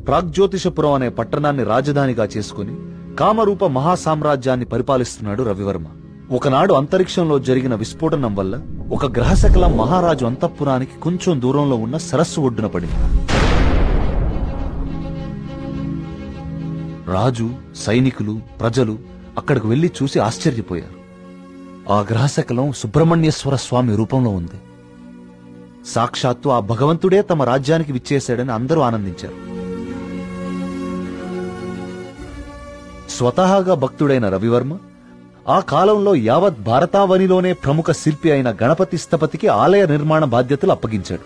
ప్రాగ్జ్యోతిషపురం అనే పట్టణాన్ని రాజధానిగా చేసుకుని కామరూప మహాసామ్రాజ్యాన్ని పరిపాలిస్తున్నాడు రవివర్మ. ఒకనాడు అంతరిక్షంలో జరిగిన విస్ఫోటనం వల్ల ఒక గ్రహశకలం మహారాజు అంతఃపురానికి కొంచెం దూరంలో ఉన్న సరస్సు ఒడ్డున పడింది. రాజు, సైనికులు, ప్రజలు అక్కడికి వెళ్లి చూసి ఆశ్చర్యపోయారు. ఆ గ్రహశకలం సుబ్రహ్మణ్యేశ్వర స్వామి రూపంలో ఉంది. సాక్షాత్తు ఆ భగవంతుడే తమ రాజ్యానికి విచ్చేశాడని అందరూ ఆనందించారు. స్వతహాగా భక్తుడైన రవివర్మ ఆ కాలంలో యావత్ భారతావనిలోనే ప్రముఖ శిల్పి అయిన గణపతి స్థపతికి ఆలయ నిర్మాణ బాధ్యతలు అప్పగించాడు.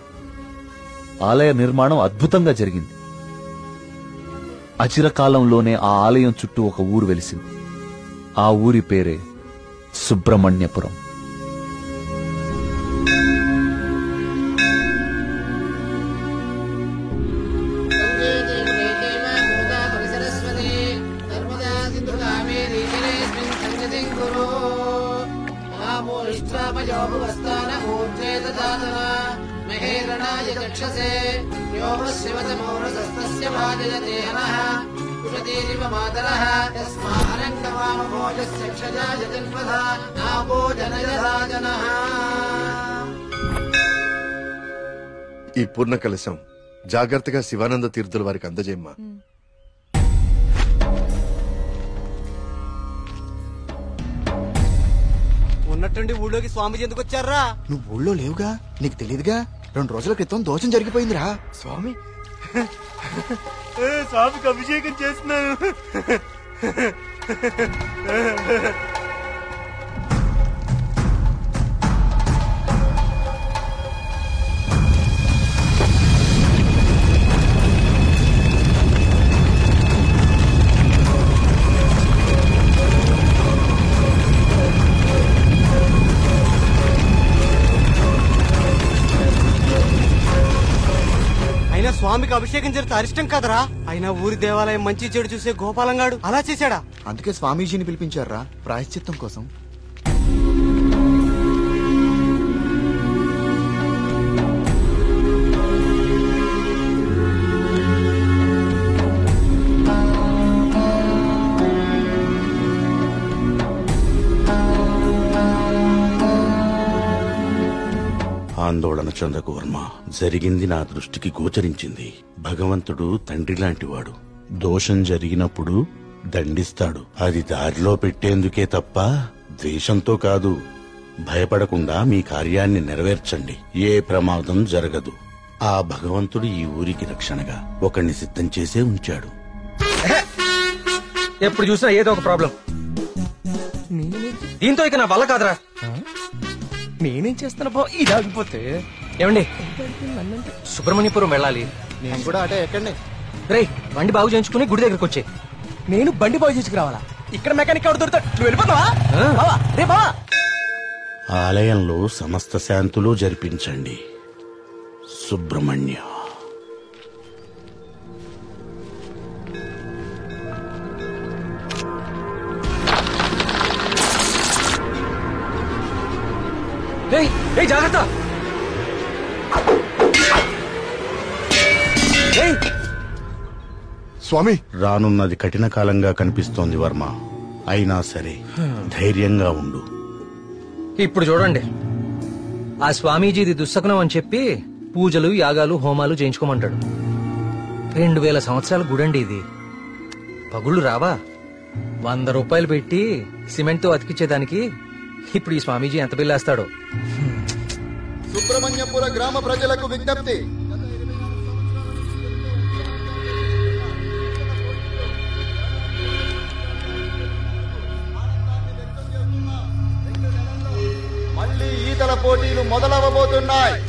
ఆలయ నిర్మాణం అద్భుతంగా జరిగింది. అచిరకాలంలోనే ఆ ఆలయం చుట్టూ ఒక ఊరు వెలిసింది. ఆ ఊరి పేరే సుబ్రహ్మణ్యపురం. ఈ పూర్ణ కలశం జాగ్రత్తగా శివానంద తీర్థుల వారికి అందజేయమ్మా. ఉన్నట్టుండి ఊళ్ళోకి స్వామీజీ ఎందుకు వచ్చారా? నువ్వు ఊళ్ళో లేవుగా, నీకు తెలియదుగా. 2 రోజుల క్రితం దోషం జరిగిపోయిందిరా. స్వామి స్వామికి అభిషేకం చేస్తున్నాను. స్వామికి అభిషేకం జరిగితే అరిష్టం కదరా. అయినా ఊరి దేవాలయం మంచి చెడు చూసే గోపాలంగాడు అలా చేశాడా? అందుకే స్వామీజీని పిలిపించారా ప్రాయశ్చిత్తం కోసం. ఆందోళన చెందకు వర్మ. జరిగింది నా దృష్టికి గోచరించింది. భగవంతుడు తండ్రి లాంటివాడు. దోషం జరిగినప్పుడు దండిస్తాడు. అది దారిలో పెట్టేందుకే తప్ప ద్వేషంతో కాదు. భయపడకుండా మీ కార్యాన్ని నెరవేర్చండి. ఏ ప్రమాదం జరగదు. ఆ భగవంతుడు ఈ ఊరికి రక్షణగా ఒకణ్ణి సిద్ధం చేసే ఉంచాడు. ఎప్పుడు చూసినా ఏదో ఒక ప్రాబ్లం. దీంతో ఇక నా వల్ల కాదురా. నేనేం చేస్తాను బా, ఇది ఆగిపోతే. ఏమండి, సుబ్రహ్మణ్యపురం వెళ్ళాలి. నేను కూడా అటే ఎక్కండి. రేయ్, బండి బాగు చేయించుకుని గుడి దగ్గరకు వచ్చే. నేను బండి బాగు చేసుకురావాలా? ఇక్కడ మెకానిక్ ఎవరు దొరుకుతాడు? నువ్వు వెళ్ళిపోతావా? ఆలయంలో సమస్త శాంతులు జరిపించండి. సుబ్రహ్మణ్య. జాగ్రత్త. స్వామి, రానున్నది కఠిన కాలంగా కనిపిస్తోంది వర్మ. అయినా సరే ధైర్యంగా ఉండు. ఇప్పుడు చూడండి, ఆ స్వామీజీది దుస్సకునం అని చెప్పి పూజలు, యాగాలు, హోమాలు చేయించుకోమంటాడు. 2000 సంవత్సరాల గుడండి ఇది. పగుళ్ళు రావా? 100 రూపాయలు పెట్టి సిమెంట్ తో అతికిచ్చేదానికి ఇప్పుడు ఈ స్వామీజీ ఎంత బిల్లేస్తాడో. సుబ్రహ్మణ్యపుర గ్రామ ప్రజలకు విజ్ఞప్తి. మళ్ళీ ఈతల పోటీలు మొదలవబోతున్నాయి.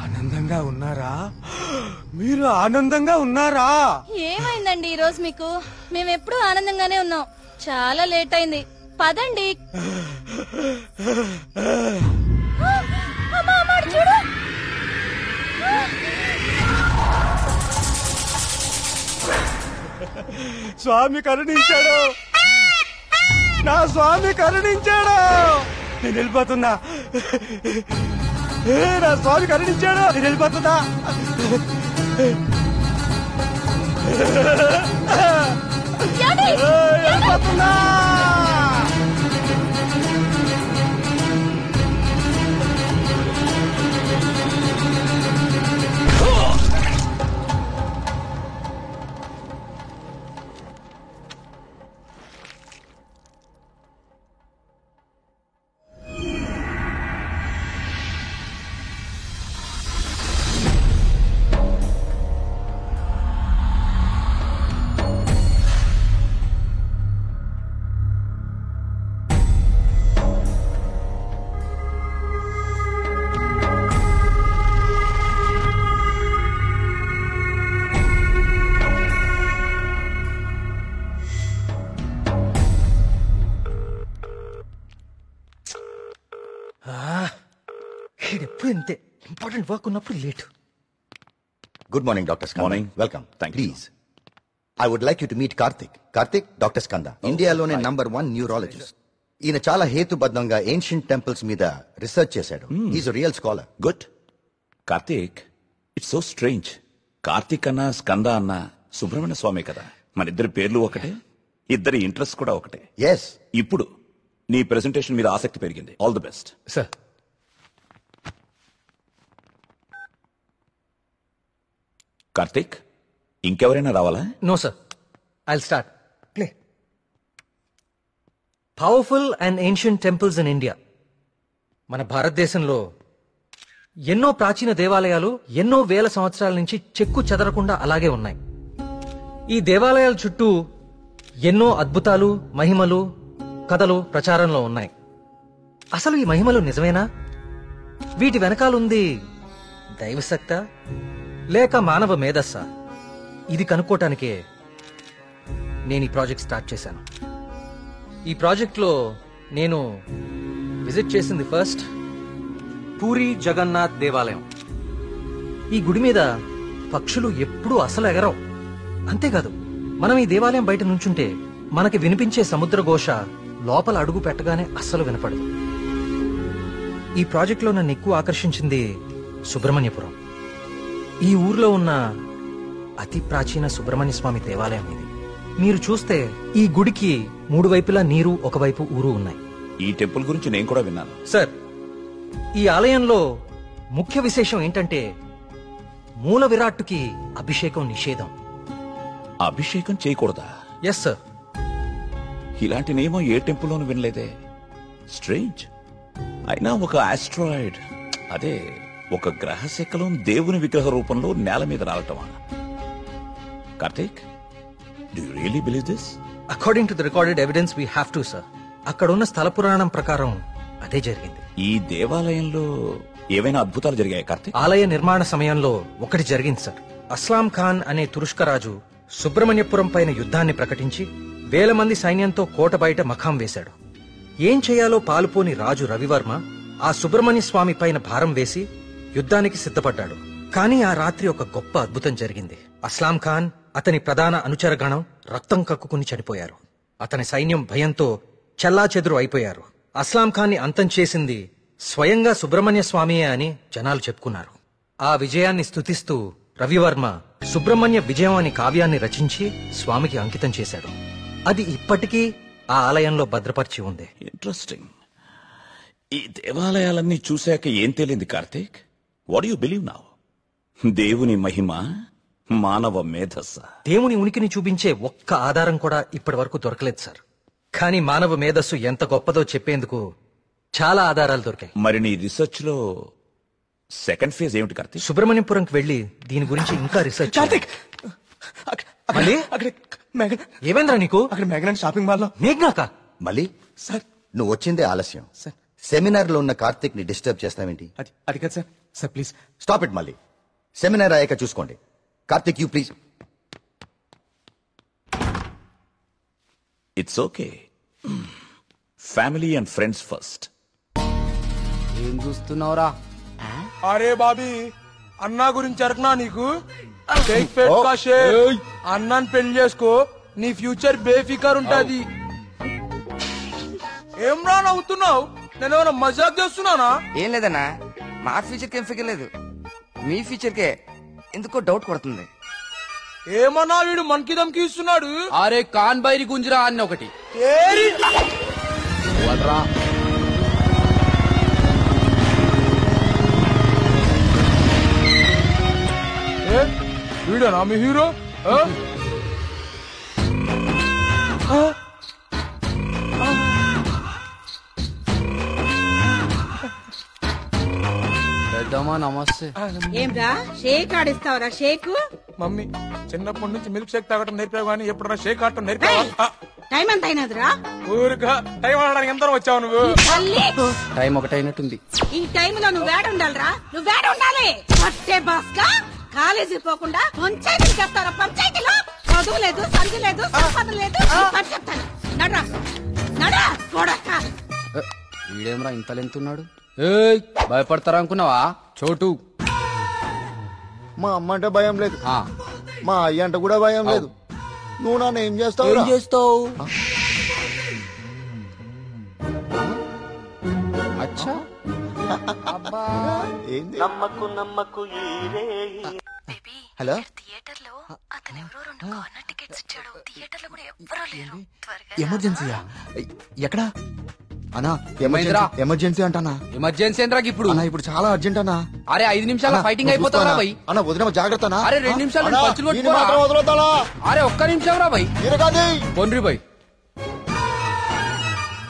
ఆనందంగా ఉన్నారా? మీరు ఆనందంగా ఉన్నారా? ఏమైందండి ఈ రోజు మీకు? మేమెప్పుడు ఆనందంగానే ఉన్నాం. చాలా లేట్ అయింది, పదండి. చూడు, స్వామి కరుణించాడు, నా స్వామి కరుణించాడు. నేను వెళ్ళిపోతున్నా, నా స్వామి కరుణించాడు, నేను వెళ్ళిపోతున్నా. వెళ్ళిపోతున్నా. ఎప్పుడు ఇంతే, ఇంపార్టెంట్ వర్క్ ఉన్నప్పుడు late. Good morning doctor Skanda. Morning. Welcome. Thank you. Please I would like you to meet Karthik. Karthik, doctor Skanda, ఇండియాలోనే నంబర్ 1 న్యూరాలజిస్ట్. ఈయన చాలా హేతుబద్ధంగా ఏన్షియంట్ టెంపుల్స్ మీద రీసెర్చ్ చేశాడు. Is real scholar. Good. Karthik, it's so strange. Karthik అన్న స్కంద అన్న సుబ్రహ్మణ్య స్వామి కదా, మన ఇద్దరి పేర్లు ఒకటే, ఇద్దరి ఇంట్రెస్ట్ కూడా ఒకటే. ఎస్. ఇప్పుడు నీ ప్రెజెంటేషన్ మీద ఆసక్తి పెరిగింది. All the best. Sir, Karthik, ఇంకెవరైనా రావాలా? No sir, I'll start. Play. Powerful and ancient temples in India. మన భారతదేశంలో ఎన్నో ప్రాచీన దేవాలయాలు ఎన్నో వేల సంవత్సరాల నుంచి చెక్కు చెదరకుండా అలాగే ఉన్నాయి. ఈ దేవాలయాల చుట్టూ ఎన్నో అద్భుతాలు, మహిమలు, కథలు ప్రచారంలో ఉన్నాయి. అసలు ఈ మహిమలు నిజమేనా? వీటి వెనకాలుంది దైవశక్తా లేక మానవ మేధస్సా? ఇది కనుక్కోటానికే నేను ఈ ప్రాజెక్ట్ స్టార్ట్ చేశాను. ఈ ప్రాజెక్ట్లో నేను విజిట్ చేసింది ఫస్ట్ పూరి జగన్నాథ్ దేవాలయం. ఈ గుడి మీద పక్షులు ఎప్పుడూ అసలు ఎగరవు. అంతేకాదు, మనం ఈ దేవాలయం బయట నుంచుంటే మనకి వినిపించే సముద్ర ఘోష లోపల అడుగు పెట్టగానే అస్సలు వినపడదు. ఈ ప్రాజెక్ట్లో నన్ను ఎక్కువ ఆకర్షించింది సుబ్రహ్మణ్యపురం. ఈ ఊర్లో ఉన్న అతి ప్రాచీన సుబ్రహ్మణ్య స్వామి దేవాలయం ఇది. మీరు చూస్తే ఈ గుడికి 3 వైపులా నీరు, ఒకవైపు ఊరు ఉన్నాయి. ఈ టెంపుల్ గురించి నేను కూడా విన్నాను. సార్, ఈ ఆలయంలో ముఖ్య విశేషం ఏంటంటే మూల విరాట్టుకి అభిషేకం నిషేధం. అభిషేకం చేయకూడదా? Yes sir. ఇలాంటి నియమం ఏ టెంపుల్లోనూ వినలేదే. స్ట్రేంజ్. అయినా ఒక ఆస్ట్రాయిడ్, అదే ఒక గ్రహ శకలం దేవుని విగ్రహ రూపంలో నేల మీద రావటమా? Karthik, do you really believe this? According to the recorded evidence we have to sir. అక్కడ ఉన్న స్థల పురాణం ప్రకారం అదే జరిగింది. ఈ దేవాలయంలో ఏవైనా అద్భుతాలు జరిగాయి కార్తీక్? ఆలయ నిర్మాణ సమయంలో ఒకటి జరిగింది సార్. అస్లాం ఖాన్ అనే తురుష్క రాజు సుబ్రహ్మణ్యపురం పైన యుద్ధాన్ని ప్రకటించి 1000 మంది సైన్యంతో కోట బయట మఖాం వేశాడు. ఏం చేయాలో పాలుపోని రాజు రవివర్మ ఆ సుబ్రహ్మణ్య స్వామి పైన భారం వేసి యుద్ధానికి సిద్ధపడ్డాడు. కానీ ఆ రాత్రి ఒక గొప్ప అద్భుతం జరిగింది. అస్లాం ఖాన్, అతని ప్రధాన అనుచరగణం రక్తం కక్కుకుని చనిపోయారు. అతని సైన్యం భయంతో చెల్లాచెదురు అయిపోయారు. అస్లాం ఖాన్ ని అంతం చేసింది స్వయంగా సుబ్రహ్మణ్య స్వామియే అని జనాలు చెప్పుకున్నారు. ఆ విజయాన్ని స్తుతిస్తూ రవివర్మ సుబ్రహ్మణ్య విజయం అని కావ్యాన్ని రచించి స్వామికి అంకితం చేశాడు. అది ఇప్పటికీ ఆ ఆలయంలో భద్రపరిచి ఉంది. ఇంట్రెస్టింగ్. ఈ దేవాలయాలన్నీ చూశాక ఏం తేలింది Karthik? What you believe now? దేవుని మహిమ, మానవ మేధస్స? దేవుని ఉనికిని చూపించే ఒక్క ఆధారం కూడా ఇప్పటి వరకు దొరకలేదు సార్. కానీ మానవ మేధస్సు ఎంత గొప్పదో చెప్పేందుకు చాలా ఆధారాలు దొరికాయి. మరి నీ రీసెర్చ్ లో సెకండ్ ఫేజ్ ఏమిటి కార్తీక్? సుబ్రహ్మణ్యపురంకి వెళ్లి దీని గురించి ఇంకా రీసెర్చ్. కార్తిక్, మళ్ళీ అక్కడ మేఘన, ఏమైందిరా నీకు? అక్కడ మేఘన షాపింగ్ మాల్ లో. మేఘ్నాక? మళ్ళీ సార్, నువ్వు వచ్చిందే ఆలస్యం. సార్, సెమినార్ లో ఉన్న కార్తిక్ ని డిస్టర్బ్ చేస్తావేంటి? అది కాదు sir. Sir please stop it. మళ్ళీ సెమినార్ అయ్యాక చూసుకోండి. Karthik, you please. It's okay. Family and friends first. ఏం చూస్తున్నావురా? అరే బాబీ, అన్నా గురించి అరకనా నీకు? అన్నాన్ని పెళ్లి చేసుకో, నీ ఫ్యూచర్ బేఫికర్ ఉంటది. ఏం రా నవ్వుతున్నావు? నేను ఏమైనా మజాక్ చేస్తున్నానా? ఏం లేదన్నా, మా ఫ్యూచర్ కి ఏం ఫిగర్ లేదు, మీ ఫ్యూచర్ కే ఎందుకో డౌట్ కొడుతుంది. ఏమన్నా వీడు మనకి దమ్కి ఇస్తున్నాడు. అరే కాన్ బైరి గుంజరా అన్న ఒకటి వీడనా మీ హీరో? పెద్దమ్మా నమస్తే. ఏంరా షేక్ ఆడిస్తావరా? షేక్ మమ్మీ చిన్నప్పటి నుంచి మిల్క్ షేక్ తాగటం నేర్పావు కానీ ఎప్పుడన్నా షేక్ ఆడటం నేర్పావా? టైం ఎంత అయినదిరా? ఊరుగా టైం ఆడడానికి ఎంత వచ్చావు నువ్వు? టైం ఒకటైనట్టుంది. ఈ టైంలో నువ్వు వేడ ఉండాలిరా, నువ్వు వేడ ఉండాలి. పట్టే బాస్కా కాలేజీ పోకుండా పంచాయతీలు చెప్తారా? పంచాయతీలో చదువు లేదు, సంధి లేదు, సంపద లేదు. చెప్తాను నడరా నడరా కొడక. వీడేమరా ఇంత లెంతున్నాడు? ఏయ్ భయపడతారా అనుకున్నావా? చోటు మా అమ్మ అంటే భయం లేదు, మా అయ్య అంటే కూడా భయం లేదు. నువ్వు నన్ను ఏం చేస్తావు? ఏం చేస్తావు? అచ్చా హలో, ఎమర్జెన్సీయా? ఎక్కడా అన్నా? ఎమర్జెన్సీ అంటానా? ఎమర్జెన్సీ ఏంట్రా ఇప్పుడు? అన్నా ఇప్పుడు చాలా అర్జెంట్ అన్నా. అరే 5 నిమిషాల ఫైటింగ్ అయిపోతారా భయ్? అన్న వదిన జాగ్రత్త. అరే 2 నిమిషాలు వదులుతారా? అరే ఒక్క నిమిషం రా భయ్. పొండ్రి భయ్,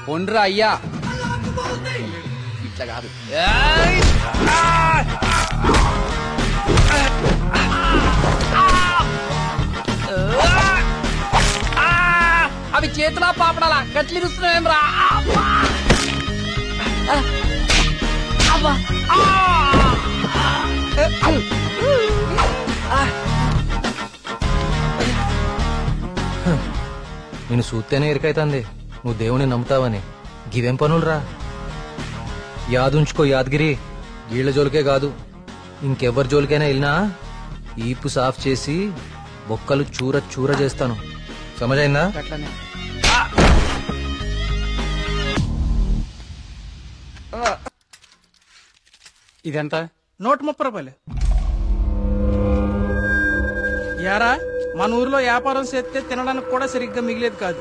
పొండ్రా అయ్యా. ఇట్లా కాదు, అవి చేతులా పాపడాలా గట్లిరుస్తున్నాయేం రా? నేను చూస్తేనే ఎరికైతుంది నువ్వు దేవుని నమ్ముతావని. గివేం పనులురా? యాదుంచుకో యాదగిరి, వీళ్ళ జోలికే కాదు ఇంకెవ్వరి జోలికైనా వెళ్ళినా ఈపు సాఫ్ చేసి బొక్కలు చూర చూర చేస్తాను. సమజైందా? ఇదెంత? 130 రూపాయలు. యారా మన ఊర్లో వ్యాపారం చేస్తే తినడానికి కూడా సరిగ్గా మిగిలేదు కాదు.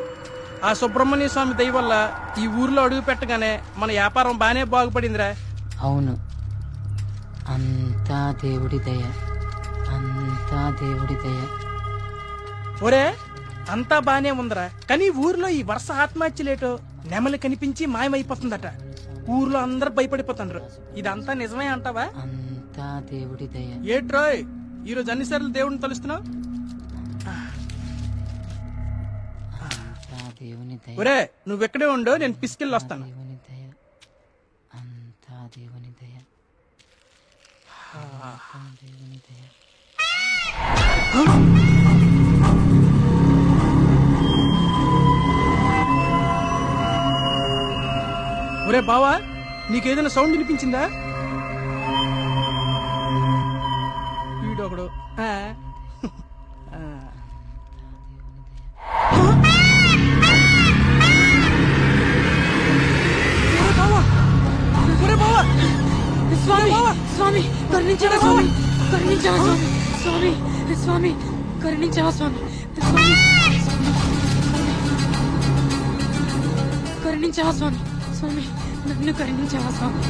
ఆ సుబ్రహ్మణ్య స్వామి దయ వల్ల ఈ ఊర్లో అడుగు పెట్టగానే మన వ్యాపారం బానే బాగుపడిందిరా. అవును, అంతా దేవుడి దయ, అంతా దేవుడి దయ. ఒరే అంతా బానే ఉందిరా, కానీ ఊర్లో ఈ వరుస ఆత్మహత్యలేటో నెమలి కనిపించి మాయమైపోతుందట. ఊర్లో అందరు భయపడిపోతున్నారు. ఇదంతా నిజమే అంటావా? అంతా దేవుడి దయ. ఏట్రోయ్ ఈరోజు అన్నిసార్లు దేవుడిని తలుస్తున్నావు? ఒరే నువ్వెక్కడే ఉండో, నేను పిసికెళ్ళి వస్తాను. అంతా దేవుని దయ, దేవుని దయ. ఒరే బావా, నీకేదైనా సౌండ్ వినిపించిందా? వీడొకడు స్వామి స్వామి కరుణించవా స్వామి, కరుణించవా స్వామి, స్వామి స్వామి కరుణించవా స్వామి, స్వామి కరుణించవా స్వామి, స్వామి నన్ను కరుణించవా స్వామి.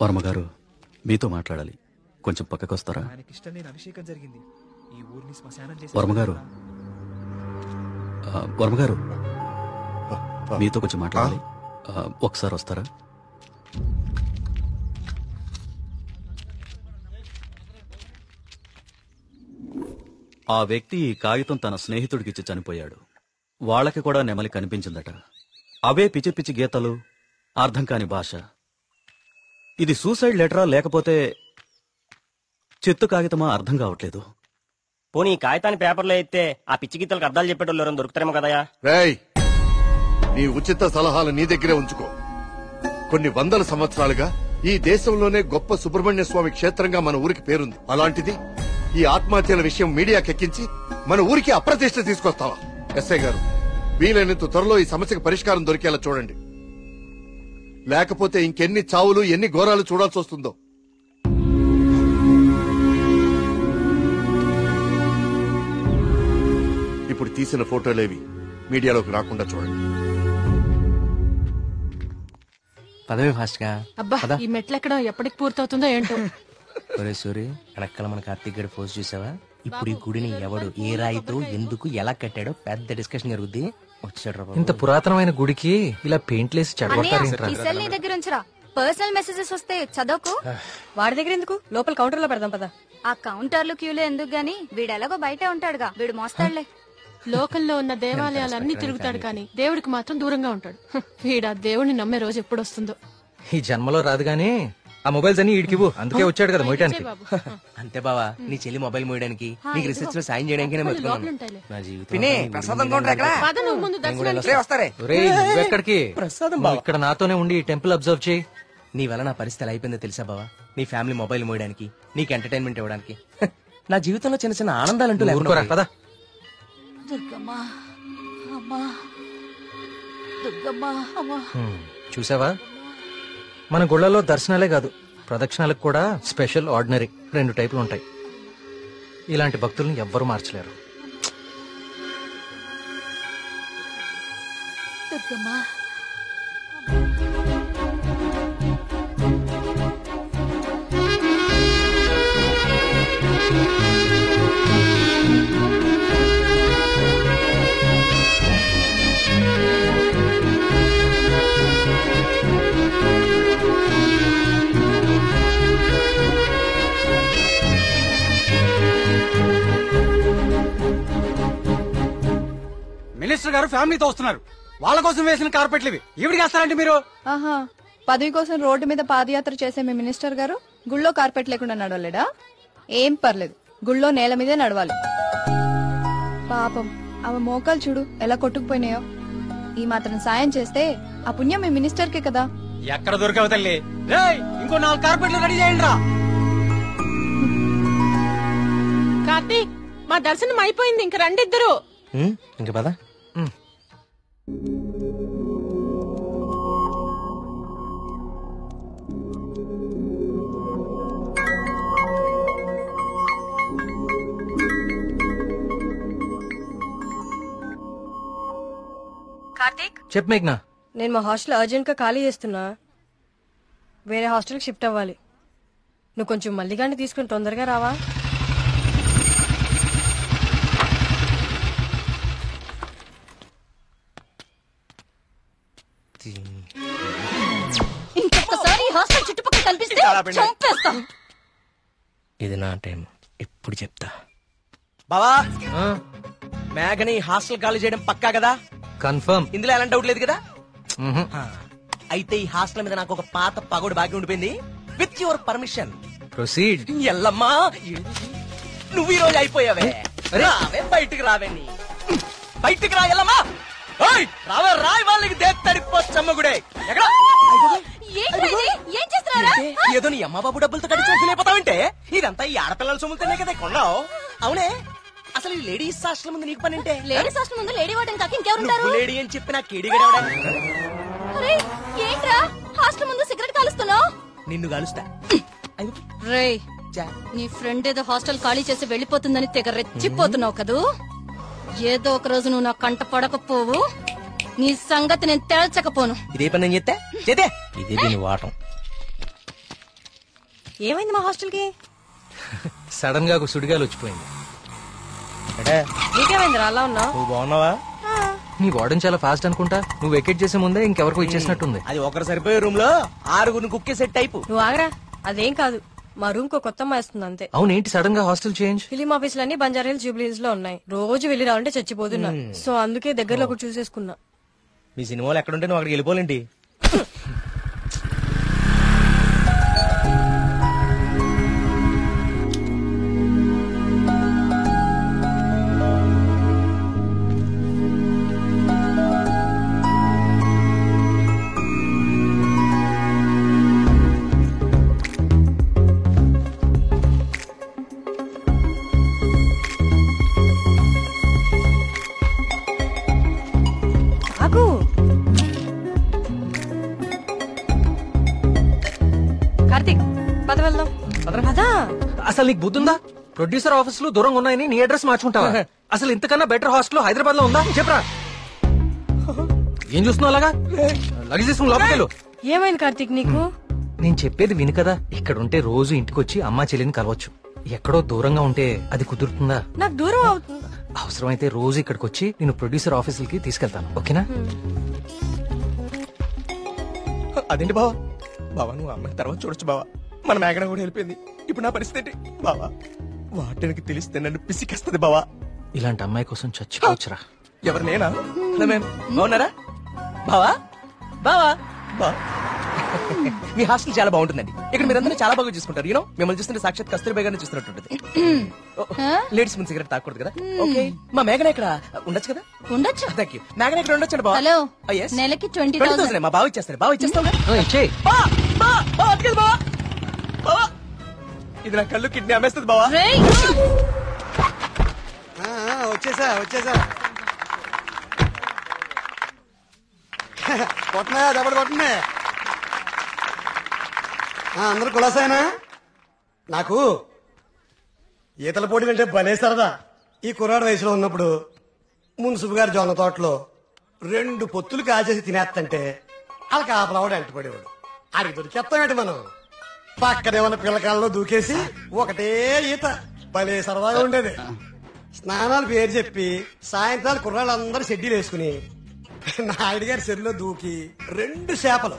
వర్మగారు మీతో మాట్లాడాలి, కొంచెం పక్కకొస్తారా? వర్మగారు వర్మ గారు మీతో కొంచెం మాట్లాడాలి. ఒకసారి వస్తారా? ఆ వ్యక్తి ఈ కాగితం తన స్నేహితుడికిచ్చి చనిపోయాడు. వాళ్ళకి కూడా నెమలి కనిపించిందట. అవే పిచ్చి పిచ్చి గీతలు, అర్థం కాని భాష. ఇది సూసైడ్ లెటరా లేకపోతే చెత్త కాగితమా అర్థం కావట్లేదు. పోనీ ఈ కాగితాన్ని పేపర్లో అయితే ఆ పిచ్చి గీతలకు అర్థాలు చెప్పేటోళ్ళు ఎవరైనా దొరుకుతారేమో కదయా. రేయ్, నీ ఉచిత సలహాలు నీ దగ్గరే ఉంచుకో. కొన్ని వందల సంవత్సరాలుగా ఈ దేశంలోనే గొప్ప సుబ్రహ్మణ్య స్వామి క్షేత్రంగా మన ఊరికి పేరుంది. అలాంటిది ఈ ఆత్మహత్యల విషయం మీడియాకెక్కించి మన ఊరికి అప్రతిష్ట తీసుకొస్తావా? ఎస్ఐ గారు, వీలైనంత త్వరలో ఈ సమస్యకు పరిష్కారం దొరికేలా చూడండి. లేకపోతే ఇంకెన్ని చావులు, ఎన్ని ఘోరాలు చూడాల్సి వస్తుందో. ఇప్పుడు తీసిన ఫోటోలేవి మీడియాలోకి రాకుండా చూడండి. పదవి ఫాస్ట్ గా. అబ్బా, ఈ మెట్లు ఎక్కడం ఎప్పటికి పూర్తవుతుందో ఏంటో. ఒరే సూరి, వెనకాల మన కార్తీక్ గడి పోస్ట్ చూసావా? ఇప్పుడు ఈ గుడిని ఎవడు, ఏ రాయితో, ఎందుకు, ఎలా కట్టాడో పెద్ద డిస్కషన్ జరుగుద్ది. వచ్చాడు. ఇంత పురాతనమైన గుడికి ఇలా పెయింట్లేసి చెడగొట్టారేంట్రా? ఈ సెల్ నీ దగ్గర ఉంచరా. పర్సనల్ మెసేజెస్ వస్తే చదవకు. వాడి దగ్గర ఎందుకు? లోపల కౌంటర్ లో పెడదాం పదా. ఆ కౌంటర్లు క్యూలో ఎందుకు గాని, వీడు ఎలాగో బయటే ఉంటాడుగా, వీడు మోస్తాడులే. లోకల్లో ఉన్న దేవాలయాలన్నీ తిరుగుతాడు కానీ దేవుడికి మాత్రం దూరంగా ఉంటాడు. వీడు ఆ దేవుడిని నమ్మే రోజు ఎప్పుడు వస్తుందో. ఈ జన్మలో రాదు గానీ ఆ మొబైల్స్ అన్ని ఈడికివ్వు. అందుకే వచ్చాడు కదా మోయటానికి. అంతే బావా, నీ చెల్లి మొబైల్ మోయడానికి, నీకు రీసెర్చ్ లో సాయం చేయడానికి నా జీవితం. పద, నువ్వు ముందు దర్శనానికి ఒరేయ్, నువ్వెక్కడికి? నువ్వు ఇక్కడ నాతోనే ఉండి టెంపుల్ అబ్జర్వ్ చేయి. నీ వల్ల నా పరిస్థితి అయిపోయిందో తెలుసా బావా? నీ ఫ్యామిలీ మొబైల్ మోయడానికి, నీకు ఎంటర్టైన్మెంట్ ఇవ్వడానికి. నా జీవితంలో చిన్న చిన్న ఆనందాలంటూ ఊరుకోరా, పద. దుర్గమ్మా, అమ్మా, దుర్గమ్మా, అమ్మా. చూసావా, మన గుళ్ళలో దర్శనాలే కాదు, ప్రదక్షిణాలకు కూడా స్పెషల్, ఆర్డినరీ 2 టైపులు ఉంటాయి. ఇలాంటి భక్తుల్ని ఎవ్వరూ మార్చలేరు. దుర్గమ్మా, మినిస్టర్ గారు ఫ్యామిలీతో వస్తున్నారు. వాళ్ళ కోసం వేసిన కార్పెట్లు ఇవి. ఈవిడికి వేస్తారంటే మీరు? ఆహా, పదవి కోసం రోడ్డు మీద పాదయాత్ర చేసే మీ మినిస్టర్ గారు గుళ్ళో కార్పెట్ లేకుండా నడవలేడా? ఏం పర్లేదు, గుళ్ళో నేల మీదే నడవాలి. పాపం ఆమె మోకాలు చూడు ఎలా కొట్టుకుపోయినాయో. ఈ మాత్రం సాయం చేస్తే ఆ పుణ్యం మీ మినిస్టర్ కే కదా. ఎక్కడ దొరికావు తల్లి? ఇంకో 4 కార్పెట్లు రెడీ చేయండి రా. కార్తీక్, మా దర్శనం అయిపోయింది, ఇంక రండిద్దరు. ఇంకా పదా. కార్తీక్, చెప్పు మేఘ్నా. నేను మా హాస్టల్ అర్జెంట్ గా ఖాళీ చేస్తున్నా. వేరే హాస్టల్ కి షిఫ్ట్ అవ్వాలి. నువ్వు కొంచెం మల్లిగాన్ని తీసుకుని తొందరగా రావా? ఇంకొకసారి హాస్టల్ చుట్టుపక్కల కనిపిస్తే చంపేస్తా. ఇది నా టైం, ఇప్పుడు చెప్తా. బావా, మేఘని హాస్టల్ ఖాళీ చేయడం పక్కా కదా? కన్ఫర్మ్. ఇందులో ఎలాంటి డౌట్ లేదు కదా? అయితే ఈ హాస్టల్ మీద నాకు ఒక పాత పగోడు బాకీ ఉండిపోయింది. With your permission proceed. Yellamma, నువ్వు ఈ రోజు అయిపోయావే. రావే, బయటికి రావే. నీ బయటికి రా ఎల్లమ్మా. రావే, రాయి వాళ్ళకి దేత్తడిపోచ్చమ్మగుడే. ఏదో నీ అమ్మ బాబు డబ్బులతో కడిచిపోతావంటే ఇదంతా ఈ ఆడపిల్లల సొమ్ముతోనే కదా కొన్నావు. అవునే, అసలు ఈ లేడీస్ హాస్టల్ ముందు నీకు పని అంటే? లేడీస్ హాస్టల్ ముందు లేడీ వార్డెన్ కాక ఇంకెవరుంటారు? లేడీ అని చెప్పి నా కేడిగడవడా? ఏంట్రా హాస్టల్ ముందు సిగరెట్ కాలుస్తున్నావు? నిన్ను కాలుస్తా. రేయ్, నీ ఫ్రెండ్ ఏదో హాస్టల్ ఖాళీ చేసి వెళ్లిపోతుందని తెగ రెచ్చిపోతున్నావు కదూ. ఏదో ఒక రోజు నువ్వు నా కంట పడకపోవు, నీ సంగతి నేను తేల్చకపోను. ఇదే పని నేను చెప్తే చేతే ఇదే దీని వాటం. ఏమైంది మా హాస్టల్ కి? సడన్ గా ఒక సుడిగాలు వచ్చిపోయింది. నీకేమైంది అలా ఉన్నావు? నువ్వు బాగున్నావా? నీ వార్డెన్ చాలా ఫాస్ట్ అనుకుంటా. నువ్వు వెకేట్ చేసే ముందే ఇంకెవరికో ఇచ్చేసినట్టుంది. అది ఒకరు సరిపోయే రూమ్ లో 6 కుక్కే సెట్ టైపు. నువ్వు ఆగరా, అదేం కాదు. మా రూమ్ కో కొత్త అమ్మాయి వస్తుంది అంతే. అవునేంటి సడన్ గా హాస్టల్ చేంజ్? ఫిలిం ఆఫీసులన్నీ బంజారా హిల్స్, జూబ్లీ హిల్స్ లో ఉన్నాయి. రోజు వెళ్ళి రావాలంటే చచ్చిపోతున్నా. సో అందుకే దగ్గరలో ఒకటి చూసేసుకున్నా. మీ సినిమాలు ఎక్కడుంటే నువ్వు అక్కడికి వెళ్ళిపోలేంటి? కార్తీక్ పద వెళ్దాం. పదా. అసలు నీకు బుద్ధుందా? ప్రొడ్యూసర్ ఆఫీసులు దూరంగా ఉన్నాయని నీ అడ్రస్ మార్చుకుంటావా? అసలు ఇంతకన్నా బెటర్ హాస్టల్ హైదరాబాద్ లో ఉందా? చెప్పరా. ఏం చూస్తున్నావు అలాగా? లగేజ్ తీసుకుని లోపలికెళ్ళు. ఏమైంది కార్తీక్ నీకు? నేను చెప్పేది విను కదా. ఇక్కడ ఉంటే రోజు ఇంటికొచ్చి అమ్మా చెల్లిని కలవచ్చు. ఎక్కడో దూరంగా ఉంటే అది కుదురుతుందా? నాకు దూరం అవుతుంది. అవసరమైతే రోజు ఇక్కడికి వచ్చి నేను ప్రొడ్యూసర్ ఆఫీసులకి తీసుకెళ్తాను. ఓకేనా? అదేంటి బావా? బావా నువ్వు అమ్మాయి తర్వాత చూడొచ్చు బావా. మన మేఘన కూడా వెళ్ళిపోయింది. ఇప్పుడు నా పరిస్థితి ఏంటి బావా? వాటికి తెలిస్తే నన్ను పిసికేస్తుంది బావా. ఇలాంటి అమ్మాయి కోసం చచ్చిపోవచ్చురా. ఎవరు నేనా? బాగున్నారా బావా? బావా బా మీ హాస్టల్ చాలా బాగుంటుందండి. ఇక్కడ మీరందరూ చాలా బాగా చూసుకుంటారు. యూనో మిమ్మల్ని చూస్తుంటే సాక్షాత్ కస్తూరిబా గారిని చూస్తున్నట్టుంటది. లేడీస్ ముందు సిగరెట్ తాకూడదు కదా. ఓకే మా మేఘన ఇక్కడ ఉండొచ్చు కదా? ఉండొచ్చు. Thank you. మేఘన ఇక్కడ ఉండొచ్చు బావా. హలో, నెలకి 20,000. మా బావ ఇచ్చేస్తారు. బావ ఇచ్చేస్తావు. ఇది నా కళ్ళు కిడ్నీ అమ్మేస్తుంది బావా. వచ్చేసా కొట్టనా దెబ్బడు కొట్టనే. అందరు కులాసాయనా? నాకు ఈతల పోటీ అంటే భలే సరదా. ఈ కుర్రాడు వయసులో ఉన్నప్పుడు మున్సిపు గారి జొన్న తోటలో 2 పొత్తులు కాచేసి తినేస్తంటే వాళ్ళకి ఆపలవాడు ఎంటపడేవాడు. అడిగి దొరికేస్తామేంటి మనం? పక్కనే ఉన్న పిల్లకాలలో దూకేసి ఒకటే ఈత. భలే సరదాగా ఉండేది. స్నానాలు పేరు చెప్పి సాయంత్రాలు కుర్రాళ్ళందరూ షెడ్యూల్ వేసుకుని నాయుడు గారి చెరువులో దూకి 2 చేపలు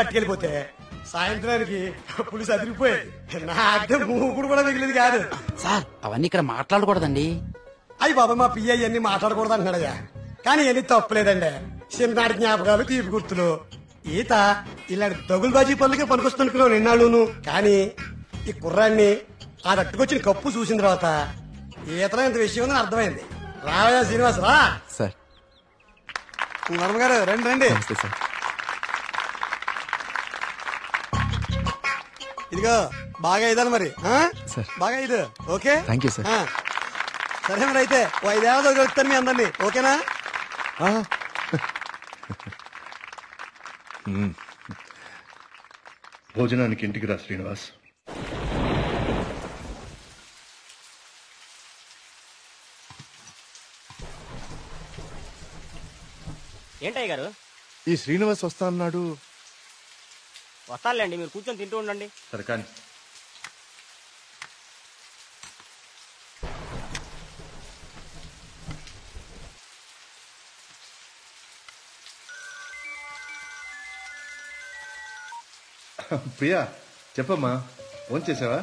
అట్టుకెళ్ళిపోతే సాయంత్రానికి పులుసు అదిరిపోయేది. నాకే మూకుడు కూడా మిగిలింది కాదు. సార్ అవన్నీ ఇక్కడ మాట్లాడకూడదండి. అయ్యి బాబా మా పియ్య అన్ని మాట్లాడకూడదు అంటున్నాడయ్యా. కానీ ఎన్ని తప్పులేదండి. చిన్ననాటి జ్ఞాపకాలు, తీపి గుర్తులు. ఈత ఇలాంటి దగులు బాజీ పనులకే పనికొస్తున్నాను నిన్నాళ్ళును. కానీ ఈ కుర్రాన్ని ఆ అట్టుకొచ్చిన కప్పు చూసిన తర్వాత ఈతలో ఇంత విషయం ఉందని అర్థమైంది. రావయ్యా శ్రీనివాస్ రా. సార్ వర్మ గారు రండి రండి. సార్ ఇదిగో బాగా ఇదాను మరి. బాగా ఇది ఓకే. Thank you sir. సరే మరి అయితే 5 ఏళ్ళ దొరుకుతాను మీ అందరినీ. ఓకేనా? భోజనానికి ఇంటికి రా శ్రీనివాస్. ఏంటయ్య గారు? ఈ శ్రీనివాస్ వస్తా అన్నాడు. వస్తానులేండి, మీరు కూర్చొని తింటూ ఉండండి. సరే కానీ ప్రియా చెప్పమ్మా, ఫోన్ చేసావా?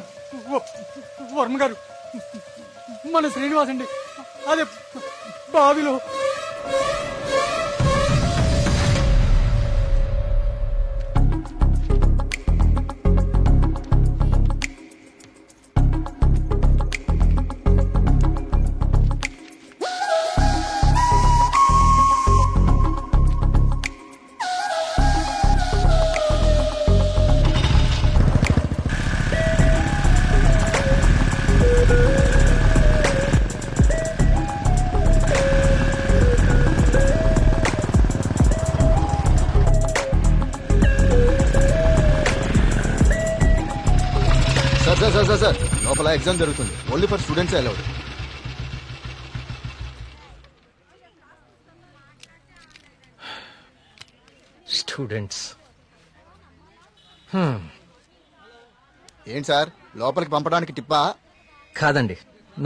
వర్మ గారు మన శ్రీనివాస్ అండి, అదే బావిలో. సార్ లోపల ఎగ్జామ్ జరుగుతుంది. Only for students allowed. Students ఏంటి సార్ లోపలికి పంపడానికి టిప్పా? కాదండి,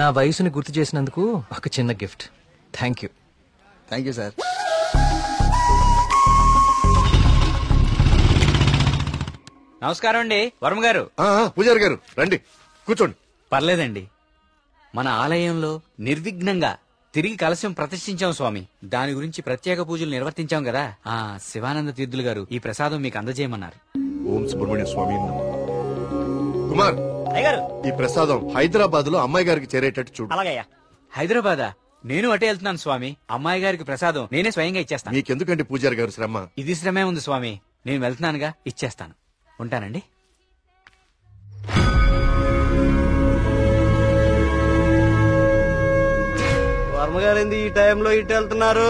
నా వయసుని గుర్తు చేసినందుకు ఒక చిన్న gift. Thank you. Thank you sir. నమస్కారం అండి వర్మ గారు. పూజారి గారు రండి కూర్చోండి. పర్లేదండి, మన ఆలయంలో నిర్విఘ్నంగా తిరిగి కలశం ప్రతిష్ఠించాం స్వామి. దాని గురించి ప్రత్యేక పూజలు నిర్వర్తించాం కదా. శివానంద తీర్థులు గారు ఈ ప్రసాదం మీకు అందజేయమన్నారు. ఓం సుబ్రహ్మణ్య స్వామి. కుమార్ ఈ ప్రసాదం హైదరాబాద్ లో అమ్మాయి గారికి చేరేటట్టు చూడు. అలాగయ్యా. హైదరాబాదా? నేను అటే వెళ్తున్నాను స్వామి. అమ్మాయి గారికి ప్రసాదం నేనే స్వయంగా ఇచ్చేస్తాను. మీకెందుకండి పూజారి గారు శ్రమ? ఇది శ్రమే ఉంది స్వామి. నేను వెళ్తున్నానుగా, ఇచ్చేస్తాను. ఉంటానండి. వర్మగారు ఏంది ఈ టైంలో ఇటు వెళ్తున్నారు?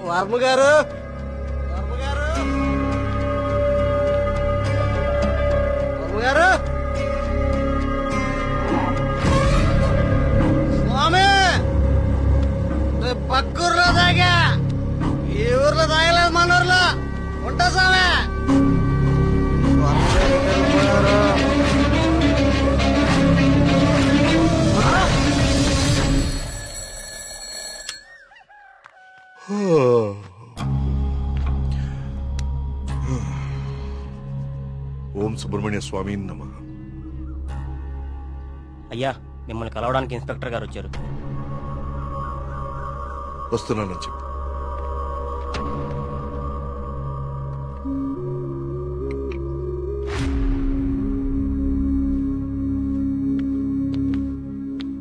వర్మగారు వర్మగారు స్వామి, పక్కూర్లో తాగా, ఈ ఊర్లో తాగలేదు, మన ఊర్లో ఉంటా స్వామి. ఓం సుబ్రహ్మణ్య స్వామి నమః. అయ్యా, మిమ్మల్ని కలవడానికి ఇన్స్పెక్టర్ గారు వచ్చారు. వస్తున్నానని చెప్పు.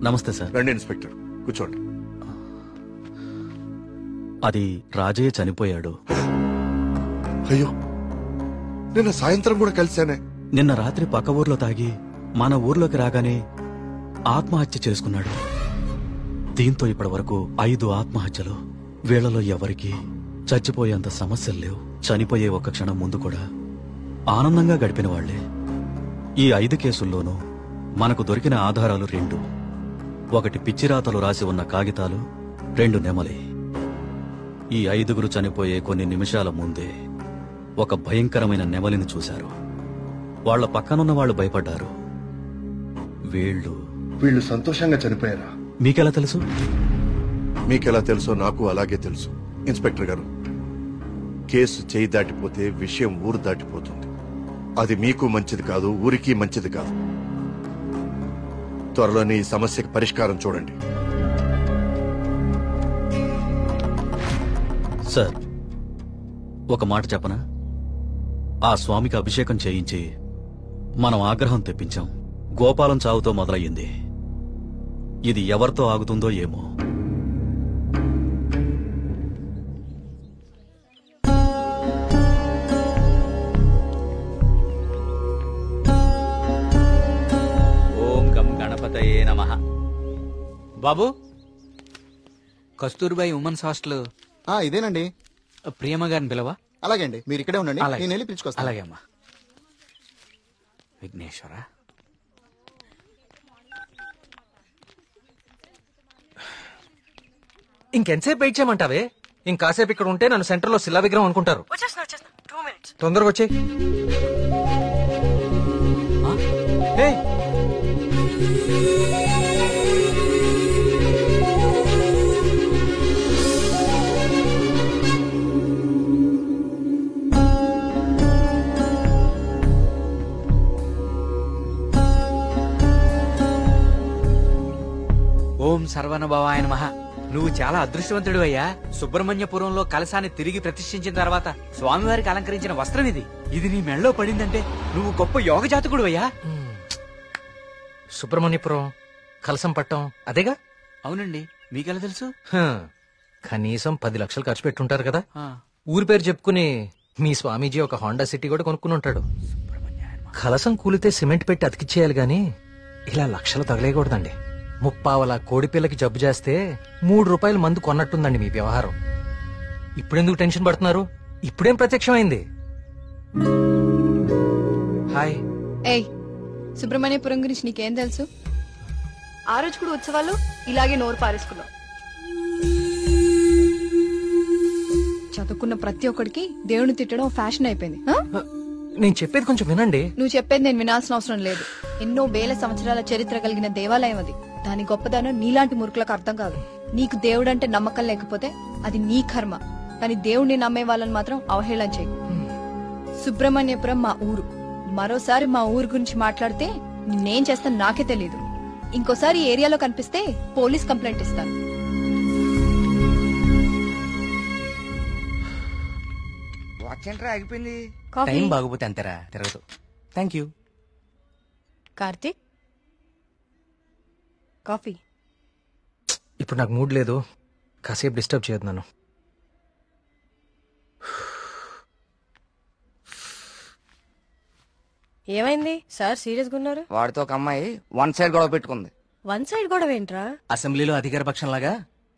నమస్తే సార్. రండి ఇన్స్పెక్టర్, కూర్చోండి. అది రాజయ్య చనిపోయాడు. అయ్యో, నిన్న సాయంత్రం కూడా కలిశానే. నిన్న రాత్రి పక్క ఊర్లో తాగి మన ఊర్లోకి రాగానే ఆత్మహత్య చేసుకున్నాడు. దీంతో ఇప్పటి వరకు 5 ఆత్మహత్యలు. వీళ్లలో ఎవరికి చచ్చిపోయేంత సమస్యలు లేవు. చనిపోయే ఒక్క క్షణం ముందు కూడా ఆనందంగా గడిపిన వాళ్లే. ఈ 5 కేసుల్లోనూ మనకు దొరికిన ఆధారాలు 2. ఒకటి పిచ్చిరాతలు రాసి ఉన్న కాగితాలు, 2 నెమలి. ఈ 5గురు చనిపోయే కొన్ని నిమిషాల ముందే ఒక భయంకరమైన నెమలిని చూశారు. వాళ్ల పక్కనున్న వాళ్ళు భయపడ్డారు. వీళ్ళు సంతోషంగా చనిపోయారా? మీకెలా తెలుసు? మీకెలా తెలుసో నాకు అలాగే తెలుసు. ఇన్స్పెక్టర్ గారు, కేసు చేయి దాటిపోతే విషయం ఊరు దాటిపోతుంది. అది మీకు మంచిది కాదు, ఊరికి మంచిది కాదు. త్వరలోనే ఈ సమస్యకు పరిష్కారం చూడండి. సార్, ఒక మాట చెప్పనా? ఆ స్వామికి అభిషేకం చేయించి మనం ఆగ్రహం తెప్పించాం. గోపాలం చావుతో మొదలయ్యింది. ఇది ఎవరితో ఆగుతుందో ఏమో. ఓం గం గణపతయే నమః. బాబు, కస్తూర్బాయి ఉమెన్స్ హాస్టల్ ఇదేనండి. ప్రియమ్మ గారిని పిలవా? అలాగే అండి, మీరు ఇక్కడే ఉండండి, అలాగే. నేను వెళ్ళి పిలుచుకొస్తాను. అలాగే అమ్మా. విఘ్నేశ్వర, ఇంకెంతసేపు వెయిట్ చేయమంటావే? ఇంకాసేపు ఇక్కడ ఉంటే నన్ను సెంటర్ లో శిలా విగ్రహం అనుకుంటారు. తొందరగా వచ్చే. ఓం సర్వనభవాయ నమః. నువ్వు చాలా అదృష్టవంతుడు అయ్యా. సుబ్రహ్మణ్యపురంలో కలశాన్ని తిరిగి ప్రతిష్ఠించిన తర్వాత స్వామివారికి అలంకరించిన వస్త్రం ఇది. ఇది నీ మెళ్ళలో పడిందంటే నువ్వు గొప్ప యోగ జాతకుడు అయ్యా. సుబ్రహ్మణ్యపురం కలసం పట్టం అదేగా? అవునండి. మీకెలా తెలుసు? కనీసం 10 లక్షలు ఖర్చు పెట్టుంటారు కదా. ఊరి పేరు చెప్పుకుని మీ స్వామీజీ ఒక హోండా సిటీ కూడా కొనుక్కుని ఉంటాడు. కలసం కూలితే సిమెంట్ పెట్టి అతికిచ్చేయాలి గాని ఇలా లక్షలు తగలేయకూడదండి. 30 కోడిపిల్లకి జబ్బు చేస్తే 3 రూపాయలు మందు కొన్నట్టుందండి మీ వ్యవహారం. ఇప్పుడెందుకు టెన్షన్ పడుతున్నారు? ఇప్పుడేం ప్రత్యక్షమైంది? హాయ్. ఏయ్, సుబ్రహ్మణ్యపురం గురించి నీకేం తెలుసు? ఆ రోజు కూడా ఉత్సవాలు ఇలాగే నోరు పారేసుకున్నావు. చదువుకున్న ప్రతి ఒక్కడికి దేవుని తిట్టడం ఫ్యాషన్ అయిపోయింది. నేను చెప్పేది కొంచెం వినండి. నువ్వు చెప్పేది నేను వినాల్సిన అవసరం లేదు. ఎన్నో వేల సంవత్సరాల చరిత్ర కలిగిన దేవాలయం అది. దాని గొప్పదనం నీలాంటి మురుకులకు అర్థం కాదు. నీకు దేవుడంటే నమ్మకం లేకపోతే అది నీ కర్మ, కానీ దేవుణ్ణి నమ్మే వాళ్ళని మాత్రం అవహేళన చేయకు. సుబ్రహ్మణ్యపురం మా ఊరు. మరోసారి మా ఊరు గురించి మాట్లాడితే నేనేం చేస్తాను నాకే తెలీదు. ఇంకోసారి ఈ ఏరియాలో కనిపిస్తే పోలీస్ కంప్లైంట్ ఇస్తాను. వాచ్ ఏంట్రా ఆగిపోయింది? టైం బాగోపోతే అంతేరా తిరగదు. Thank you. కార్తీక్ కాఫీ. ఇప్పుడు నాకు మూడ్ లేదు, కాసేపు డిస్టర్బ్ చేయదు నన్ను. ఏమైంది సార్ సీరియస్ గా ఉన్నారు? వాడితో ఒక అమ్మాయి వన్ సైడ్ గొడవ పెట్టుకుంది. వన్ సైడ్ గొడవ ఏంట్రా? అసెంబ్లీలో అధికార పక్షం లాగా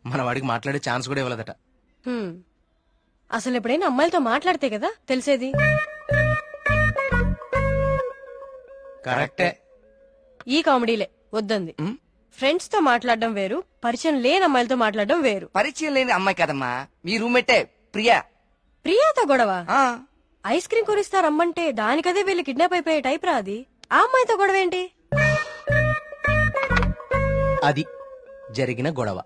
మన వాడికి మాట్లాడే ఛాన్స్ కూడా ఇవ్వలేదట. అసలు ఎప్పుడైనా అమ్మాయిలతో మాట్లాడితే కదా తెలిసేది. కరెక్టే. ఈ కామెడీలే వద్దంది. ఫ్రెండ్స్ తో మాట్లాడడం వేరు, పరిచయం లేని అమ్మాయిలతో మాట్లాడడం వేరు. పరిచయం లేని అమ్మాయి కదమ్మా, మీ రూమ్మేటే ప్రియా. ప్రియాతో గొడవ? ఐస్ క్రీమ్ కొనిస్తా రమ్మంటే దానికదే వీళ్ళు కిడ్నాప్ అయిపోయే టైప్ రా అది. ఆ అమ్మాయితో గొడవ ఏంటి? అది జరిగిన గొడవ.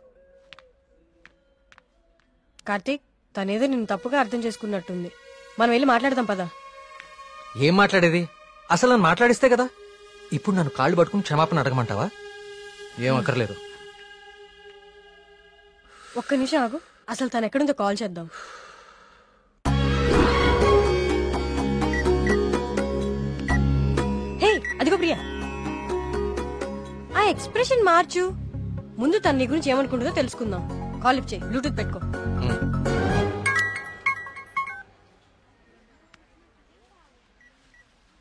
కార్తీక్ తనేదో నిన్ను తప్పుగా అర్థం చేసుకున్నట్టుంది. మనం వెళ్ళి మాట్లాడదాం పదా. ఏం మాట్లాడేది? అసలు నన్ను మాట్లాడిస్తే కదా. ఇప్పుడు నన్ను కాళ్ళు పట్టుకుని క్షమాపణ అడగమంటావా? ఏం అక్కర్లేదు. ఒక్క నిమిషం ఆగు, అసలు తను ఎక్కడుందో కాల్ చేద్దాం. హే అదిగో ప్రియా. ఆ ఎక్స్ప్రెషన్ మార్చు. ముందు తన నీ గురించి ఏమనుకుంటుందో తెలుసుకుందాం. కాల్ లిఫ్ట్ చేయి, బ్లూటూత్ పెట్టుకో.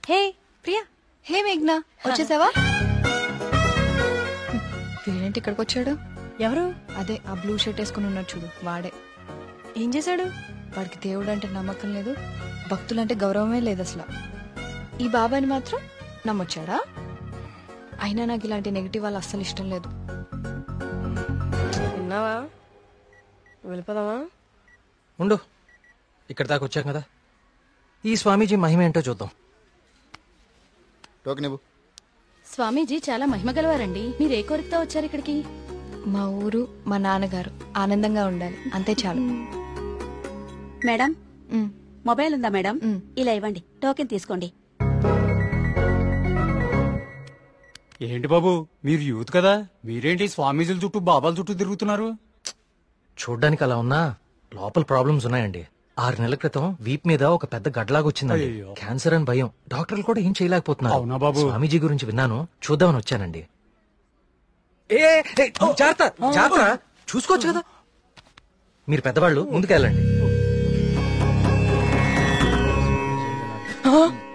హే ప్రియా. హే మేఘ్నా, వచ్చేసావా? వీడేంటి ఇక్కడికి వచ్చాడు? ఎవరు? అదే ఆ బ్లూ షర్ట్ వేసుకుని ఉన్నాడు చూడు, వాడే. ఏం చేశాడు? వాడికి దేవుడు అంటే నమ్మకం లేదు, భక్తులంటే గౌరవమే లేదు అసలు. ఈ బాబాని మాత్రం నమ్మొచ్చాడా? అయినా నాకు ఇలాంటి నెగిటివ్ వాళ్ళు అస్సలు ఇష్టం లేదు. విన్నావా? వెళ్ళిపోదామా? ఉండు, ఇక్కడ దాకా వచ్చాం కదా, ఈ స్వామీజీ మహిమ ఏంటో చూద్దాం. స్వామీజీ చాలా మహిమ గలవారండి. మీరు ఏ కోరికతో వచ్చారు ఇక్కడికి? మా ఊరు, మా నాన్నగారు ఆనందంగా ఉండాలి, అంతే చాలు. మేడం మొబైల్ ఉందా మేడం? ఇలా ఇవ్వండి, టోకెన్ తీసుకోండి. ఏంటి బాబు, మీరు యూత్ కదా, మీరేంటి స్వామీజీల చుట్టూ బాబాల చుట్టూ తిరుగుతున్నారు? చూడ్డానికి అలా ఉన్నా లోపల ప్రాబ్లమ్స్ ఉన్నాయండి. 6 నెలల క్రితం వీప్ మీద ఒక పెద్ద గడ్లాగా వచ్చిందండి. క్యాన్సర్ అని భయం, డాక్టర్లు కూడా ఏం చేయలేకపోతున్నారు. అవునా బాబు? స్వామీజీ గురించి విన్నాను, చూద్దామని వచ్చానండి. జాగ్రత్త, చూసుకోవచ్చు కదా. మీరు పెద్దవాళ్ళు, ముందుకెళ్ళండి.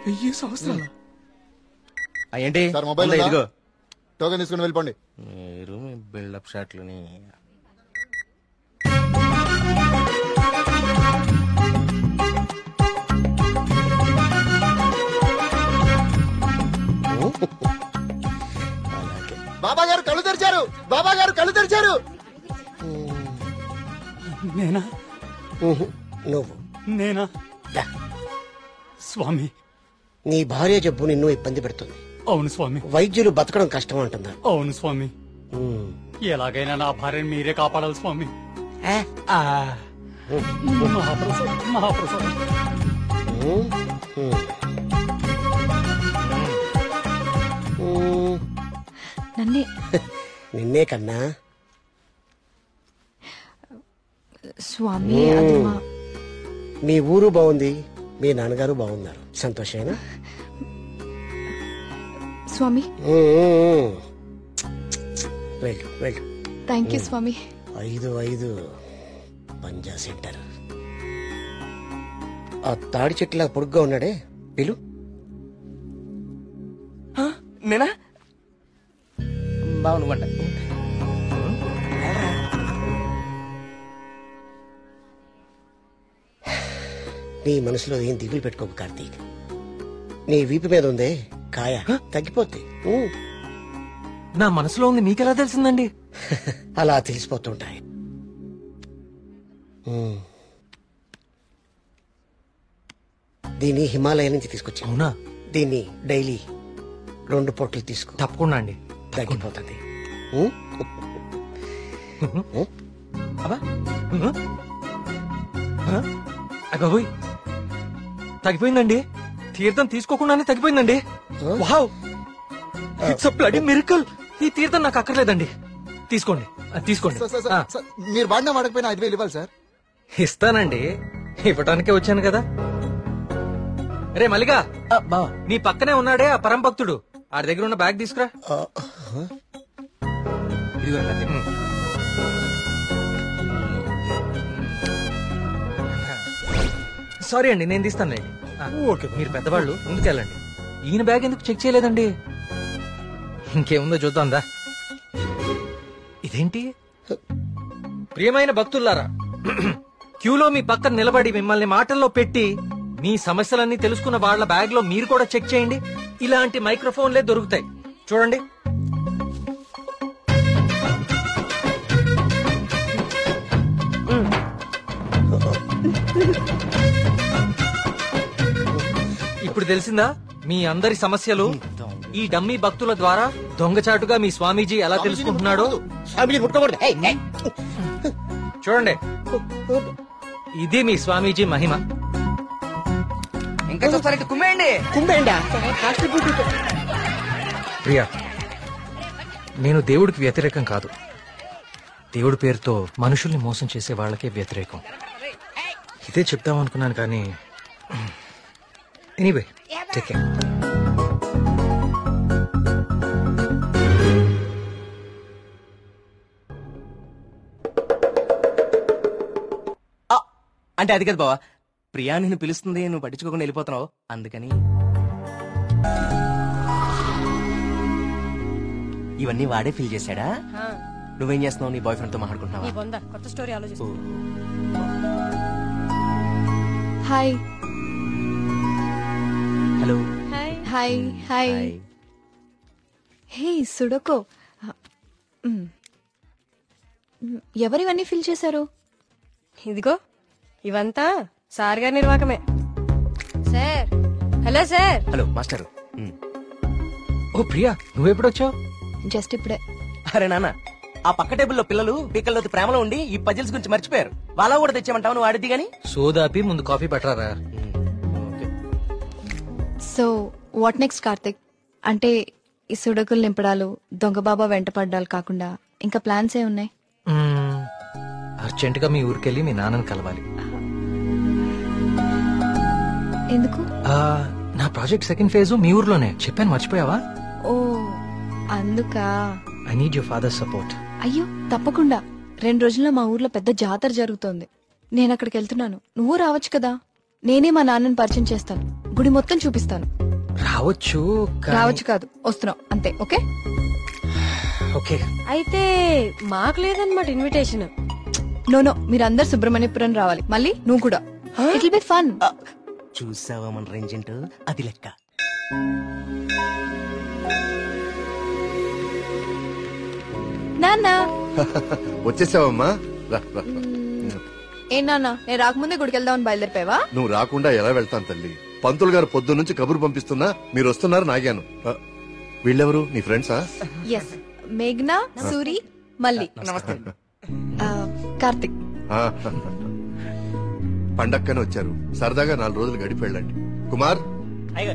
1000 సంవత్సరాలు ఏంటి సార్ మొబైల్ ఉందా? ఇదిగో టోకెన్ తీసుకుని వెళ్ళిపోండి. మీరు మీ బిల్డప్ షాట్లని. బాబా గారు కళ్ళు తెరిచారు, బాబా గారు కళ్ళు తెరిచారు. నేనా? నువ్వు నేనా? స్వామి, నీ భార్య జబ్బు నిన్ను ఇబ్బంది పెడుతుంది. అవును స్వామి. వైద్యులు బతకడం కష్టం అంటున్నారు. అవును స్వామి. ఎలాగైనా నా భార్యను మీరే కాపాడాలి స్వామి. మహాప్రసాద్, మహాప్రసాద్. నన్నే నిన్నే కన్నా. స్వామి అది మా- మీ ఊరు బాగుంది, మీ నాన్నగారు బాగున్నారు, సంతోషేనా? స్వామి వెళ్ళు వెళ్ళు. థ్యాంక్ యూ స్వామి. 5 పంజా సెంటర్. ఆ తాడి చెట్టులా పొడుగ్గా ఉన్నాడే, పిలు. నేనా? బావు నువ్వంట. నీ మనసులో ఏం దిగులు పెట్టుకోకు కార్తీక్. నీ వీపు మీద ఉందే కాయ, తగ్గిపోద్ది. నా మనసులో ఉంది మీకెలా తెలిసిందండి? అలా తెలిసిపోతుంటాయి. దీన్ని హిమాలయ నుంచి తీసుకొచ్చా. అవునా? దీన్ని డైలీ 2 పొట్లు తీసుకో, తప్పకుండా అండి, తగ్గిపోతుంది. అబ్బాయి తగ్గిపోయిందండి. తీర్థం తీసుకోకుండానే తగ్గిపోయిందండి. Wow, it's a bloody miracle. ఈ తీర్థం నాకు అక్కర్లేదండి. తీసుకోండి తీసుకోండి. మీరు వాడినా వాడకపోయినా 5,000 ఇవ్వాలి సార్. ఇస్తానండి, ఇవ్వటానికే వచ్చాను కదా. రే మల్లిగా, నీ పక్కనే ఉన్నాడే ఆ పరం భక్తుడు, ఆడి దగ్గర ఉన్న బ్యాగ్ తీసుకురా. సారీ అండి, నేను తీస్తానులేండి. మీరు పెద్దవాళ్ళు ముందుకెళ్ళండి. ఈయన బ్యాగ్ ఎందుకు చెక్ చేయలేదండి? ఇంకేముందో చూద్దాందా. ఇదేంటి? ప్రియమైన భక్తులారా, క్యూలో మీ పక్కన నిలబడి మిమ్మల్ని మాటల్లో పెట్టి మీ సమస్యలన్నీ తెలుసుకున్న వాళ్ళ బ్యాగ్ లో మీరు కూడా చెక్ చేయండి. ఇలాంటి మైక్రోఫోన్లే దొరుకుతాయి, చూడండి. ఇప్పుడు తెలిసిందా మీ అందరి సమస్యలు? ఈ డమ్మీ భక్తుల ద్వారా దొంగచాటుగా మీ స్వామీజీ ఎలా తెలుసుకుంటున్నాడో. చూడండి, ఇది మీ స్వామీజీ మహిమ. ఇంకా చూస్తారంటే కుమ్మేయండి. ప్రియా, నేను దేవుడికి వ్యతిరేకం కాదు. దేవుడి పేరుతో మనుషుల్ని మోసం చేసే వాళ్ళకే వ్యతిరేకం. ఇదే చెప్తామనుకున్నాను కానీ ఎనీవే, టేక్ కేర్. అంటే అది కదా బావా, ప్రియా నిన్ను పిలుస్తుంది, నువ్వు పట్టించుకోకుండా వెళ్ళిపోతున్నావు, అందుకని. ఇవన్నీ వాడే ఫిల్ చేశాడా? నువ్వేం చేస్తున్నావు? నీ బాయ్ ఫ్రెండ్ తో మాట్లాడుకుంటున్నావా? కొత్త స్టోరీ ఆలోచిస్తా. Hi. Hello. Hi hi. Hey సుడకో, ఎవరివన్నీ ఫిల్ చేశారు? ఇదిగో ఇవంతా సార్ గారి నిర్వాకమే. Sir, hello sir. Hello master. ఓ ప్రియా, నువ్వెప్పుడొచ్చావు? జస్ట్ ఇప్పుడే. అరే నాన్న, ఆ పక్క టేబుల్లో పిల్లలు పీకల్లోతి ప్రేమలో ఉండి ఈ పజిల్స్ గురించి మర్చిపోయారు. వాళ్ళ కూడా తెచ్చామంటావు, నువ్వు ఆడిద్ది గాని. సోదాపి ముందు కాఫీ పట్టరారా. So what next Karthik? అంటే ఈ సుడకులు నింపడాలు, దొంగ బాబా వెంట పడ్డాలు కాకుండా ఇంకా ప్లాన్స్ ఏ ఉన్నాయి? అర్జెంట్ గా మీ ఊరికెళ్ళి మీ నాన్నని కలవాలి. ఎందుకు? నా ప్రాజెక్ట్ సెకండ్ ఫేజ్ మీ ఊర్లోనే, చెప్పాను మర్చిపోయావా? ఓ అందుకా. I need your father support. అయ్యో తప్పకుండా. 2 రోజుల్లో మా ఊర్లో పెద్ద జాతర జరుగుతోంది. నేను అక్కడికి వెళ్తున్నాను, నువ్వు రావచ్చు కదా. నేనే మా నాన్నని పరిచయం చేస్తాను, గుడి మొత్తం చూపిస్తాను. రావచ్చు రావచ్చు కాదు, వస్తున్నావు అంతే. Okay okay. అయితే మాకు లేదన్నమాట ఇన్విటేషన్. నో, మీరందరు సుబ్రహ్మణ్యపురం రావాలి. మళ్ళీ నువ్వు కూడా. It will be fun. చూసావా మన రేంజ్ ఏంటో, అది లెక్క. నాన్న వచ్చేసావమ్మా, రా రా. ఏ నాన్న, నేను రాకముందే గుడికి వెళ్దామని బయలుదేరిపోయావా? నువ్వు రాకుండా ఎలా వెళ్తాను తల్లి. పంతులు గారు పొద్దు నుంచి కబురు పంపిస్తున్నా మీరు వస్తున్నారు నాగాను. వీళ్ళెవరు, నీ ఫ్రెండ్సా? ఎస్, మేఘ్నా, సూరి, మల్లి. కార్తిక్. పండక్కనే వచ్చారు, సరదాగా 4 రోజులు గడిపి వెళ్ళండి. కుమార్,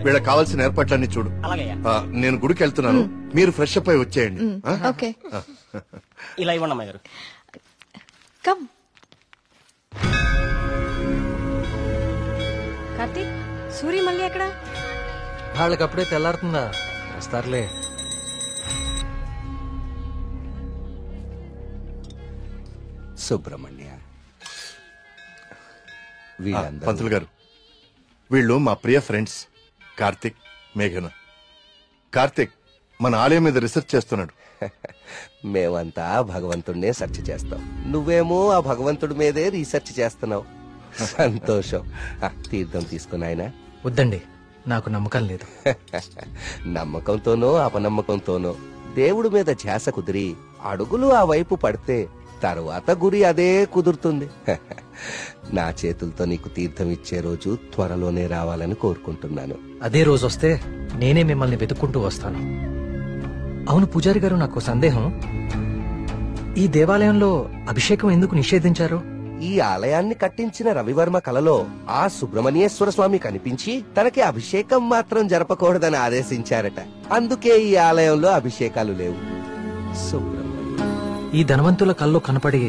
వీళ్ళకి కావాల్సిన ఏర్పాట్లన్నీ చూడు. నేను గుడికి వెళ్తున్నాను, మీరు ఫ్రెష్ అప్ అయి వచ్చేయండి. ఓకే. ఇలా ఇవ్వండి అమ్మాయి గారు. కమ్. కార్తీక్, సూరి మళ్ళీ ఎక్కడ? వాళ్ళకి అప్పుడే తెల్లారుతుందా, వస్తారులే. సుబ్రహ్మణ్య, పంతులు గారు, వీళ్ళు మా ప్రియ ఫ్రెండ్స్ కార్తిక్, మేఘన. కార్తిక్ మన ఆలయం మీద రీసెర్చ్ చేస్తున్నాడు. మేమంతా భగవంతుడినే సెర్చ్ చేస్తాం, నువ్వేమో ఆ భగవంతుడి మీదే రీసెర్చ్ చేస్తున్నావు. సంతోషం. తీర్థం తీసుకుని ఆయన. వద్దండి, నాకు నమ్మకం లేదు. నమ్మకంతోనో అపనమ్మకంతోనో దేవుడి మీద ధ్యాస కుదిరి అడుగులు ఆ వైపు పడితే తరువాత గురి అదే కుదురుతుంది. నా చేతులతో నీకు తీర్థం ఇచ్చే రోజు త్వరలోనే రావాలని కోరుకుంటున్నాను. అదే రోజు వస్తే నేనే మిమ్మల్ని వెతుక్కుంటూ వస్తాను. అవును పూజారి గారు, నాకు సందేహం. ఈ దేవాలయంలో అభిషేకం ఎందుకు నిషేధించారు? ఈ ఆలయాన్ని కట్టించిన రవివర్మ కలలో ఆ సుబ్రహ్మణ్యేశ్వర స్వామి కనిపించి తనకి అభిషేకం మాత్రం జరపకూడదని ఆదేశించారట. అందుకే ఈ ఆలయంలో అభిషేకాలు లేవు. ఈ ధనవంతుల కల్లో కనపడి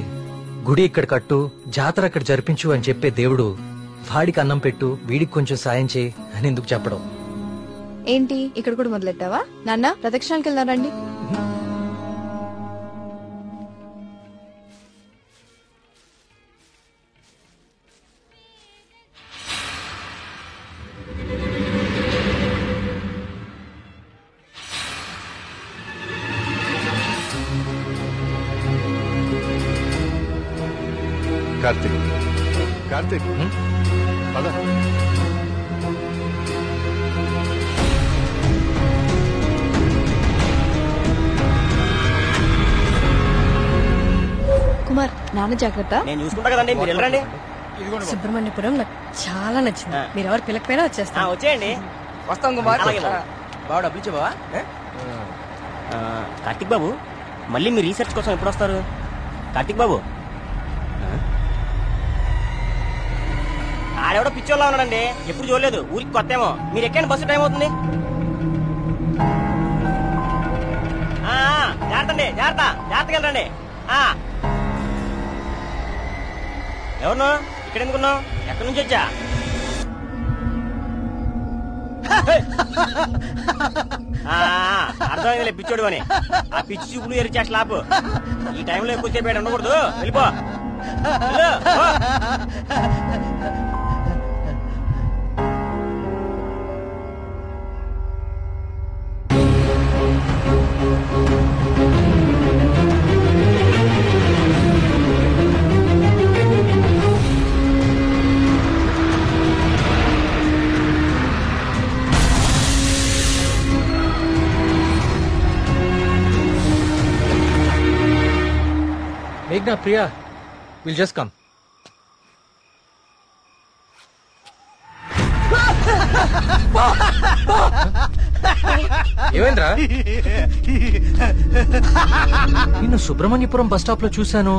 గుడి ఇక్కడ కట్టు, జాతర అక్కడ జరిపించు అని చెప్పే దేవుడు వాడికి అన్నం పెట్టు, వీడికి కొంచెం సాయం చేయి అని ఎందుకు చెప్పడం? ఏంటి ఇక్కడ కూడా మొదలెట్టావా? నాన్న ప్రదక్షిణాలకు వెళ్దారండి. కార్తీక్, కార్తీక్, పద. కుమార్, నాన్న జాగ్రత్త. నేను చూసుకుంటా కదండి, మీరు వెళ్ళరండి. సుబ్రహ్మణ్యపురం నాకు చాలా నచ్చింది. మీరు ఎవరు పిల్లకపోయినా వచ్చేస్తాను. వచ్చేయండి. వస్తాం కుమార్. బావ డబ్బులు ఇచ్చే బావా? కార్తిక్ బాబు, మళ్ళీ మీ రీసెర్చ్ కోసం ఎప్పుడు వస్తారు? కార్తిక్ బాబు, ఆడెవడో పిచ్చోళ్ళ ఉన్నాడండి, ఎప్పుడు చూడలేదు, ఊరికి కొత్త ఏమో. మీరు ఎక్కండి, బస్సు టైం అవుతుంది. జాగ్రత్త అండి, జాగ్రత్త, జాగ్రత్తగా వెళ్ళండి. ఎవరు ఇక్కడ ఎందుకున్నావు? ఎక్కడి నుంచి వచ్చా? అర్థమైందిలే పిచ్చోడు అని. ఆ పిచ్చి చూపులు ఎరిచా స్లాప్. ఈ టైంలో ఎక్కువసేపు ఉండకూడదు, వెళ్ళిపో. మేఘ్నా, ప్రియా, విల్ జస్ట్ కమ్. ఏమైందిరా? నిన్ను సుబ్రహ్మణ్యపురం బస్ స్టాప్ లో చూశాను.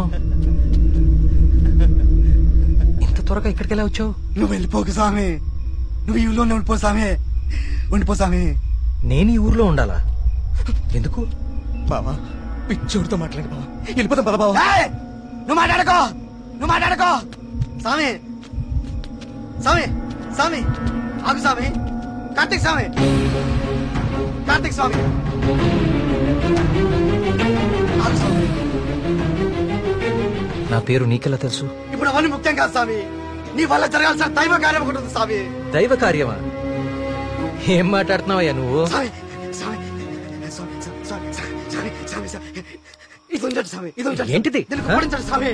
ఇంత త్వరగా ఇక్కడికి ఎలా వచ్చావు? నువ్వు వెళ్ళిపోకు స్వామి, నువ్వు ఈ ఊళ్ళోనే ఉండిపో స్వామి, ఉండిపో స్వామి. నేను ఈ ఊర్లో ఉండాలా? ఎందుకు? బావా, పిచ్చోడితో మాట్లాడు బావా, వెళ్ళిపోతాం పద బావా. నువ్వు మాట్లాడుకో, నువ్వు మాట్లాడుకో. స్వామి, స్వామి, స్వామి, ఆగు స్వామి. కార్తీక్ స్వామి, కార్తీక్ స్వామి, ఆగు స్వామి. నా పేరు నీకెలా తెలుసు? ఇప్పుడు అవన్నీ ముఖ్యం కాదు స్వామి, నీ వల్ల జరగాల్సిన దైవ కార్యం ఒకటి ఉంది స్వామి. దైవ కార్యమా? ఏం మాట్లాడుతున్నావయ్యా నువ్వు? స్వామి, స్వామి, స్వామి, స్వామి, స్వామి, స్వామి, స్వామి, ఇది ఉంచండి స్వామి, ఇది ఉంచండి. ఏంటిది? దీనికి ఓడించండి స్వామి,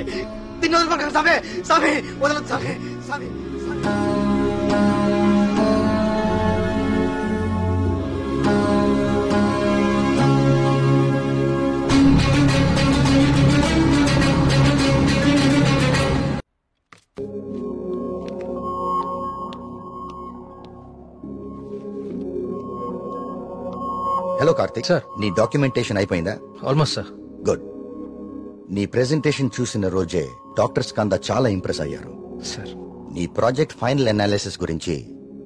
దీన్ని వదలకండి స్వామి, స్వామి వదలదు స్వామి, స్వామి. హలో కార్తిక్ సార్, నీ డాక్యుమెంటేషన్ అయిపోయిందా? Almost sir. గుడ్. నీ ప్రెజెంటేషన్ చూసిన రోజే డాక్టర్స్ కందా చాలా ఇంప్రెస్ అయ్యారు సార్. నీ ప్రాజెక్ట్ ఫైనల్ అనాలిసిస్ గురించి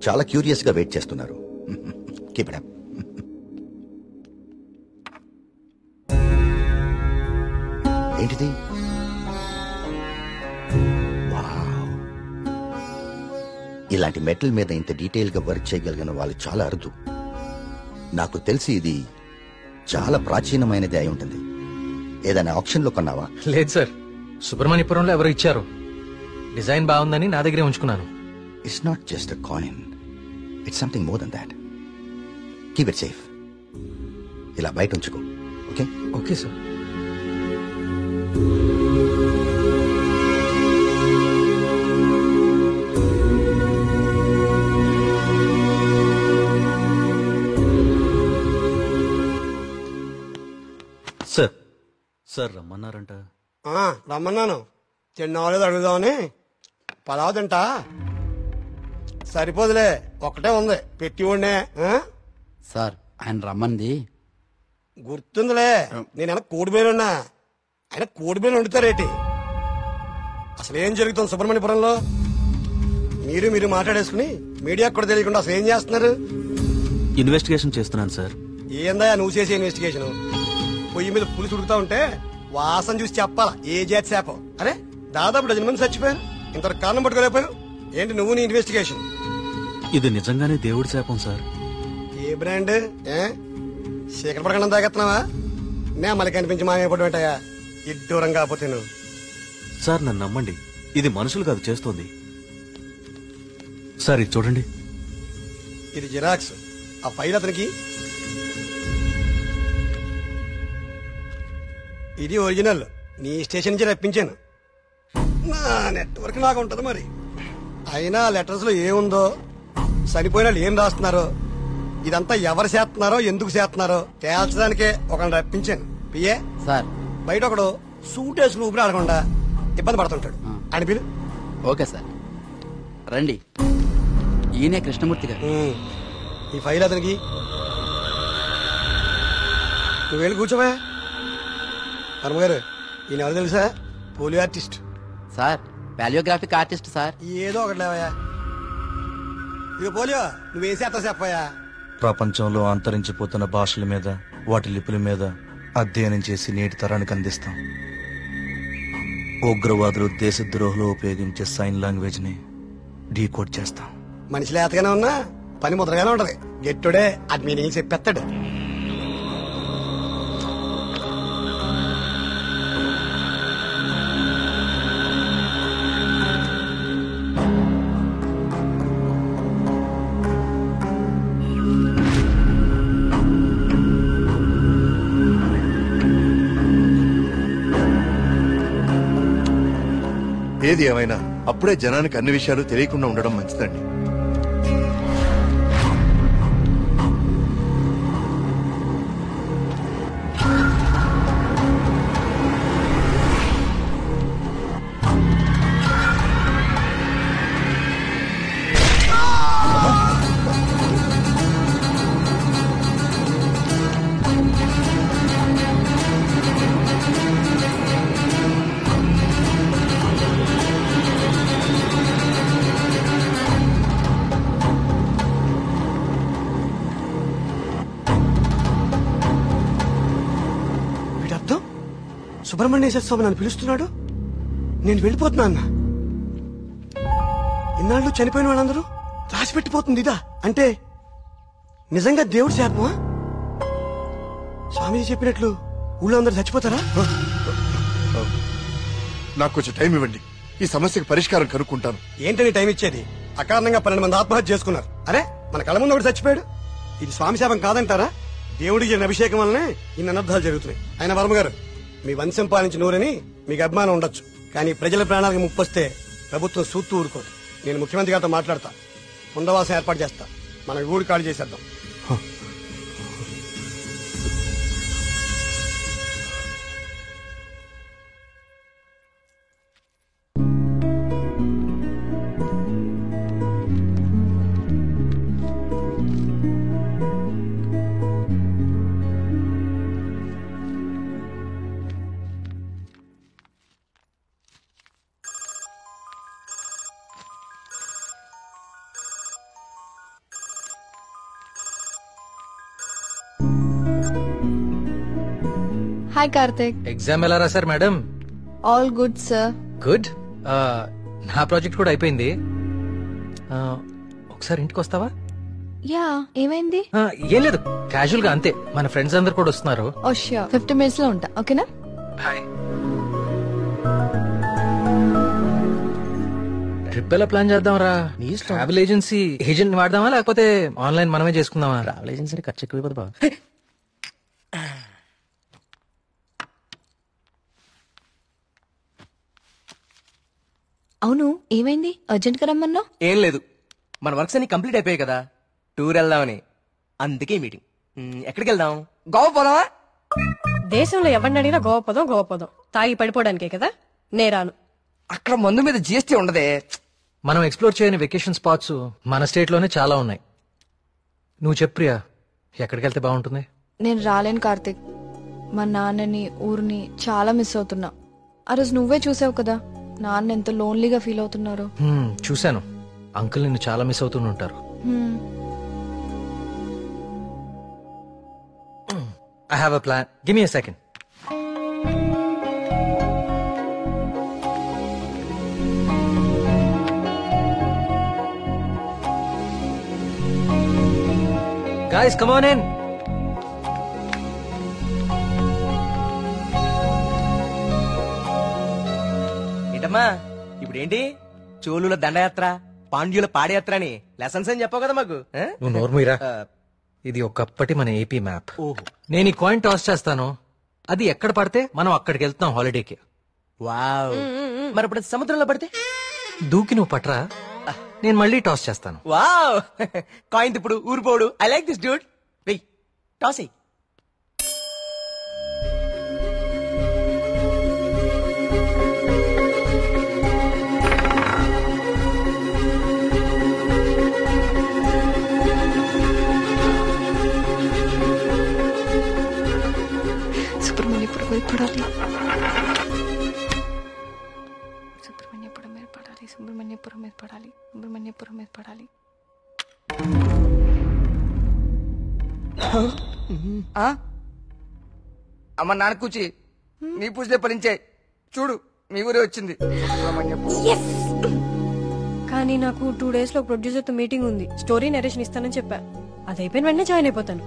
చాలా క్యూరియస్ గా వెయిట్ చేస్తున్నారు. Keep it up. ఏంటిది? వావ్. ఇలాంటి మెటల్ మీద ఇంత డీటెయిల్ గా వర్క్ చేయగలిగిన వాళ్ళు చాలా అరుదు. నాకు తెలిసి ఇది చాలా ప్రాచీనమైనది అయి ఉంటుంది. ఏదైనా ఆప్షన్ లో కొన్నావా? లేదు సార్, సుబ్రహ్మణ్యపురంలో ఎవరు ఇచ్చారు. డిజైన్ బాగుందని నా దగ్గరే ఉంచుకున్నాను. It's not just a coin, it's something more then that. Keep it safe. ఇలా బయట ఉంచుకో. Okay? Okay sir. Sir, sir రమ్మన్నారంట. రమ్మన్నాను. తిన్నావాలేదు అడుగుదామని. పలావ్ తింటా. సరిపోదులే, ఒకటే ఉంది పెట్టి ఉండే. సార్, ఆయన రమ్మంది గుర్తుందిలే నేను కోడి బేరున్నా ఆయన కోడి బేరు వండుతారేటి? అసలు ఏం జరుగుతుంది సుబ్రహ్మణ్యపురంలో? మీరు మాట్లాడేసుకుని మీడియాకు కూడా తెలియకుండా అసలు ఏం చేస్తున్నారు? ఇన్వెస్టిగేషన్ చేస్తున్నాను సార్. ఏందా నువ్వు చేసే ఇన్వెస్టిగేషన్? పొయ్యి మీద పులుసు ఉడుకుతా ఉంటే వాసన చూసి చెప్పాలా ఏ జాతి శాపం? అరే దాదాపు 10 మంది చచ్చిపోయారు, ఇంతవరకు కారణం పట్టుకోలేకపోయావు ఏంటి నువ్వు నీ ఇన్వెస్టిగేషన్? ఇది నిజంగానే దేవుడి శాపం సార్. ఏ బ్రాండ్? శేఖర పడకుండా తాగెత్తున్నావా? నే మళ్ళీ కనిపించి మాయపడి ఉంటాయా ఇడ్డూరం కాకపోతే నువ్వు? సార్ నన్ను నమ్మండి, ఇది మనుషులు కాదు చేస్తోంది. సార్ ఇది చూడండి. ఇది జిరాక్స్. ఆ ఫైల్ అతనికి. ఇది ఒరిజినల్. నీ స్టేషన్ నుంచి రప్పించాను. నా నెట్వర్క్ నాకు ఉంటది మరి. అయినా లెటర్స్ లో ఏముందో, చనిపోయిన వాళ్ళు ఏం రాస్తున్నారో, ఇదంతా ఎవరు చేస్తున్నారో ఎందుకు చేస్తున్నారో తేల్చడానికే ఒకరిని రప్పించాను. పిఏ సార్ బయట ఒకడు సూట్ వేసుకుని ఊపిరి ఆడకుండా ఇబ్బంది పడుతుంటాడు. ఆయన పిలు. ఓకే సార్ రండి. ఈయనే కృష్ణమూర్తి గారు. ఈ ఫైల్ అతనికి. నువ్వు వెళ్ళి కూర్చోవా. వర్మ గారు ఈయన ఎవరు తెలుసా? Polio artist sir. Palaeographic artist sir. ఏదో ఒకటి లేవయా. ఇక పోలియో నువ్వేం చేస్తా చెప్పయా. ప్రపంచంలో అంతరించిపోతున్న భాషల మీద, వాటి లిపుల మీద అధ్యయనం చేసి నేటి తరానికి అందిస్తాం. ఉగ్రవాదులు, దేశద్రోహులు ఉపయోగించే సైన్ లాంగ్వేజ్ ని డీకోడ్ చేస్తాం. మనిషి లేతగానే ఉన్నా పని ముద్రగానే ఉంటది. గెట్టుడే అది మీనింగ్ చెప్పేస్తాడు. ఏది ఏమైనా అప్పుడే జనానికి అన్ని విషయాలు తెలియకుండా ఉండడం మంచిదండి. సుబ్రహ్మణ్యేశ్వర స్వామి నన్ను పిలుస్తున్నాడు, నేను వెళ్ళిపోతున్నా అన్న. ఇన్నాళ్ళు చనిపోయిన వాళ్ళందరూ రాసి పెట్టిపోతుంది ఇదా? అంటే నిజంగా దేవుడి శాపమా? స్వామీజీ చెప్పినట్లు ఊళ్ళో అందరూ చచ్చిపోతారా? నాకు కొంచెం టైం ఇవ్వండి, ఈ సమస్యకు పరిష్కారం కనుక్కుంటాను. ఏంటని టైం ఇచ్చేది? అకారణంగా 12 మంది ఆత్మహత్య చేసుకున్నారు. అరే మన కళ్ళ ముందు ఒకటి చచ్చిపోయాడు. ఇది స్వామి శాపం కాదంటారా? దేవుడికి జరిగిన అభిషేకం వల్లనే ఇన్ని అనర్థాలు జరుగుతున్నాయి. ఆయన వర్మ గారు, మీ వంశం పాలించి నూరని మీకు అభిమానం ఉండొచ్చు, కానీ ప్రజల ప్రాణాలకు ముప్పొస్తే ప్రభుత్వం సూత్తూ ఊరుకోదు. నేను ముఖ్యమంత్రి గారితో మాట్లాడతా, పునరావాసం ఏర్పాటు చేస్తా. మన ఊరు ఖాళీ చేసేద్దాం. హాయ్ కార్తిక్. ఎగ్జామ్ ఎలా రాశారు madam? All good sir. Good. నా ప్రాజెక్ట్ కూడా అయిపోయింది. ఒకసారి ఇంటికి వస్తావా? యా, ఏమైంది? ఏం లేదు, క్యాజువల్ గా అంతే. మన ఫ్రెండ్స్ అందరు కూడా వస్తున్నారు. ఓ ష్యూర్, 50 minutes లో ఉంటా. ఓకేనా? బాయ్. ట్రిప్ ఎలా ప్లాన్ చేద్దాం రా? ట్రావెల్ ఏజెన్సీ ఏజెంట్ వాడదామా, లేకపోతే ఆన్లైన్ మనమే చేసుకుందామా? ట్రావెల్ ఏజెన్సీ ఖర్చు ఎక్కువ బాబు. అవును, ఏమైంది? అర్జెంట్ గా రమ్మన్నా? ఏం లేదు, మన వర్క్స్ అన్ని కంప్లీట్ అయిపోయాయి కదా, టూర్ వెళ్దామని. అందుకే మీటింగ్. ఎక్కడికి వెళ్దాం? గోవా పోదామా? దేశంలో ఎవరిని అడిగినా గోవా పోదాం. తాగి పడిపోవడానికే కదా. నేరాను. అక్కడ మందు మీద జిఎస్టీ ఉండదే. మనం ఎక్స్ప్లోర్ చేయని వెకేషన్ స్పాట్స్ మన స్టేట్ లోనే చాలా ఉన్నాయి. నువ్వు చెప్పు ప్రియా, ఎక్కడికి వెళ్తే బాగుంటుంది? నేను రాలేను కార్తిక్. మా నాన్నని ఊరిని చాలా మిస్ అవుతున్నా. ఆ రోజు నువ్వే చూసావు కదా నాన్న ఎంత లోన్లీగా ఫీల్ అవుతున్నారు. చూశాను. అంకుల్ నిన్ను చాలా మిస్ అవుతూనే ఉంటారు. I have a plan. Give me a second. Guys, come on in. ఏంటమ్మా ఇప్పుడేంటి? చోళుల దండయాత్ర, పాండ్యుల పాదయాత్ర అని లెసన్స్ అని చెప్పావు కదా మాకు. నువ్వు నోర్మీరా. ఇది ఒకప్పటి మన ఏపీ మ్యాప్. నేను ఈ కాయిన్ టాస్ చేస్తాను, అది ఎక్కడ పడితే మనం అక్కడికి వెళ్తాం హాలిడేకి. వావ్. మరి ఇప్పుడు సముద్రంలో పడితే దూకి నువ్వు పట్రా, నేను మళ్ళీ టాస్ చేస్తాను. వావ్. కాయిన్ ఇప్పుడు ఊరిపోడు. I like this dude. వెయ్ టాస్ అయ్యి. సుబ్రహ్మణ్యపురం మీద పడాలి. సుబ్రహ్మణ్యపురం మీద పడాలి. సుబ్రహ్మణ్యపురం మీద పడాలి. సుబ్రహ్మణ్యపురం మీద పడాలి. అమ్మ నాన్న కూచి నీ పూజలే ఫలించే. చూడు మీ ఊరే వచ్చింది. కానీ నాకు 2 days లో ప్రొడ్యూసర్ తో మీటింగ్ ఉంది. స్టోరీ నరేషన్ ఇస్తానని చెప్పా. అది అయిపోయిన వెంటనే జాయిన్ అయిపోతాను.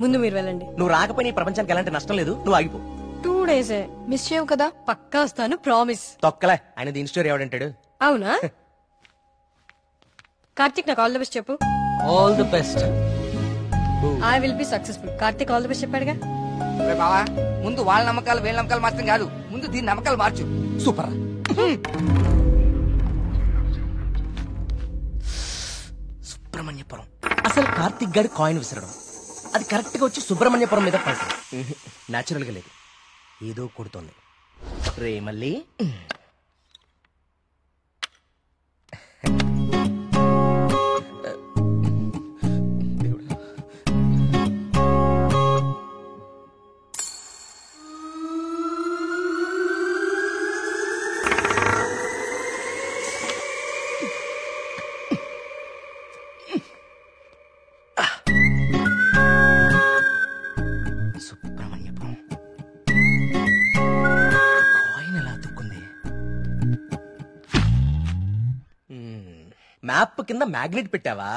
ముందు మీరు వెళ్ళండి. నువ్వు రాకపోయినా ఈ ప్రపంచానికి ఎలాంటి నష్టం లేదు. నువ్వు ఆగిపో. 2 days మిస్ చేయవు కదా. పక్కా వస్తాను, ప్రామిస్. తొక్కలే. ఆయన దీని స్టోరీ ఎవడంటాడు? అవునా? కార్తిక్ నాకు ఆల్ ది బెస్ట్ చెప్పు. All the best. I will be successful. Karthik all the best చెప్పాడుగా. బావా ముందు వాళ్ళ నమ్మకాలు వీళ్ళ నమ్మకాలు మాత్రం కాదు, ముందు దీని నమ్మకాలు మార్చు. సూపర్. సుబ్రహ్మణ్యపురం. అసలు కార్తిక్ గారి కాయిన్ విసరడం అది కరెక్ట్ గా వచ్చి సుబ్రహ్మణ్యపురం మీద పడతాం. నాచురల్ గా లేదు, ఏదో కొడుతోంది. రే మళ్ళీ సుబ్రహ్మణ్యపురం కాయిన్ ఎలా తుక్కుంది? మ్యాప్ కింద మ్యాగ్నెట్ పెట్టావా?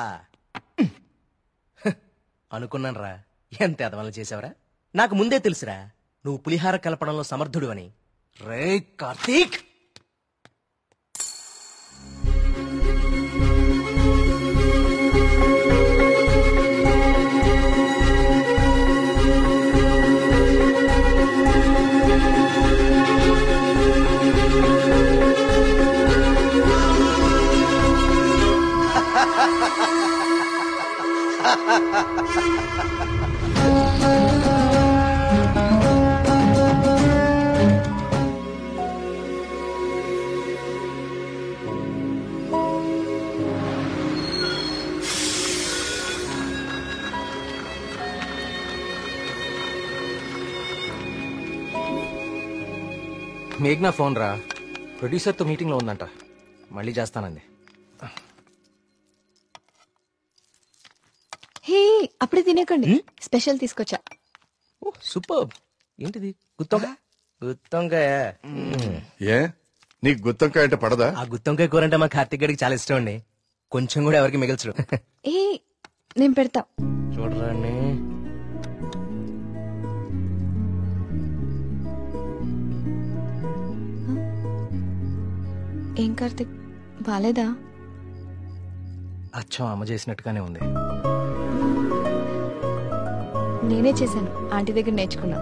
అనుకున్నాను రా. ఎంత ఎదవలు చేసావరా. నాకు ముందే తెలుసురా నువ్వు పులిహార కలపడంలో సమర్థుడు అని. రే కార్తీక్, మేఘ్నా ఫోన్ రా. ప్రొడ్యూసర్ తో మీటింగ్ లో ఉందంట, మళ్ళీ చేస్తానంది. హే అప్పుడే తినేకండి, స్పెషల్ తీసుకొచ్చా. సూపర్. ఏంటిది? గుత్తొంకాయ. గుత్తొంకాయ. ఏ నీకు గుత్తొంకాయ అంటే పడదా? ఆ గుత్తొంకాయ కూర అంటే మా కార్తీక్ గారికి చాలా ఇష్టం అండి. కొంచెం కూడా ఎవరికి మిగల్చడు. ఏ నేను పెడతా. చూడరాండి. ఏం కార్తిక్ బాలేదా? అచ్చం అమ్మ చేసినట్టుగానే ఉంది. నేనే చేశాను, ఆంటీ దగ్గర నేర్చుకున్నా.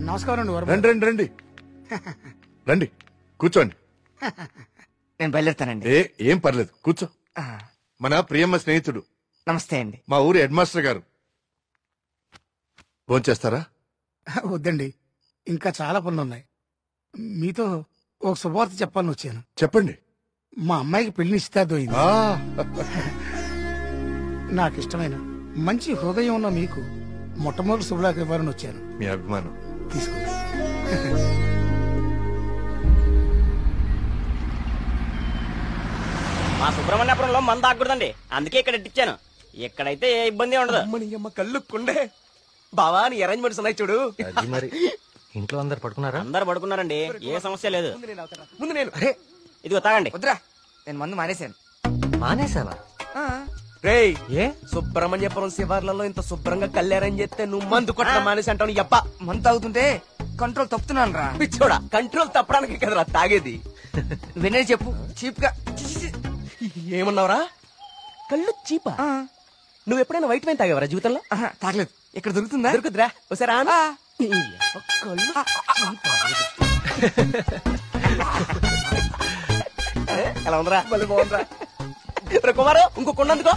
నమస్కారం. రండి రండి రండి రండి కూర్చోండి. నేను బయలుదేరుతానండి. ఏం పర్లేదు కూర్చో. మన ప్రియమ్మ స్నేహితుడు. నమస్తే అండి. మా ఊరి హెడ్ మాస్టర్ గారు. భోంచేస్తారా? వద్దండి, ఇంకా చాలా పనులు ఉన్నాయి. మీతో ఒక శుభవార్త చెప్పాలని వచ్చాను. చెప్పండి. మా అమ్మాయికి పెళ్లి నిశ్చితార్థమైంది. నాకు ఇష్టమైన మంచి హృదయం ఉన్న మీకు మొట్టమొదటి శుభలాకి ఇవ్వాలని వచ్చాను. మీ అభిమానం తీసుకో. మా సుబ్రహ్మణ్యపురంలో మంద ఆగకూడదండి, అందుకే ఇక్కడ ఇట్టించాను. ఇక్కడైతే ఏ ఇబ్బంది ఉండదు. కళ్ళు కుండే బావా, నీ అరేంజ్మెంట్స్ ఉన్నాయి చూడు. మరి ఇంట్లో అందరు పడుకున్నారా? అందరు పడుకున్నారండి, ఏ సమస్య లేదు. ముందు నేను ఇదిగో తాగండి. వద్దురా, నేను మందు మానేశాను. మానేసావా? రేయ్, ఏ సుబ్రహ్మణ్యపురం శివార్లలో ఇంత శుభ్రంగా కళ్ళు అరేంజ్ చేస్తే నువ్వు మందు కొట్టడం మానేసి అంటావు. అప్ప మందు తాగుతుంటే కంట్రోల్ తప్పుతున్నాను రా. పిచ్చోడా, కంట్రోల్ తప్పడానికి కదరా తాగేది. వినే చెప్పు, చీప్ గా. ఏమన్నావురా? కళ్ళు చీపా? నువ్వు ఎప్పుడైనా వైట్ వైన్ తాగేవరా జీవితంలో? తాగలేదు. ఇక్కడ దొరుకుతుందా? దొరుకుతురా? ఒకసారి ఎలా ఉందిరా? మళ్ళీ బాగుందిరా. కుమారు, ఇంకో కొండందుకో.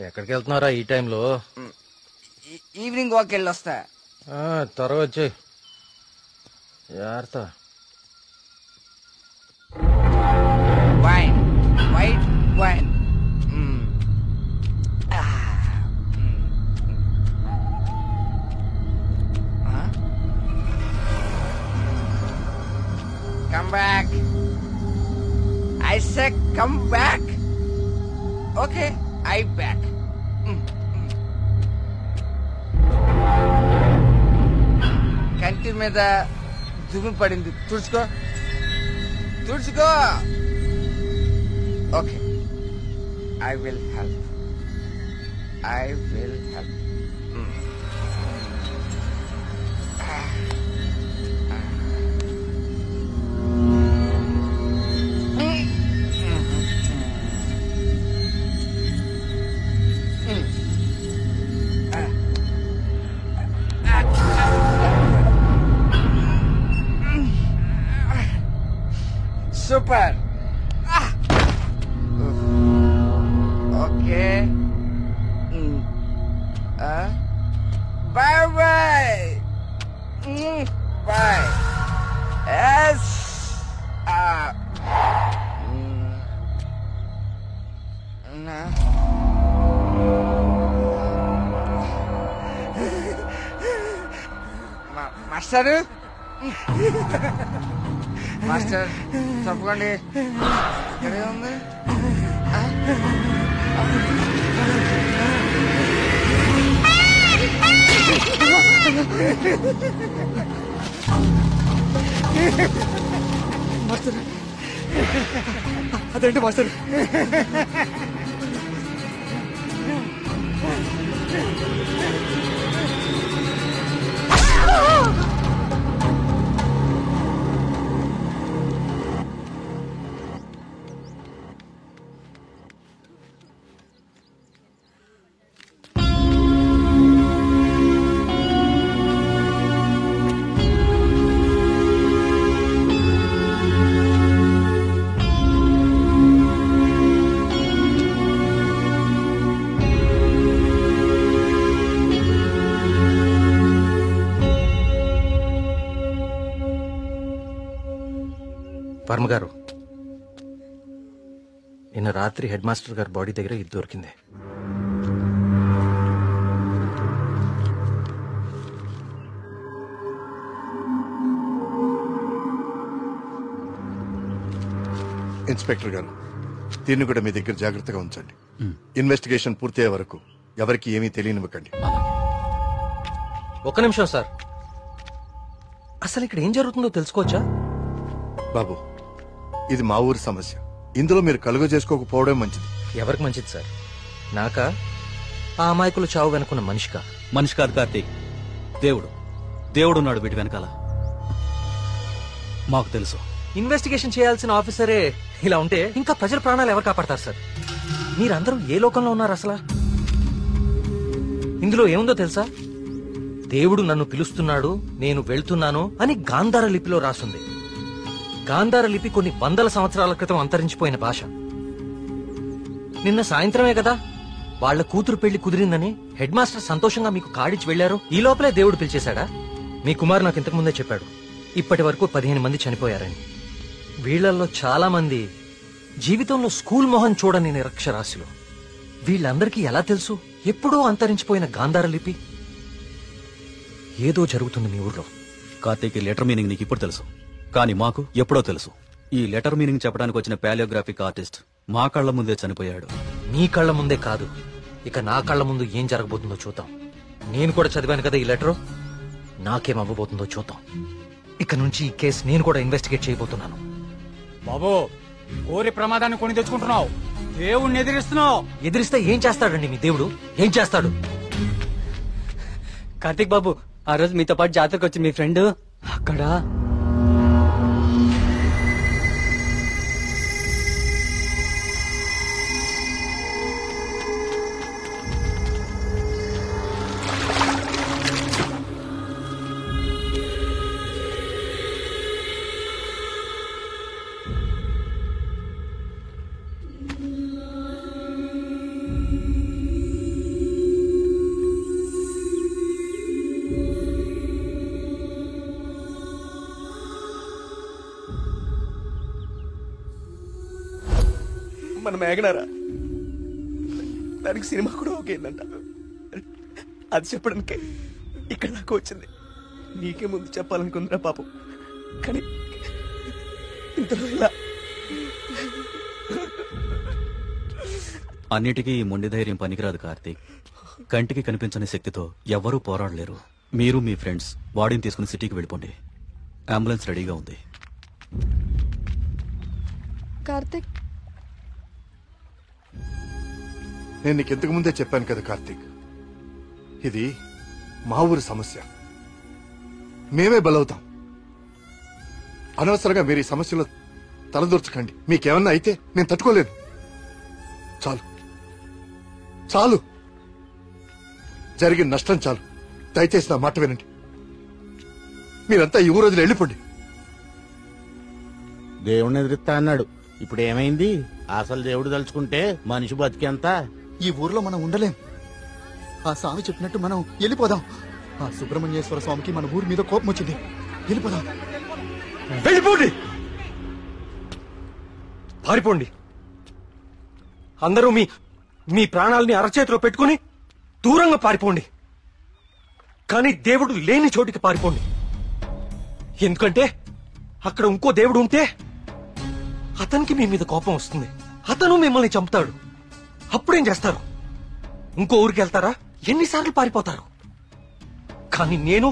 ఎక్కడికి వెళ్తున్నారా ఈ టైంలో? ఈవినింగ్ వాక్ వెళ్ళి వస్తా. త్వరగా వచ్చే జాగ్రత్త. Wine, white wine. Come back. I said come back. Okay, I back. కంటి మీద దుమ్ము పడింది, తుడుచుకో తుడుచుకో. Okay, I will help. I will help. Super. Okay. Bye bye. Bye. Yes. Master, master తప్పకండి. ఇక్కడే ఉంది. మాస్టర్, అదేంటి మాస్టర్? వర్మ గారు, నిన్న రాత్రి హెడ్ మాస్టర్ గారి బాడీ దగ్గర ఇది దొరికింది. ఇన్స్పెక్టర్ గారు, దీన్ని కూడా మీ దగ్గర జాగ్రత్తగా ఉంచండి. ఇన్వెస్టిగేషన్ పూర్తయ్యే వరకు ఎవరికి ఏమీ తెలియనివ్వకండి. ఒక్క నిమిషం సార్, అసలు ఇక్కడ ఏం జరుగుతుందో తెలుసుకోవచ్చా? బాబు, ఇది మా ఊరి సమస్య. ఇందులో మీరు కలుగ చేసుకోకపోవడం మంచిది. ఎవరికి మంచిది సార్? నాకా, ఆ అమాయకులు చావు వెనుకున్న మనిషికా? మనిషి కాదు కార్తీక్, దేవుడు. దేవుడున్నాడు వీటి వెనకాల. మాకు తెలుసు. ఇన్వెస్టిగేషన్ చేయాల్సిన ఆఫీసరే ఇలా ఉంటే ఇంకా ప్రజల ప్రాణాలు ఎవరు కాపాడతారు సార్? మీరందరూ ఏ లోకంలో ఉన్నారు అసలు? ఇందులో ఏముందో తెలుసా? దేవుడు నన్ను పిలుస్తున్నాడు, నేను వెళ్తున్నాను అని గాంధార లిపిలో రాసుంది. గాంధార లిపి కొన్ని వందల సంవత్సరాల క్రితం అంతరించిపోయిన భాష. నిన్న సాయంత్రమే కదా వాళ్ళ కూతురు పెళ్లి కుదిరిందని హెడ్ మాస్టర్ సంతోషంగా మీకు కాడిచ్చి వెళ్లారు. ఈ లోపలే దేవుడు పిలిచేశాడా? మీ కుమారు నాకు ఇంతకు ముందే చెప్పాడు, ఇప్పటి వరకు 15 మంది చనిపోయారని. వీళ్లలో చాలా మంది జీవితంలో స్కూల్ మొహం చూడని నిరక్షరాస్యులు. వీళ్ళందరికీ ఎలా తెలుసు ఎప్పుడో అంతరించిపోయిన గాంధార లిపి? ఏదో జరుగుతుంది మీ ఊర్లో. కార్తీక్, ఈ లెటర్ మీనింగ్ నీకు ఇప్పుడు తెలుసు, కానీ మాకు ఎప్పుడో తెలుసు. ఈ లెటర్ మీనింగ్ చెప్పడానికి వచ్చిన పాలియోగ్రాఫిక్ ఆర్టిస్ట్ మా కళ్ల ముందే చనిపోయాడు. మీ కళ్ల ముందే కాదు, ఇక నా కళ్ల ముందు ఏం జరగబోతుందో చూద్దాం. నేను కూడా చదివాను కదా ఈ లెటరు, నాకేం అవ్వబోతుందో చూద్దాం. ఇక నుంచి ఈ కేసు నేను కూడా ఇన్వెస్టిగేట్ చేయబోతున్నాను. బాబు, కోరి ప్రమాదాన్ని కొని తెచ్చుకుంటున్నావు, దేవుణ్ణి ఎదిరిస్తున్నావు. ఎదిరిస్తే ఏం చేస్తాడండి మీ దేవుడు? ఏం చేస్తాడు? కార్తీక్ బాబు, ఆ రోజు మీతో పాటు జాతరకు వచ్చి మీ ఫ్రెండ్ అక్కడ మన మేఘనారా, దానికి సినిమా కూడా ఓకేందంట. అది చెప్పడానికే ఇక్కడ నాకు వచ్చింది. నీకే ముందు చెప్పాలనుకుందిరా పాపం, కానీ ఇంతలో ఇలా. అన్నిటికీ ఈ మొండి ధైర్యం పనికిరాదు కార్తీక్. కంటికి కనిపించని శక్తితో ఎవ్వరూ పోరాడలేరు. మీరు మీ ఫ్రెండ్స్ బాడీని తీసుకుని సిటీకి వెళ్ళిపోండి. అంబులెన్స్ రెడీగా ఉంది. కార్తిక్, నేను నీకు ఇంతకు ముందే చెప్పాను కదా కార్తీక్, ఇది మా ఊరి సమస్య. మేమే బలవుతాం. అనవసరంగా మీరు ఈ సమస్యలో తలదూర్చకండి. మీకేమన్నా అయితే నేను తట్టుకోలేను. చాలు చాలు, జరిగిన నష్టం చాలు. దయచేసి నా మాట వినండి. మీరంతా ఈ ఊరు వదిలి వెళ్ళిపోండి. దేవుడిని ఎదిరిస్తా అన్నాడు, ఇప్పుడు ఏమైంది? అసలు దేవుడు తలుచుకుంటే మనిషి బతికేంత. ఈ ఊర్లో మనం ఉండలేం. ఆ స్వామి చెప్పినట్టు మనం వెళ్ళిపోదాం. ఆ సుబ్రహ్మణ్యేశ్వర స్వామికి మన ఊరి మీద కోపం వచ్చింది. వెళ్ళిపోదాం. వెళ్ళిపోండి, పారిపోండి. అందరూ మీ మీ ప్రాణాలని అరచేతిలో పెట్టుకుని దూరంగా పారిపోండి. కానీ దేవుడు లేని చోటికి పారిపోండి. ఎందుకంటే అక్కడ ఇంకో దేవుడు ఉంటే అతనికి మీ మీద కోపం వస్తుంది. అతను మిమ్మల్ని చంపుతాడు. అప్పుడేం చేస్తారు? ఇంకో ఊరికి వెళ్తారా? ఎన్నిసార్లు పారిపోతారు? కానీ నేను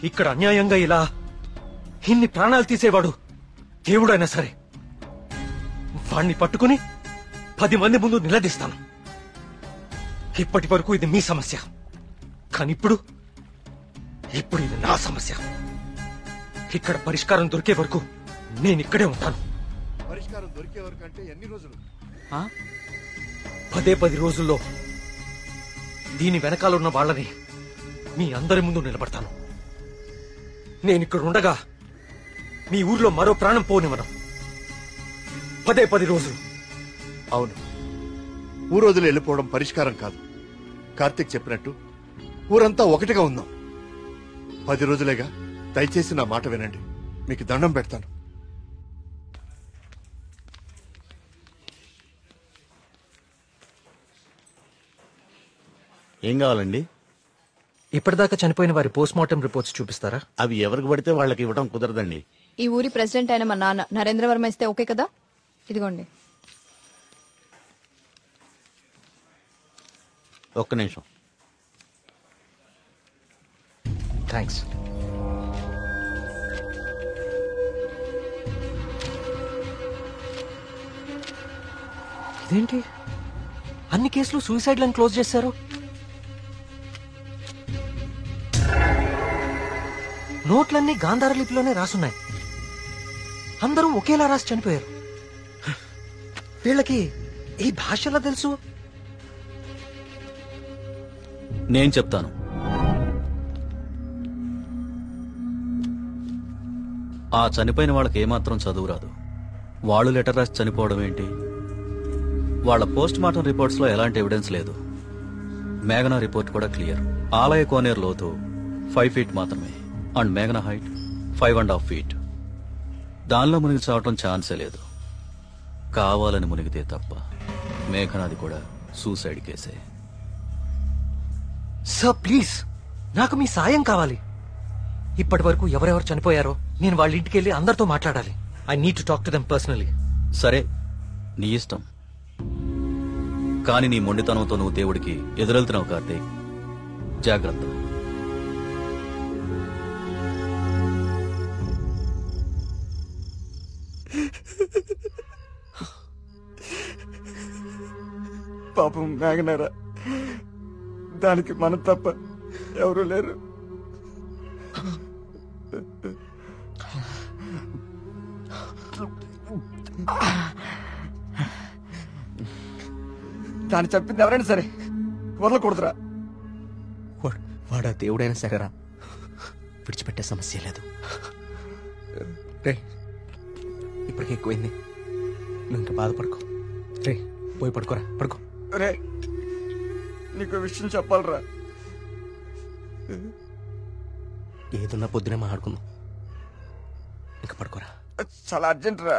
ఇక్కడ అన్యాయంగా ఇలా ఇన్ని ప్రాణాలు తీసేవాడు దేవుడైనా సరే వాణ్ణి పట్టుకుని 10 మంది ముందు నిలదీస్తాను. ఇప్పటి వరకు ఇది మీ సమస్య, కానీ ఇప్పుడు ఇది నా సమస్య. ఇక్కడ పరిష్కారం దొరికే వరకు నేను ఇక్కడే ఉంటాను. పరిష్కారం దొరికే వరకు అంటే ఎన్ని రోజులు? 10 రోజుల్లో దీని వెనకాల ఉన్న వాళ్ళని మీ అందరి ముందు నిలబడతాను. నేను ఇక్కడ ఉండగా మీ ఊర్లో మరో ప్రాణం పోనివ్వను. 10 రోజులు. అవును, ఊరు వదిలి వెళ్ళిపోవడం పరిష్కారం కాదు. కార్తీక్ చెప్పినట్టు ఊరంతా ఒకటిగా ఉందాం. 10 రోజులేగా. దయచేసి నా మాట వినండి. మీకు దండం పెడతాను. ఏం కావాలండి? ఇప్పటిదాకా చనిపోయిన వారి పోస్ట్ మార్టం రిపోర్ట్స్ చూపిస్తారా? అవి ఎవరికి పడితే వాళ్ళకి ఇవ్వడం కుదరదండి. ఈ ఊరి ప్రెసిడెంట్ అయిన మా నాన్న నరేంద్ర వర్మ ఇస్తే ఓకే కదా? ఇదిగోండి. ఒక్క నిమిషం. థ్యాంక్స్. ఇదేంటి అన్ని కేసులు సూసైడ్లను క్లోజ్ చేశారు? నోట్లన్నీ గాంధార లిపిలోనే రాసున్నాయి. అందరూ ఒకేలా రాసి చనిపోయారు. వీళ్ళకి ఈ భాషలో తెలుసు? నేను చెప్తాను. ఆ చనిపోయిన వాళ్ళకి ఏమాత్రం చదువు రాదు. వాళ్ళు లెటర్ రాసి చనిపోవడం ఏంటి? వాళ్ళ పోస్ట్ మార్టం రిపోర్ట్స్ లో ఎలాంటి ఎవిడెన్స్ లేదు. మేఘనా రిపోర్ట్ కూడా క్లియర్. ఆలయ కోనేరు లోతు 5 feet మాత్రమే అండ్ మేఘనా హైట్ 5.5 feet. దానిలో మునిగి చావటం ఛాన్సే లేదు. కావాలని మునిగితే తప్ప. మేఘనాది కూడా సూసైడ్ కేసే. సార్ ప్లీజ్, నాకు మీ సాయం కావాలి. ఇప్పటి వరకు ఎవరెవరు చనిపోయారో నేను వాళ్ళ ఇంటికి వెళ్ళి అందరితో మాట్లాడాలి. I need to talk to them personally. సరే, నీ ఇష్టం. కానీ నీ మొండితనంతో నువ్వు దేవుడికి ఎదురెళ్తున్నావు కార్తీక్. జాగ్రత్త. పాపం మేఘనారా, దానికి మనం తప్ప ఎవరు లేరు. దాన్ని చెప్పింది ఎవరైనా సరే వదలకూడదురా. వాడా దేవుడైనా సరేరా, విడిచిపెట్టే సమస్య లేదు. రే, ఇప్పటికే ఎక్కువైంది, నువ్వు ఇంకా బాధపడుకో. రే, పోయి పడుకోరా, పడుకో. రే, నీకు విషయం చెప్పాలరా. ఏదున్నా పొద్దునే మాట్లాడుకుందాం. ఇంకా పడుకోరా. చాలా అర్జెంట్ రా.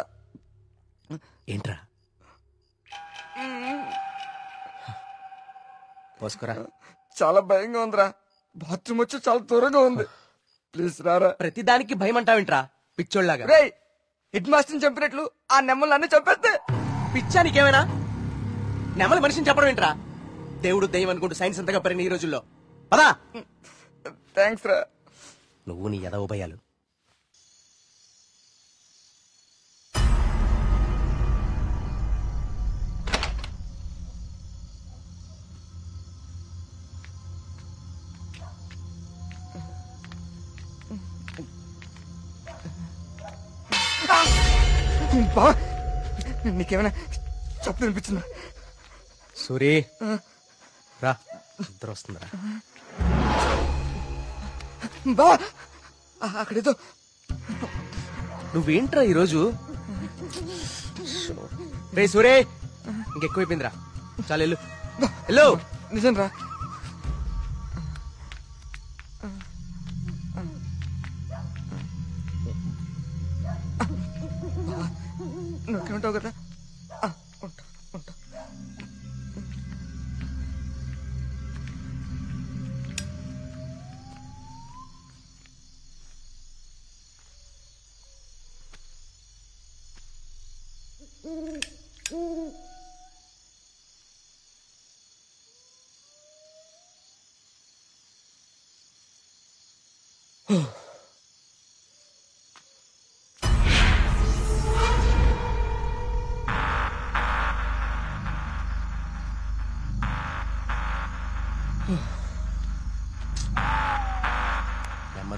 ఏంట్రా? పోసుకోరా. చాలా భయంగా ఉందిరా. బాత్రూమ్ వచ్చి చాలా దూరంగా ఉంది. ప్లీజ్ రారా. ప్రతిదానికి భయం అంటావేంట్రా పిచ్చోళ్ళలాగా? రే, హెడ్ మాస్టర్ని చంపినట్లు ఆ నెమ్మలు అన్ని చంపేస్తే. పిచ్చా నీకేమైనా? నెమలి మనిషిని చెప్పడం ఏంట్రా? దేవుడు దయ్యం అనుకుంటూ సైన్స్ అంతగా పెరిగిన ఈ రోజుల్లో. పదా. థ్యాంక్స్ రా. నువ్వు నీ ఎదవ భయాలు. బా, నీకేమైనా చెప్పు అనిపించిందా? సూరి రా, నిద్ర వస్తుందిరా. బా, అక్కడేదో. నువ్వేంట్రా ఈరోజు? రే సూరే, ఇంకెక్కువైపోయిందిరా. చాలు వెళ్ళు. వెళ్ళు. నిజం రా. నువ్వుంటావు కదా. ఉంటా ఉంటా.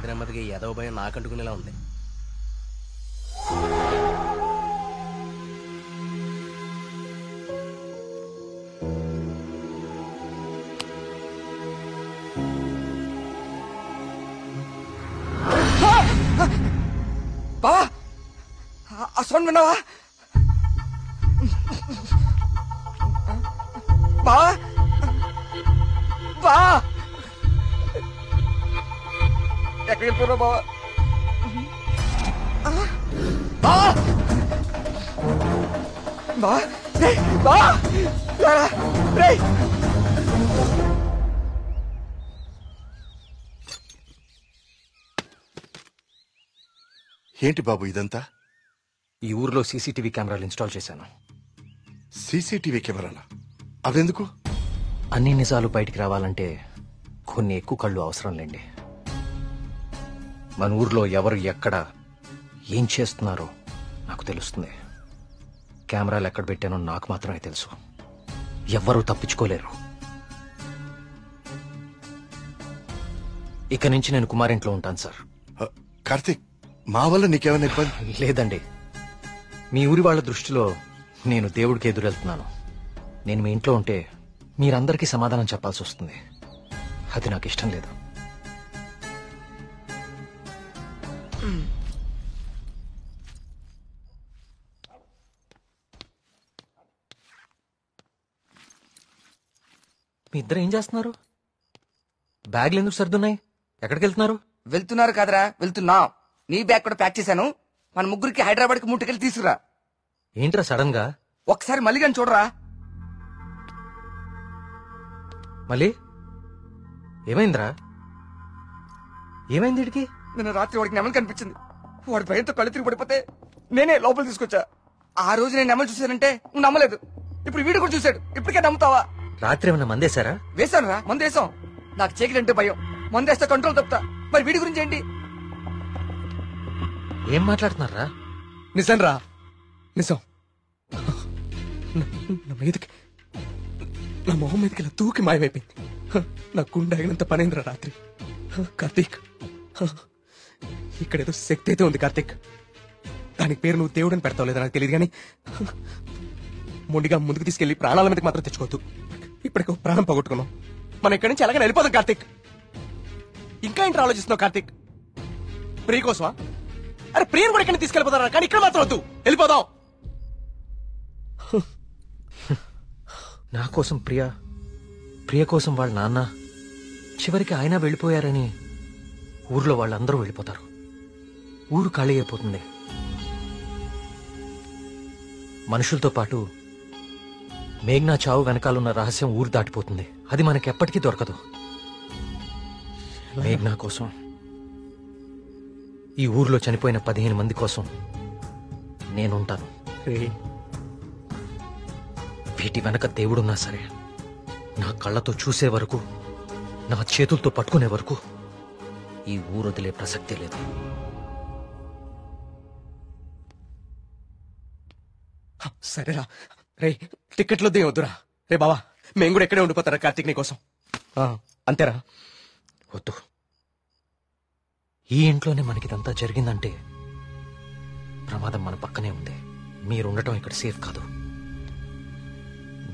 నెమ్మదిగా ఎదవ భయం నాకంటుకునేలా ఉంది. బావా, ఆ సౌండ్ విన్నావా? బావా, బా, ఎక్కడికి వెళ్ళిపోయినా బావా? బావా, బావా, బావా, రే. ఏంటి బాబు ఇదంతా? ఈ ఊర్లో సీసీటీవీ కెమెరాలు ఇన్స్టాల్ చేశాను. సీసీటీవీ కెమెరాలా? అవెందుకు? అన్ని నిజాలు బయటికి రావాలంటే కొన్ని ఎక్కువ కళ్ళు అవసరం లేండి. మన ఊర్లో ఎవరు ఎక్కడ ఏం చేస్తున్నారో నాకు తెలుస్తుంది. కెమెరాలు ఎక్కడ పెట్టానో నాకు మాత్రమే తెలుసు. ఎవ్వరూ తప్పించుకోలేరు. ఇక నుంచి నేను కుమారింట్లో ఉంటాను సార్. కార్తీక్, మా వల్ల నీకేమైనా ఇబ్బంది? లేదండి, మీ ఊరి వాళ్ళ దృష్టిలో నేను దేవుడికి ఎదురెళ్తున్నాను. నేను మీ ఇంట్లో ఉంటే మీరందరికీ సమాధానం చెప్పాల్సి వస్తుంది. అది నాకు ఇష్టం లేదు. మీ ఇద్దరు ఏం చేస్తున్నారు? బ్యాగ్లు ఎందుకు సర్దున్నాయి? ఎక్కడికి వెళ్తున్నారు? వెళ్తున్నారు కాదరా, వెళ్తున్నా. నీ బ్యాగ్ కూడా ప్యాక్ చేశాను. మన ముగ్గురికి హైదరాబాద్ కి ముట్టుకెళ్ళి తీసుకురా. ఏంట్రా సడన్ గా? ఒకసారి మళ్ళీ కానీ చూడరా. మళ్ళీ ఏమైందిరా? ఏమైంది వీడికి? నిన్న రాత్రి వాడికి నెమలు కనిపించింది. వాడి భయంతో కళ్ళు తిరిగి పడిపోతే నేనే లోపల తీసుకొచ్చా. ఆ రోజు నేను నెమలు చూశానంటే నువ్వు నమ్మలేదు. ఇప్పుడు వీడు కూడా చూశాడు. ఇప్పటికే నమ్ముతావా? రాత్రి ఏమన్నా మందేశారా? వేశాను రా, మందేశాం. నాకు చీకలంటే భయం. మందేస్తే కంట్రోల్ తప్పుతా. మరి వీడి గురించి ఏంటి? ఏం మాట్లాడుతున్నారా? నిజం రా, నిజం. నా మీదకి, నా మొహం మీదకి ఇలా తూకి మాయమైపోయింది. నా గుండె ఆగినంత పనైందిరా రాత్రి. కార్తీక్, ఇక్కడేదో శక్తి అయితే ఉంది కార్తీక్. దానికి పేరు నువ్వు దేవుడని పెడతావు లేదా నాకు తెలియదు, కానీ మొండిగా ముందుకు తీసుకెళ్లి ప్రాణాల మీదకి మాత్రం తెచ్చుకోవద్దు. ఇప్పటికో ప్రాణం పోగొట్టుకున్నాం. మనం ఇక్కడి నుంచి అలాగే వెళ్ళిపోదాం కార్తీక్. ఇంకా ఏంటి ఆలోచిస్తున్నావు కార్తీక్? ప్రియ కోసమా? అరే ప్రియను కూడా ఇక్కడ తీసుకెళ్ళిపోతారా, కానీ ఇక్కడ మాత్రం వద్దు, వెళ్ళిపోదాం. నా కోసం ప్రియ కోసం వాళ్ళ నాన్న, చివరికి ఆయన వెళ్ళిపోయారని ఊర్లో వాళ్ళందరూ వెళ్ళిపోతారు. ఊరు ఖాళీ అయిపోతుంది. మనుషులతో పాటు మేఘ్నా చావు వెనకాలన్న రహస్యం ఊరు దాటిపోతుంది. అది మనకెప్పటికీ దొరకదు. మేఘ్నా కోసం, ఈ ఊర్లో చనిపోయిన 15 మంది కోసం నేనుంటాను. వీటి వెనక దేవుడున్నా సరే, నా కళ్ళతో చూసే వరకు, నా చేతులతో పట్టుకునే వరకు ఈ ఊరు వదిలే ప్రసక్తే లేదు. సరేరా, రే టికెట్లు వద్దురా. రే బావా, మేము కూడా ఎక్కడే ఉండిపోతారా కార్తీక్ నీ కోసం? అంతేరా? వద్దు. ఈ ఇంట్లోనే మనకిదంతా జరిగిందంటే ప్రమాదం మన పక్కనే ఉంది. మీరుండటం ఇక్కడ సేఫ్ కాదు.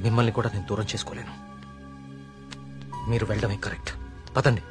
మిమ్మల్ని కూడా నేను దూరం చేసుకోలేను. మీరు వెళ్ళడమే కరెక్ట్. పదండి.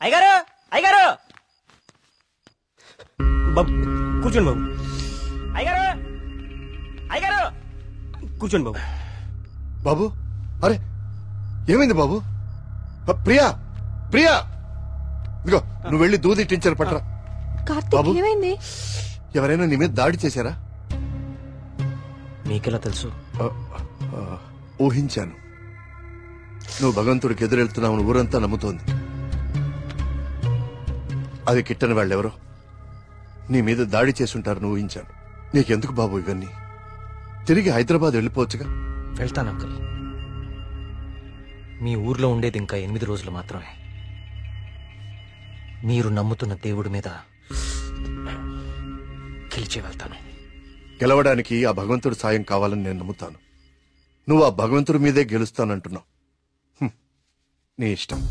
అయ్యగారు అయ్యగారు బాబు కూర్చోండి బాబు. అయ్యగారు అయ్యగారు కూర్చోండి బాబు. బాబు అరే ఏమైంది బాబు? ప్రియా ప్రియా ఇదిగో నువ్వు వెళ్ళి దూది టించర్ పట్టరా. కార్తీక్ ఏమైంది? ఎవరైనా నీ మీద దాడి చేశారా? మీకెలా తెలుసు? ఊహించాను. నువ్వు భగవంతుడికి ఎదురెళ్తున్నావు ఊరంతా నమ్ముతోంది. అది కిట్టని వాళ్ళెవరో నీ మీద దాడి చేసుంటారని ఊహించాను. నీకెందుకు బాబు ఇవన్నీ? తిరిగి హైదరాబాద్ వెళ్ళిపోవచ్చుగా. వెళ్తాను అంకుల్. మీ ఊర్లో ఉండేది ఇంకా 8 రోజులు మాత్రమే. మీరు నమ్ముతున్న దేవుడి మీద గెలిచి వెళ్తాను. గెలవడానికి ఆ భగవంతుడి సాయం కావాలని నేను నమ్ముతాను. నువ్వు ఆ భగవంతుడి మీదే గెలుస్తానంటున్నావు. నీ ఇష్టం.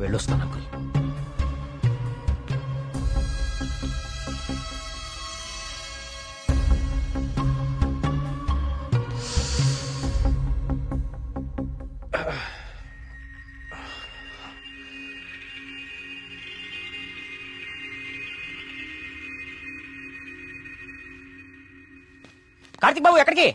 వెళ్ళొస్తాను అంకుల్. కార్తీక్ బాబు ఎక్కడికి?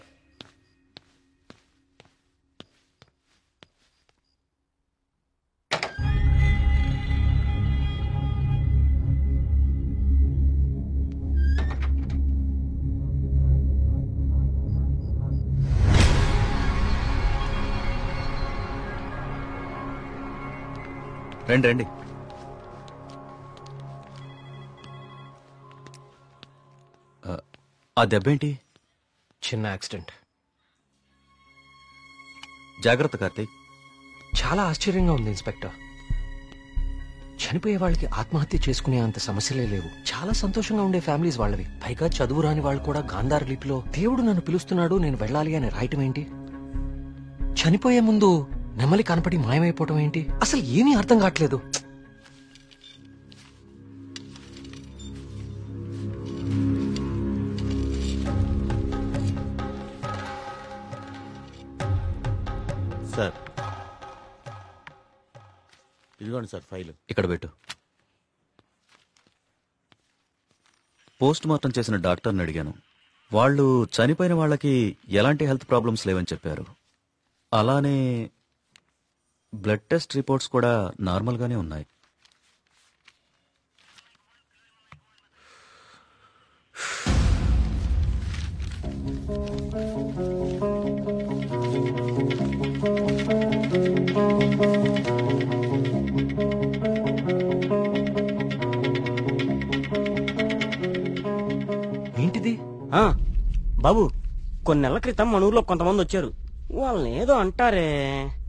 రండి రండి. ఆ దెబ్బేంటి? చిన్న యాక్సిడెంట్. జాగ్రత్త కార్తీక్. చాలా ఆశ్చర్యంగా ఉంది ఇన్స్పెక్టర్. చనిపోయే వాళ్ళకి ఆత్మహత్య చేసుకునే అంత సమస్యలే లేవు. చాలా సంతోషంగా ఉండే ఫ్యామిలీస్ వాళ్ళవి. పైగా చదువు రాని వాళ్ళు కూడా గాంధార లిపిలో దేవుడు నన్ను పిలుస్తున్నాడు నేను వెళ్ళాలి అని రాయటం ఏంటి? చనిపోయే ముందు నెమలి కనపడి మాయమైపోవటం ఏంటి? అసలు ఏమీ అర్థం కావట్లేదు. సార్ ఇదిగోండి సార్ ఫైల్. ఇక్కడ పెట్టు. పోస్ట్ మార్టం చేసిన డాక్టర్ని అడిగాను. వాళ్ళు చనిపోయిన వాళ్ళకి ఎలాంటి హెల్త్ ప్రాబ్లమ్స్ లేవని చెప్పారు. అలానే బ్లడ్ టెస్ట్ రిపోర్ట్స్ కూడా నార్మల్గానే ఉన్నాయి. ఏంటిది? బాబు కొన్ని నెలల క్రితం మన ఊర్లో కొంతమంది వచ్చారు. వాళ్ళని ఏదో అంటారే.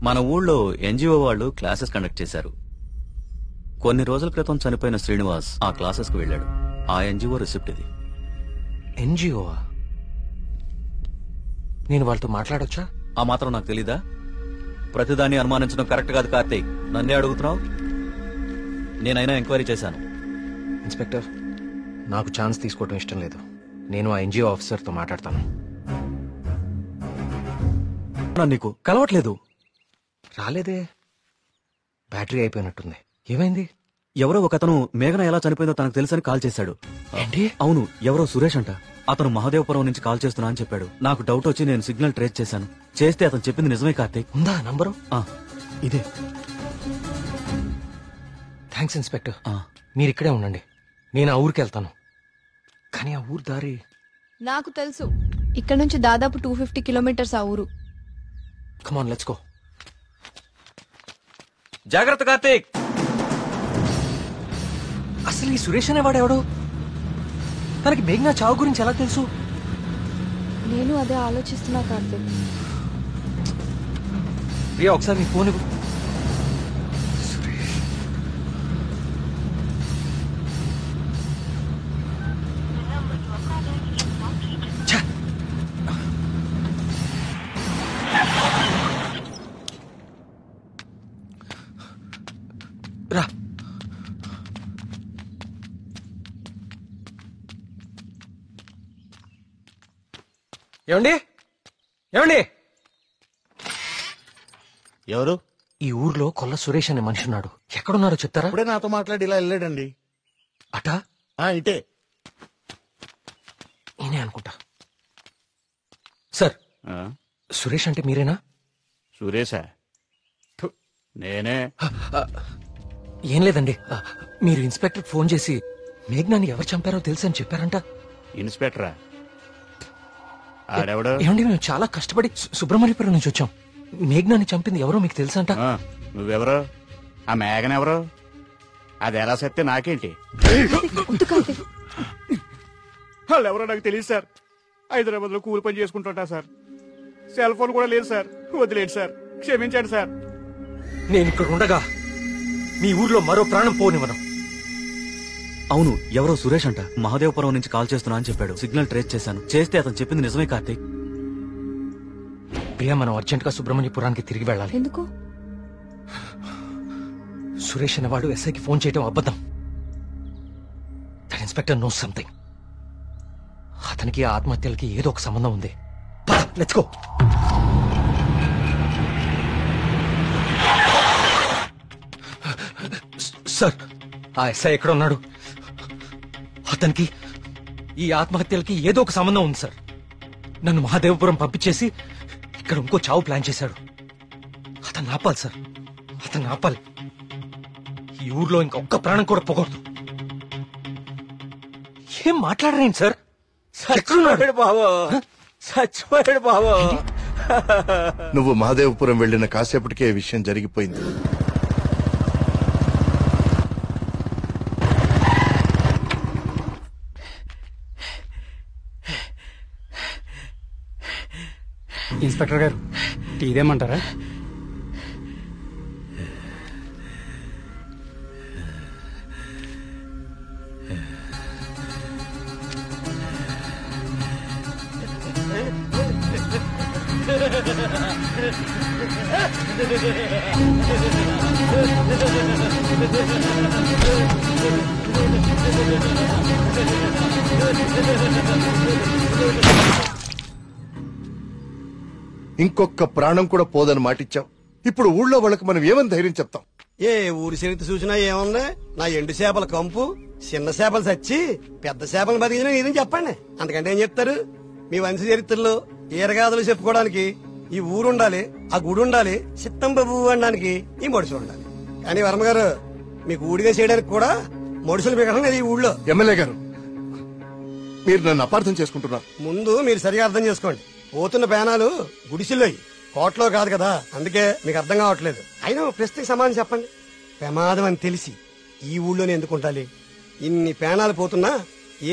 మన ఊళ్ళో ఎన్జిఓ వాళ్ళు క్లాసెస్ కండక్ట్ చేశారు. కొన్ని రోజుల క్రితం చనిపోయిన శ్రీనివాస్ ఆ క్లాసెస్ కు వెళ్ళాడు. ఆ ఎన్జిఓ రిసిప్ట్ ఇది. ఎన్జిఓవా? నేను వాళ్ళతో మాట్లాడొచ్చా? ఆ మాత్రం నాకు తెలీదా? ప్రతిదాన్ని అనుమానించడం కరెక్ట్ కాదు కార్తీక్. నన్నే అడుగుతున్నావు. నేనైనా ఎంక్వైరీ చేశాను. ఇన్స్పెక్టర్, నాకు ఛాన్స్ తీసుకోవటం ఇష్టం లేదు. నేను ఆ ఎన్జిఓ ఆఫీసర్తో మాట్లాడతాను. నీకు కలవట్లేదు? రాలేదే. బ్యాటరీ అయిపోయినట్టుంది. ఏమైంది? ఎవరో ఒకతను మేఘన ఎలా చనిపోయిందో తనకు తెలుసని కాల్ చేశాడు. ఏంటి? అవును, ఎవరో సురేష్ అంట. అతను మహాదేవపురం నుంచి కాల్ చేస్తున్నా అని చెప్పాడు. నాకు డౌట్ వచ్చి నేను సిగ్నల్ ట్రేస్ చేశాను. చేస్తే అతను చెప్పింది నిజమే కార్తీక్. ఉందా నంబరు? ఇదే. Thanks inspector. మీరు ఇక్కడే ఉండండి, నేను ఆ ఊరికి వెళ్తాను. కానీ ఆ ఊరు దారి నాకు తెలుసు. ఇక్కడ నుంచి దాదాపు 250 కిలోమీటర్స్ ఆ ఊరు. Come on let's go. జాగ్రత్త కార్తీక్. అసలు ఈ సురేష్ అనేవాడెవడు? తనకి మేఘనా చావు గురించి ఎలా తెలుసు? నేను అదే ఆలోచిస్తున్నా కార్తీక్. ప్రియా ఒకసారి నీ ఫోన్ ఇవ్వు. రా. ఏమండి? ఏమండి? ఎవరు? ఈ ఊర్లో కొల్ల సురేష్ అనే మనిషి ఉన్నాడు. ఎక్కడున్నారో చెప్తారా? ఇప్పుడే నాతో మాట్లాడి ఇలా వెళ్ళాడండి. అటా ఇటే నేనే అనుకుంటా. సార్, సురేష్ అంటే మీరేనా? సురేషా? నేనే. ఏం లేదండి, మీరు ఇన్స్పెక్టర్ ఫోన్ చేసి మేఘ్నాన్ని ఎవరు చంపారో తెలుసని చెప్పారంట. ఇన్స్పెక్టరా? ఆడెవడు? ఏమండి, మేము చాలా కష్టపడి సుబ్రహ్మణ్యపురం నుంచి వచ్చాం. మేఘ్నాన్ని చంపింది ఎవరో మీకు తెలుసంట. నువ్వెవరు? ఆ మేఘనెవరు? అది ఎలా చెప్తే నాకేంటి? వాళ్ళు ఎవరో నాకు తెలియదు సార్. హైదరాబాద్ లో కూలి పని చేసుకుంటుంటా సార్. సెల్ ఫోన్ కూడా లేదు సార్. వదిలేండి సార్, క్షమించండి సార్. నేను ఇక్కడ ఉండగా మీ ఊర్లో మరో ప్రాణం పోనివ్వను. అవును, ఎవరో సురేష్ అంట మహాదేవపురం నుంచి కాల్ చేస్తున్నా అని చెప్పాడు. సిగ్నల్ ట్రేస్ చేశాను. చేస్తే అతను చెప్పింది నిజమే కార్తీక్. ప్రియా, మనం అర్జెంట్ గా సుబ్రహ్మణ్యపురానికి తిరిగి వెళ్ళాలి. ఎందుకు? సురేష్ అనేవాడు ఎస్ఐకి ఫోన్ చేయడం అబద్ధం. That inspector knows something. అతనికి ఆ ఆత్మహత్యలకి ఏదో ఒక సంబంధం ఉంది. Let's go. సార్, ఆ ఎస్ఐ ఎక్కడ ఉన్నాడు? అతనికి ఈ ఆత్మహత్యలకి ఏదో ఒక సంబంధం ఉంది సార్. నన్ను మహాదేవపురం పంపించేసి ఇక్కడ ఇంకో చావు ప్లాన్ చేశాడు. అతన్ని ఆపాలి సార్, అతన్ని ఆపాలి. ఈ ఊర్లో ఇంకొక్క ప్రాణం కూడా పోకూడదు. ఏం మాట్లాడరేంటి సార్? చచ్చిపోయాడు బాబు, చచ్చిపోయాడు బాబు. నువ్వు మహాదేవపురం వెళ్లిన కాసేపటికే విషయం జరిగిపోయింది. ఇన్స్పెక్టర్ గారు, టీ దేమంటారా? ఇంకొక ప్రాణం కూడా పోదని మాటిచ్చావు. ఇప్పుడు ఊళ్ళో వాళ్ళకి మనం ఏమని ధైర్యం చెప్తాం? ఏ ఊరి చరిత్ర చూసినా ఏముంది? నా ఎండు చేపల కంపు, చిన్న చేపలు చచ్చి పెద్ద చేపలు బతికిన ఇదని చెప్పండి. అంతకంటే ఏం చెప్తారు? మీ వంశ చరిత్రలో ఈరగాథలు చెప్పుకోవడానికి ఈ ఊరు ఉండాలి, ఆ గుడి ఉండాలి, చిత్తం బాబు అనడానికి ఈ మడుసులు ఉండాలి. కానీ వర్మ గారు, మీకు ఊడిగా చేయడానికి కూడా మడుసులు మిగడం లేదు ఈ ఊళ్ళో. ఎమ్మెల్యే గారు, మీరు నన్ను అపార్థం చేసుకుంటున్నారు. ముందు మీరు సరిగా అర్థం చేసుకోండి. పోతున్న పేనాలు గుడిసిల్లోయి, కోట్లో కాదు కదా. అందుకే మీకు అర్థం కావట్లేదు. అయినా ప్రశ్నకి సమాధానం చెప్పండి. ప్రమాదం అని తెలిసి ఈ ఊళ్ళోనే ఎందుకు ఉండాలి? ఇన్ని పేనాలు పోతున్నా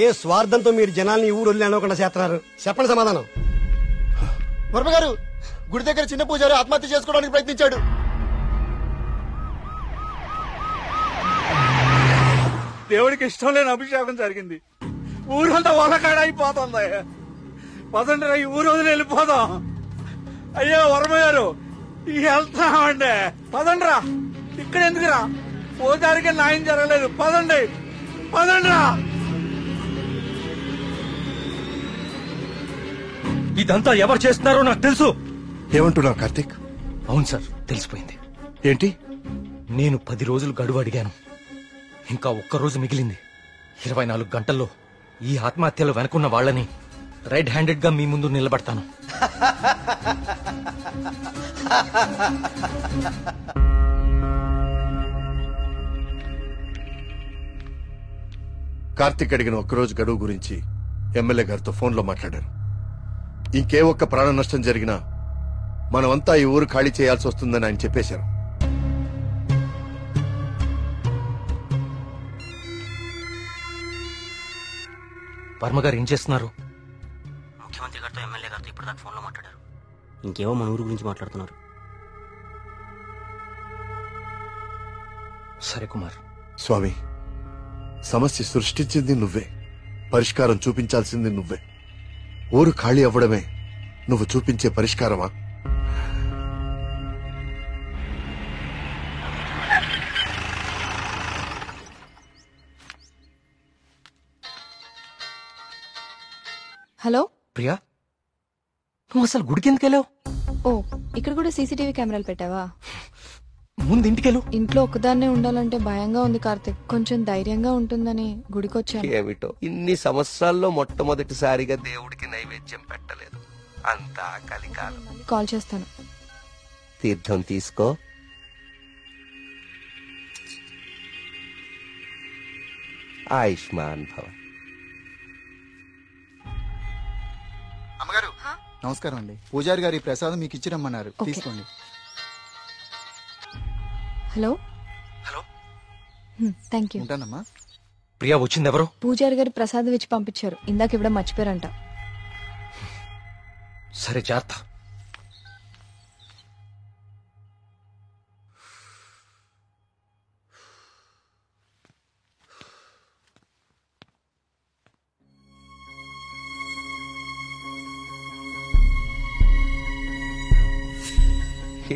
ఏ స్వార్థంతో మీరు జనాల్ని ఈ ఊరు వదిలి అనుకుండా చేస్తున్నారు? చెప్పండి సమాధానం. వర్మ గారు, గుడి దగ్గర చిన్న పూజారి ఆత్మహత్య చేసుకోవడానికి ప్రయత్నించాడు. దేవుడికి ఇష్టం లేని అభిషేకం జరిగింది. ఊరంతా వలకాడ అయిపోతుంది. పదండి రా, ఈ ఊరు వదిలి వెళ్ళిపోదాం. అయ్యో వర్మ గారు, వెళ్తామండి. పదండి రా, ఇక్కడ ఎందుకురా? పూజారికి న్యాయం జరగలేదు. పదండి, పదండి రా. ఇదంతా ఎవరు చేస్తున్నారో నాకు తెలుసు. ఏమంటున్నావు కార్తీక్? అవును సార్, తెలిసిపోయింది. ఏంటి? నేను 10 రోజులు గడువు అడిగాను. ఇంకా ఒక్క రోజు మిగిలింది. 24 గంటల్లో ఈ ఆత్మహత్యలు వెనుకున్న వాళ్ళని రైట్ హ్యాండెడ్ గా మీ ముందు నిలబడతాను. కార్తీక్ అడిగిన ఒక్కరోజు గడువు గురించి ఎమ్మెల్యే గారితో ఫోన్లో మాట్లాడారు. ఇంకే ఒక్క ప్రాణ నష్టం జరిగినా మనమంతా ఈ ఊరు ఖాళీ చేయాల్సి వస్తుందని ఆయన చెప్పేశారు. వర్మ గారు ఏం చేస్తున్నారు? ముఖ్యమంత్రి గారితో ఎమ్మెల్యే గారితో ఇప్పుడు దాకా ఫోన్లో మాట్లాడారు. ఇంకేవో మన ఊరు గురించి మాట్లాడుతున్నారు. సరే కుమార్. స్వామి, సమస్య సృష్టించింది నువ్వే, పరిష్కారం చూపించాల్సింది నువ్వే. ఊరు ఖాళీ అవ్వడమే నువ్వు చూపించే పరిష్కారమా? హలో ప్రియా, నువ్వు అసలు గుడికి ఎందుకు వెళ్ళావు? ఓ, ఇక్కడ కూడా సీసీటీవీ కెమెరాలు పెట్టావా? ముందు ఇంటికెళ్ళు. ఇంట్లో ఒక్కదాన్నే ఉండాలంటే భయంగా ఉంది కార్తిక్. కొంచెం ధైర్యంగా ఉంటుందని గుడికొచ్చాను. ఏమిటో ఇన్ని సంవత్సరాల్లో మొట్టమొదటిసారిగా దేవుడికి నైవేద్యం పెట్టలేదు. అంతా కలికాలం. కాల్ చేస్తాను. తీర్థం తీసుకో. ఆయుష్మాన్ భవ. అమ్మగారు నమస్కారం అండి. పూజారి గారి ప్రసాదం మీకు ఇచ్చి రమ్మన్నారు, తీసుకోండి. హలో. Thank you. ఉంటానమ్మా. ప్రియా వచ్చింది ఎవరు? పూజారి గారు ప్రసాదం ఇచ్చి పంపించారు. ఇందాక ఇవ్వడం మర్చిపోయారంట. సరే జాగ్రత్త.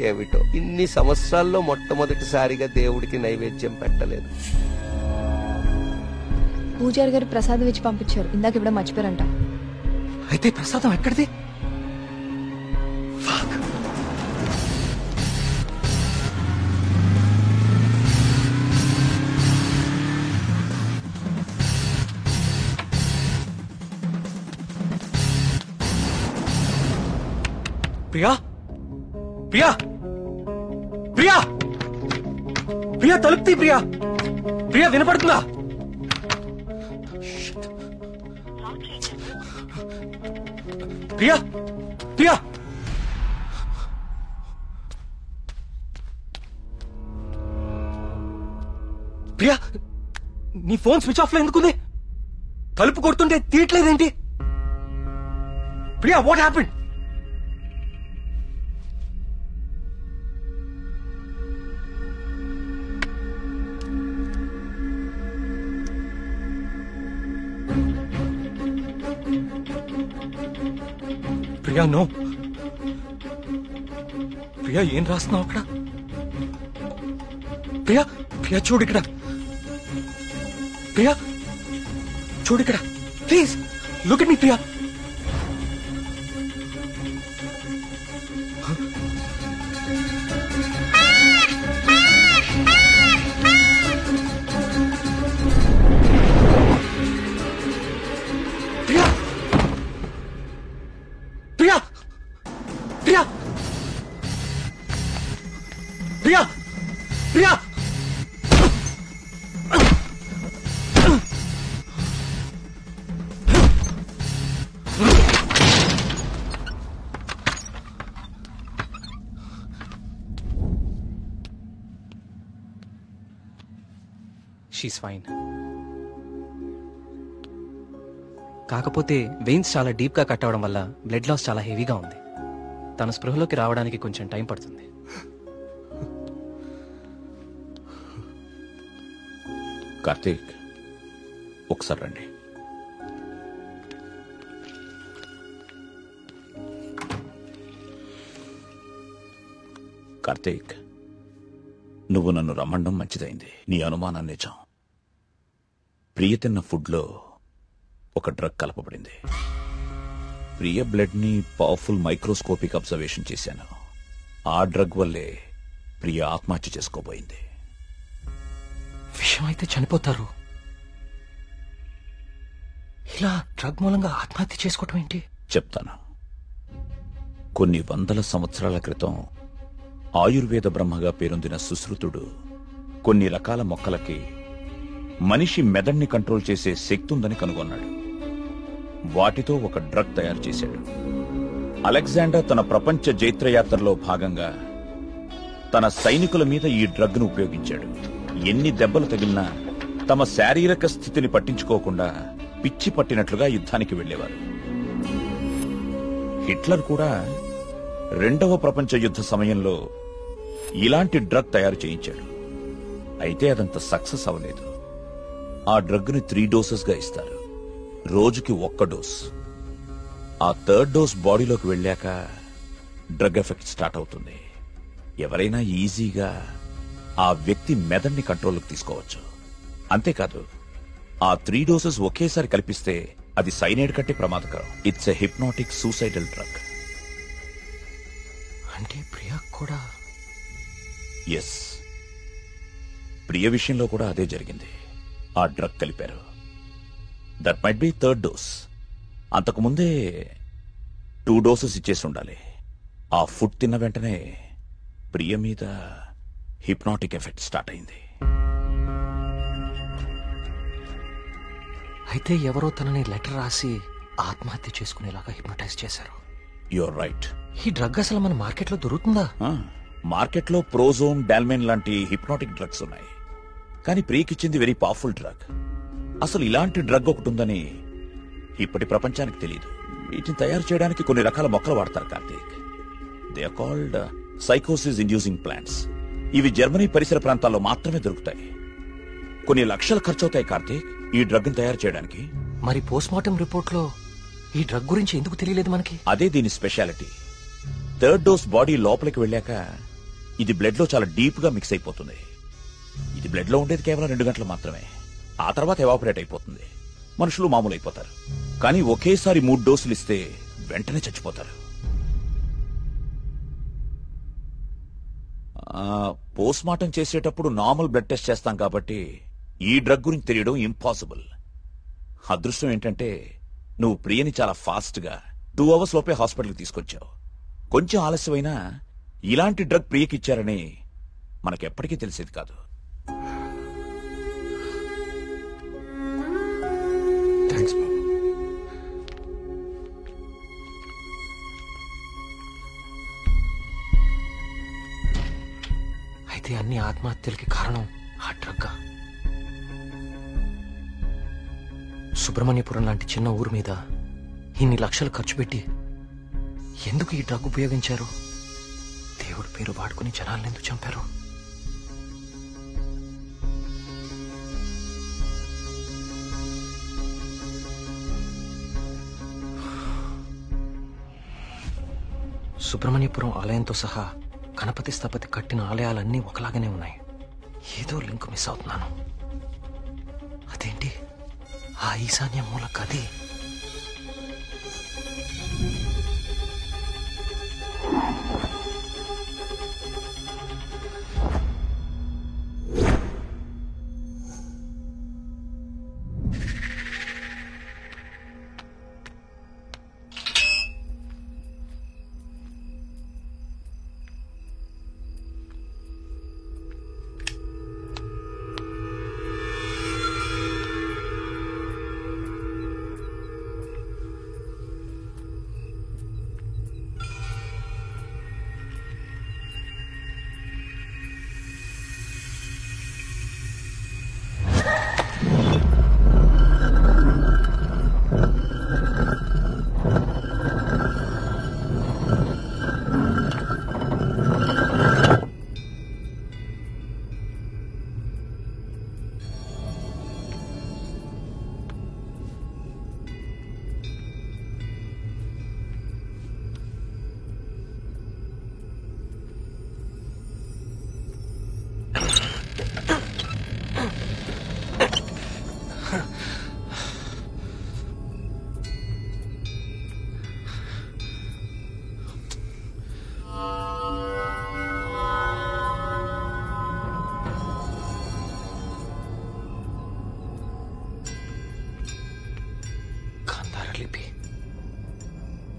ఏమిటో ఇన్ని సంవత్సరాల్లో మొట్టమొదటిసారిగా దేవుడికి నైవేద్యం పెట్టలేదు. పూజారి గారు ప్రసాదం ఇచ్చి పంపించారు. ఇందాక ఇవ్వడం మర్చిపోయారంట. అయితే ప్రసాదం ఎక్కడిది? ప్రియా ప్రియా ప్రియా ప్రియా తలుపుతీ. ప్రియా ప్రియా వినపడుతుందా? ప్రియా ప్రియా ప్రియా నీ ఫోన్ స్విచ్ ఆఫ్ లో ఎందుకుంది? తలుపు కొడుతుంటే తీయట్లేదేంటి? Priya what happened? Priya no. Priya ఏం రాస్తున్నావు అక్కడ? ప్రియా ప్రియా చూడు ఇక్కడ. ప్రియా చూడు ఇక్కడ. Please look at me Priya. Priya Priya she's fine. కాకపోతే వెయిన్స్ చాలా డీప్ గా కట్ అవడం వల్ల బ్లడ్ లాస్ చాలా హెవీగా ఉంది. తన స్పృహలోకి రావడానికి కొంచెం టైం పడుతుంది. కార్తీక్ ఒకసారి రండి. కార్తీక్ నువ్వు నన్ను రమ్మడం మంచిదైంది. నీ అనుమానం నిజం. ప్రియ తిన్న ఫుడ్లో ఒక డ్రగ్ కలపబడింది. ప్రియ బ్లడ్ ని పవర్ఫుల్ మైక్రోస్కోపిక్ అబ్జర్వేషన్ చేశాను. ఆ డ్రగ్ వల్లే ప్రియ ఆత్మహత్య చేసుకోబోయింది. విషయం అయితే చనిపోతారు. ఇలా డ్రగ్ మూలంగా ఆత్మహత్య చేసుకోవటం ఏంటి? చెప్తాను. కొన్ని వందల సంవత్సరాల క్రితం ఆయుర్వేద బ్రహ్మగా పేరొందిన సుశ్రుతుడు కొన్ని రకాల మొక్కలకి మనిషి మెదడుని కంట్రోల్ చేసే శక్తి ఉందని కనుగొన్నాడు. వాటితో ఒక డ్రగ్ తయారు చేశాడు. అలెగ్జాండర్ తన ప్రపంచ జైత్రయాత్రలో భాగంగా తన సైనికుల మీద ఈ డ్రగ్ ను ఉపయోగించాడు. ఎన్ని దెబ్బలు తగిలినా తమ శారీరక స్థితిని పట్టించుకోకుండా పిచ్చి పట్టినట్లుగా యుద్ధానికి వెళ్లేవారు. హిట్లర్ కూడా రెండవ ప్రపంచ యుద్ధ సమయంలో ఇలాంటి డ్రగ్ తయారు చేయించాడు. అయితే అదంత సక్సెస్ అవ్వలేదు. ఆ డ్రగ్ ని 3 డోసెస్ గా ఇస్తారు. రోజుకి 1 డోస్. ఆ 3rd డోస్ బాడీలోకి వెళ్ళాక డ్రగ్ ఎఫెక్ట్ స్టార్ట్ అవుతుంది. ఎవరైనా ఈజీగా ఆ వ్యక్తి మెదడుని కంట్రోల్లోకి తీసుకోవచ్చు. అంతేకాదు, ఆ 3 డోసెస్ ఒకేసారి కల్పిస్తే అది సైనైడ్ కంటే ప్రమాదకరం. It's a hypnotic suicidal drug. అంటే ప్రియా కూడా? ఎస్. ప్రియ విషయంలో కూడా అదే జరిగింది. ఆ డ్రగ్ కలిపారు. That might be third dose. అంతకుముందే 2 డోసెస్ ఇచ్చేసి ఉండాలి. ఆ ఫుడ్ తిన్న వెంటనే ప్రియ మీద హిప్నాటిక్ ఎఫెక్ట్ స్టార్ట్ అయింది. అయితే ఎవరో తనని లెటర్ రాసి ఆత్మహత్య చేసుకునేలాగా హిప్నటైజ్ చేశారు. You're right. ఈ డ్రగ్ అసలు మన మార్కెట్లో దొరుకుతుందా? మార్కెట్లో ప్రోజోన్, డాల్మెన్ లాంటి హిప్నాటిక్ డ్రగ్స్ ఉన్నాయి. కానీ ప్రియకిచ్చింది వెరీ పవర్ఫుల్ డ్రగ్. అసలు ఇలాంటి డ్రగ్ ఒకటి ఉందని ఇప్పటి ప్రపంచానికి తెలియదు. వీటిని తయారు చేయడానికి కొన్ని రకాల మొక్కలు వాడతారు కార్తీక్. దే ఆర్ కాల్డ్ సైకోసిస్ ఇండ్యూసింగ్ ప్లాంట్స్. ఇవి జర్మనీ పరిసర ప్రాంతాల్లో మాత్రమే దొరుకుతాయి. కొన్ని లక్షలు ఖర్చవుతాయి కార్తీక్ ఈ డ్రగ్ ని తయారు చేయడానికి. మరి పోస్ట్ మార్టం రిపోర్ట్ లో ఈ డ్రగ్ గురించి ఎందుకు తెలియలేదు మనకి? అదే దీని స్పెషాలిటీ. థర్డ్ డోస్ బాడీ లోపలికి వెళ్ళాక ఇది బ్లడ్ లో చాలా డీప్ గా మిక్స్ అయిపోతుంది. ఇది బ్లడ్ లో ఉండేది కేవలం 2 గంటలు మాత్రమే. ఆ తర్వాత ఎవాపరేట్ అయిపోతుంది. మనుషులు మామూలు అయిపోతారు. కానీ ఒకేసారి 3 డోసులు ఇస్తే వెంటనే చచ్చిపోతారు. పోస్ట్ మార్టం చేసేటప్పుడు నార్మల్ బ్లడ్ టెస్ట్ చేస్తాం కాబట్టి ఈ డ్రగ్ గురించి తెలియడం ఇంపాసిబుల్. అదృష్టం ఏంటంటే నువ్వు ప్రియని చాలా ఫాస్ట్ గా 2 అవర్స్ లోపే హాస్పిటల్కి తీసుకొచ్చావు. కొంచెం ఆలస్యమైనా ఇలాంటి డ్రగ్ ప్రియకిచ్చారని మనకెప్పటికీ తెలిసేది కాదు. థ్యాంక్స్ బాబు. అయితే అన్ని ఆత్మహత్యలకి కారణం ఆ డ్రగ్. సుబ్రహ్మణ్యపురం లాంటి చిన్న ఊరు మీద ఇన్ని లక్షలు ఖర్చు పెట్టి ఎందుకు ఈ డ్రగ్ ఉపయోగించారు? దేవుడి పేరు వాడుకుని జనాలను ఎందుకు చంపారు? సుబ్రహ్మణ్యపురం ఆలయంతో సహా గణపతి స్థపతి కట్టిన ఆలయాలన్నీ ఒకలాగానే ఉన్నాయి. ఏదో లింక్ మిస్ అవుతున్నాను. అదేంటి ఆ ఈశాన్య మూల గది?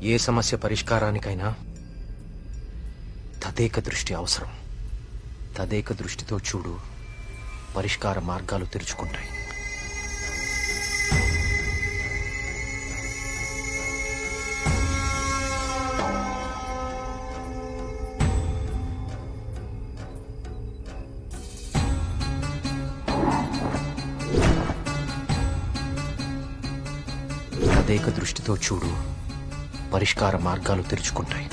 ఏ సమస్య పరిష్కారానికైనా తదేక దృష్టి అవసరం. తదేక దృష్టితో చూడు, పరిష్కార మార్గాలు తెరుచుకుంటాయి. తదేక దృష్టితో చూడు, పరిష్కార మార్గాలు తెరుచుకుంటాయి.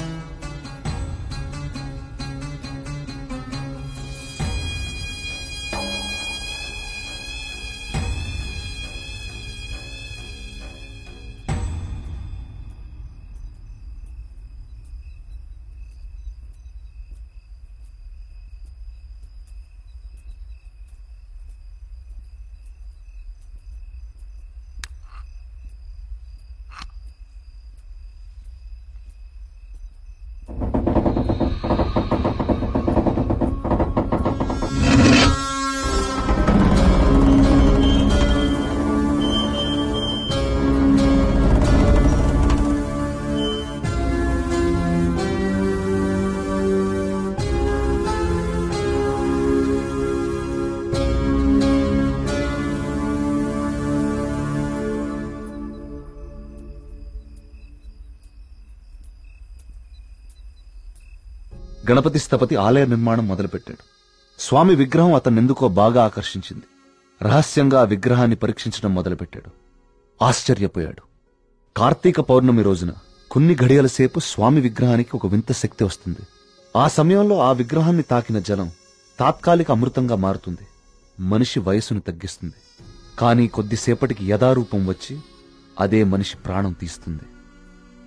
గణపతి స్థపతి ఆలయ నిర్మాణం మొదలుపెట్టాడు. స్వామి విగ్రహం అతన్నెందుకో బాగా ఆకర్షించింది. రహస్యంగా ఆ విగ్రహాన్ని పరీక్షించడం మొదలుపెట్టాడు. ఆశ్చర్యపోయాడు. కార్తీక పౌర్ణమి రోజున కొన్ని ఘడియల సేపు స్వామి విగ్రహానికి ఒక వింత శక్తి వస్తుంది. ఆ సమయంలో ఆ విగ్రహాన్ని తాకిన జలం తాత్కాలిక అమృతంగా మారుతుంది. మనిషి వయసును తగ్గిస్తుంది. కానీ కొద్దిసేపటికి యథారూపం వచ్చి అదే మనిషి ప్రాణం తీస్తుంది.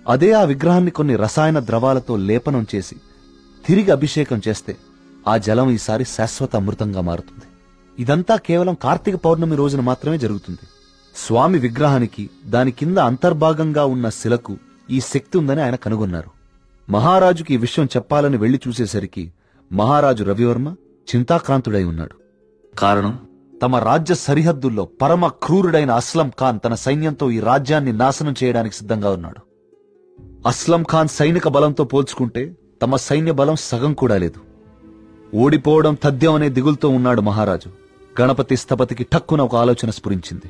అదే ఆ విగ్రహాన్ని కొన్ని రసాయన ద్రవాలతో లేపనం చేసి తిరిగి అభిషేకం చేస్తే ఆ జలం ఈసారి శాశ్వత అమృతంగా మారుతుంది. ఇదంతా కేవలం కార్తీక పౌర్ణమి రోజున మాత్రమే జరుగుతుంది. స్వామి విగ్రహానికి దాని కింద అంతర్భాగంగా ఉన్న శిలకు ఈ శక్తి ఉందని ఆయన కనుగొన్నారు. మహారాజుకి ఈ విషయం చెప్పాలని వెళ్లి చూసేసరికి మహారాజు రవివర్మ చింతాక్రాంతుడై ఉన్నాడు. కారణం, తమ రాజ్య సరిహద్దుల్లో పరమ క్రూరుడైన అస్లం ఖాన్ తన సైన్యంతో ఈ రాజ్యాన్ని నాశనం చేయడానికి సిద్ధంగా ఉన్నాడు. అస్లం ఖాన్ సైనిక బలంతో పోల్చుకుంటే తమ సైన్య బలం సగం కూడా లేదు. ఓడిపోవడం తథ్యం అనే దిగులుతో ఉన్నాడు మహారాజు. గణపతి స్థపతికి ఠక్కున ఒక ఆలోచన స్ఫురించింది.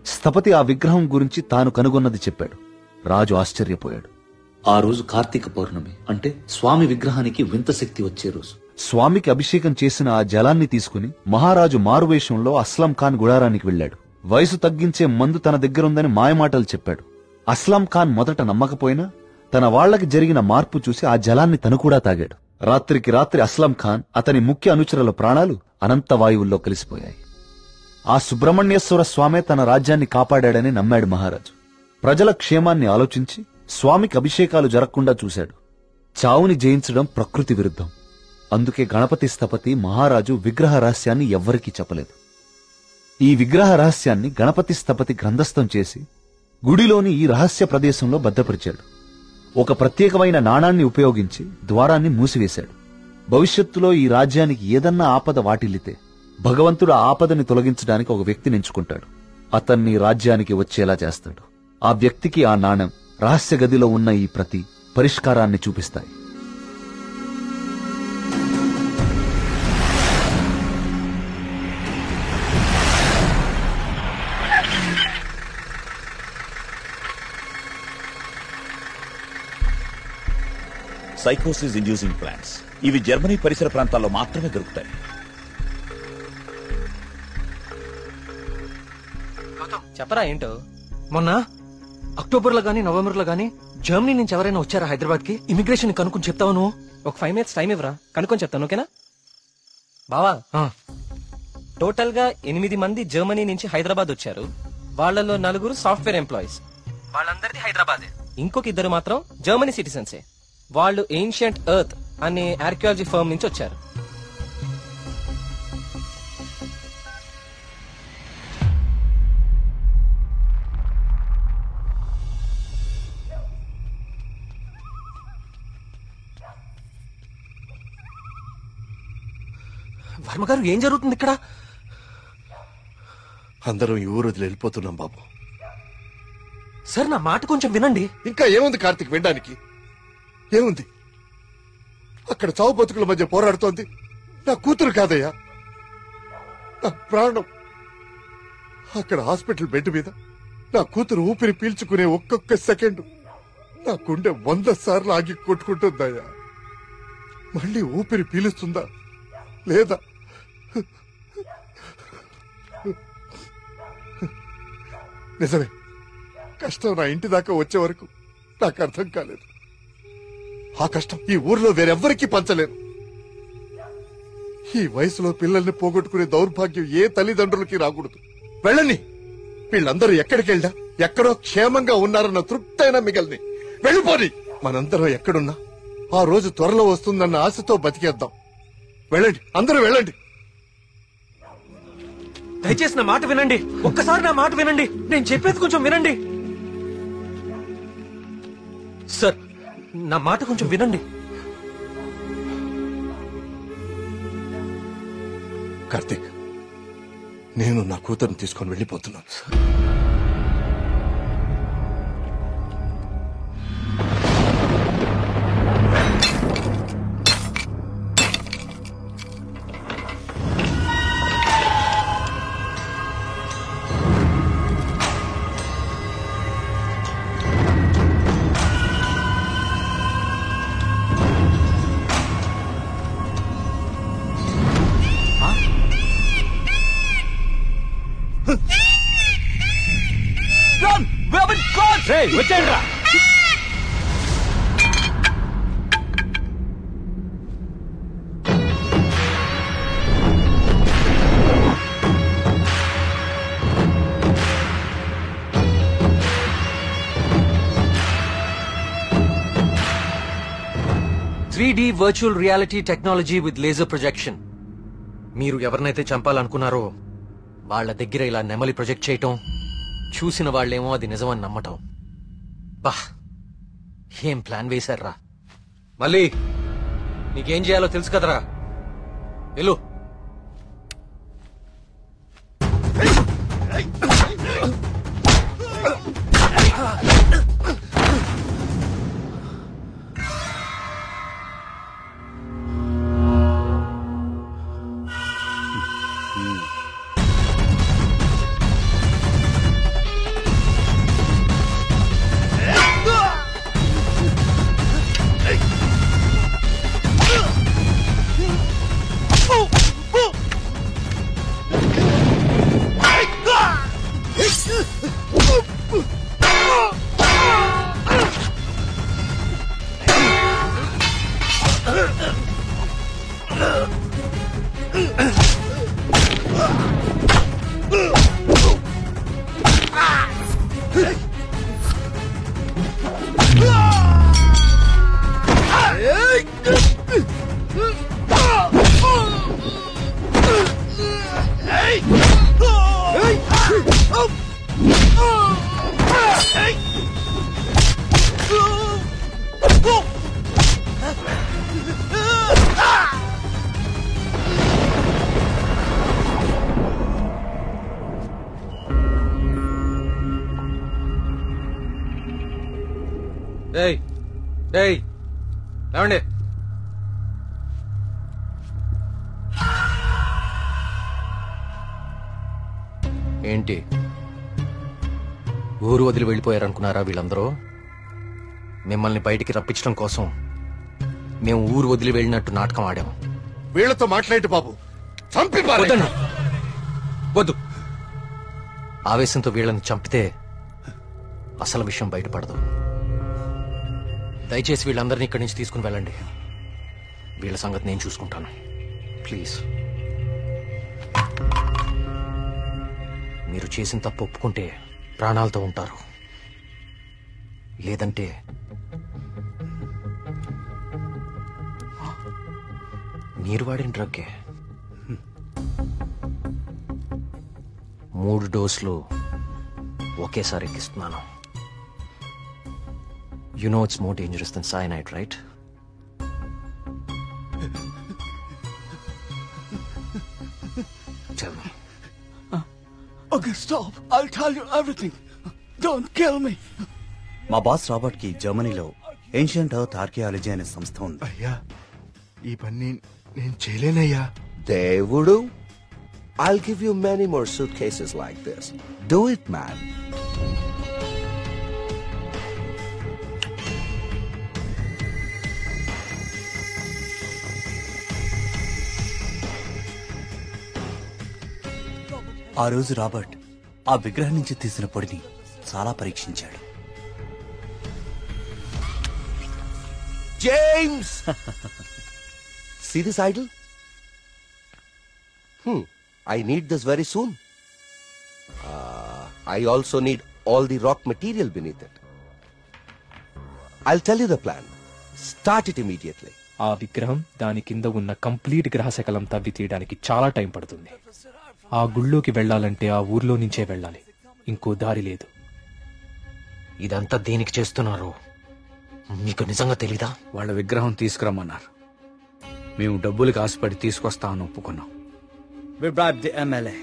స్థపతి ఆ విగ్రహం గురించి తాను కనుగొన్నది చెప్పాడు. రాజు ఆశ్చర్యపోయాడు. ఆ రోజు కార్తీక పౌర్ణమి, అంటే స్వామి విగ్రహానికి వింత శక్తి వచ్చే రోజు. స్వామికి అభిషేకం చేసిన ఆ జలాన్ని తీసుకుని మహారాజు మారువేషంలో అస్లం ఖాన్ గుడారానికి వెళ్లాడు. వయసు తగ్గించే మందు తన దగ్గరుందని మాయమాటలు చెప్పాడు. అస్లం ఖాన్ మొదట నమ్మకపోయినా తన వాళ్లకి జరిగిన మార్పు చూసి ఆ జలాన్ని తను కూడా తాగాడు. రాత్రికి రాత్రి అస్లం ఖాన్, అతని ముఖ్య అనుచరుల ప్రాణాలు అనంత వాయువుల్లో కలిసిపోయాయి. ఆ సుబ్రహ్మణ్యేశ్వర స్వామే తన రాజ్యాన్ని కాపాడాడని నమ్మాడు మహారాజు. ప్రజల క్షేమాన్ని ఆలోచించి స్వామికి అభిషేకాలు జరగకుండా చూశాడు. చావుని జయించడం ప్రకృతి విరుద్ధం. అందుకే గణపతి స్థపతి మహారాజు విగ్రహ రహస్యాన్ని ఎవ్వరికీ చెప్పలేదు. ఈ విగ్రహ రహస్యాన్ని గణపతి స్థపతి గ్రంథస్థం చేసి గుడిలోని ఈ రహస్య ప్రదేశంలో భద్రపరిచాడు. ఒక ప్రత్యేకమైన నాణాన్ని ఉపయోగించి ద్వారాన్ని మూసివేశాడు. భవిష్యత్తులో ఈ రాజ్యానికి ఏదన్నా ఆపద వాటిల్లితే భగవంతుడు ఆ ఆపదని తొలగించడానికి ఒక వ్యక్తిని ఎంచుకుంటాడు. అతన్ని రాజ్యానికి వచ్చేలా చేస్తాడు. ఆ వ్యక్తికి ఆ నాణెం, రహస్య గదిలో ఉన్న ఈ ప్రతి పరిష్కారాన్ని చూపిస్తాయి. సైకోసిస్ ఇండ్యూసింగ్ ప్లాంట్స్ ఇవి జర్మనీ పరిసర ప్రాంతాల్లో మాత్రమే దొరుకుతాయి. చెప్పరా ఏంటో. మొన్న అక్టోబర్లో గానీ నవంబర్లో గానీ జర్మనీ నుంచి ఎవరైనా వచ్చారా హైదరాబాద్ కి? ఇమిగ్రేషన్ కనుక్కొని చెప్తావు నువ్వు. ఒక 5 minutes టైం ఇవ్వరా, కనుక్కొని చెప్తాను. ఓకేనా బావా? టోటల్ గా 8 మంది జర్మనీ నుంచి హైదరాబాద్ వచ్చారు. వాళ్ళలో 4 సాఫ్ట్వేర్ ఎంప్లాయీస్. వాళ్ళందరిది హైదరాబాద్. ఇంకొక 2 మాత్రం జర్మనీ సిటిజన్సే. వాళ్ళు ఏన్షియంట్ ఎర్త్ అనే ఆర్కియాలజీ ఫర్మ్ నుంచి వచ్చారు. వర్మగారు, ఏం జరుగుతుంది ఇక్కడ? అందరం ఈ ఊరు వదిలి వెళ్ళిపోతున్నాం బాబు. సార్, నా మాట కొంచెం వినండి. ఇంకా ఏముంది కార్తీక్ వినడానికి? ఏముంది? అక్కడ చావు బతుకుల మధ్య పోరాడుతోంది నా కూతురు కాదయ్యా, నా ప్రాణం. అక్కడ హాస్పిటల్ బెడ్ మీద నా కూతురు ఊపిరి పీల్చుకునే ఒక్కొక్క సెకండ్ నా గుండె 100 సార్లు ఆగి కొట్టుకుంటుందయ్యా. మళ్ళీ ఊపిరి పీలుస్తుందా లేదా? నిజమే, కష్టం నా ఇంటి దాకా వచ్చే వరకు నాకు అర్థం కాలేదు. ఆ కష్టం ఈ ఊర్లో వేరెవ్వరికీ పంచలేను. ఈ వయసులో పిల్లల్ని పోగొట్టుకునే దౌర్భాగ్యం ఏ తల్లిదండ్రులకి రాకూడదు. వెళ్ళని, వీళ్ళందరూ ఎక్కడికి వెళ్ళా ఎక్కడో క్షేమంగా ఉన్నారన్న తృప్తైనా మిగల్ని. వెళ్ళిపోని. మనందరం ఎక్కడున్నా ఆ రోజు త్వరలో వస్తుందన్న ఆశతో బతికేద్దాం. వెళ్ళండి, అందరూ వెళ్ళండి. దయచేసి నా మాట వినండి. ఒక్కసారి నా మాట వినండి. నేను చెప్పేది కొంచెం వినండి. సార్, నా మాట కొంచెం వినండి. కార్తీక్, నేను నా కూతురుని తీసుకొని వెళ్ళిపోతున్నాను. వచ్చేయండి రా. Virtual reality technology with laser projection. మీరు ఎవరినైతే చంపాలనుకున్నారో వాళ్ళ దగ్గర ఇలా నెమలి ప్రొజెక్ట్ చేయటం, చూసిన వాళ్ళేమో అది నిజమని నమ్మటం. బా, ఏం ప్లాన్ వేశారా? మళ్ళీ నీకేం చేయాలో తెలుసు కదరా, వెళ్ళు. ఏమండి, ఏంటి ఊరు వదిలి వెళ్ళిపోయారనుకున్నారా వీళ్ళందరూ? మిమ్మల్ని బయటికి రప్పించడం కోసం మేము ఊరు వదిలి వెళ్ళినట్టు నాటకం ఆడాము. వీళ్లతో మాట్లాడి బాబు, చంపి పారేయండి. వద్దు, ఆవేశంతో వీళ్ళని చంపితే అసలు విషయం బయటపడదు. దయచేసి వీళ్ళందరినీ ఇక్కడి నుంచి తీసుకుని వెళ్ళండి. వీళ్ళ సంగతి నేను చూసుకుంటాను, ప్లీజ్. మీరు చేసిన తప్పు ఒప్పుకుంటే ప్రాణాలతో ఉంటారు, లేదంటే మీరు వాడిన డ్రగ్గే 3 డోసులు ఒకేసారి ఎక్కిస్తున్నాను. You know it's more dangerous than cyanide, right? Tell me. Okay, stop. I'll tell you everything. Don't kill me. మా బాస్ రాబర్ట్ కి జర్మనీలో ఏన్షియంట్ ఎర్త్ ఆర్కియాలజీ అనే సంస్థ ఉంది. అయ్యా, ఈ పని నేను చేయలేనయ్యా. దేవుడు, I'll give you many more suitcases like this. Do it, man. ఆ రోజు రాబర్ట్ ఆ విగ్రహం నుంచి తీసిన పొడిని చాలా పరీక్షించాడు. James! See this idol? I need this very soon. I also need all the rock material beneath it. I'll tell you the plan. Start it immediately. ఆ విగ్రహం దాని కింద ఉన్న కంప్లీట్ గ్రహశకలం తవ్వి తీయడానికి చాలా టైం పడుతుంది. ఆ గుళ్ళోకి వెళ్లాలంటే ఆ ఊర్లో నుంచే వెళ్ళాలి, ఇంకో దారి లేదు. ఇదంతా దేనికి చేస్తున్నారు మీకు నిజంగా తెలీదా? వాళ్ళ విగ్రహం తీసుకురమ్మన్నారు, మేము డబ్బులకి ఆశపడి తీసుకొస్తామని ఒప్పుకున్నాం. We bribed the MLA.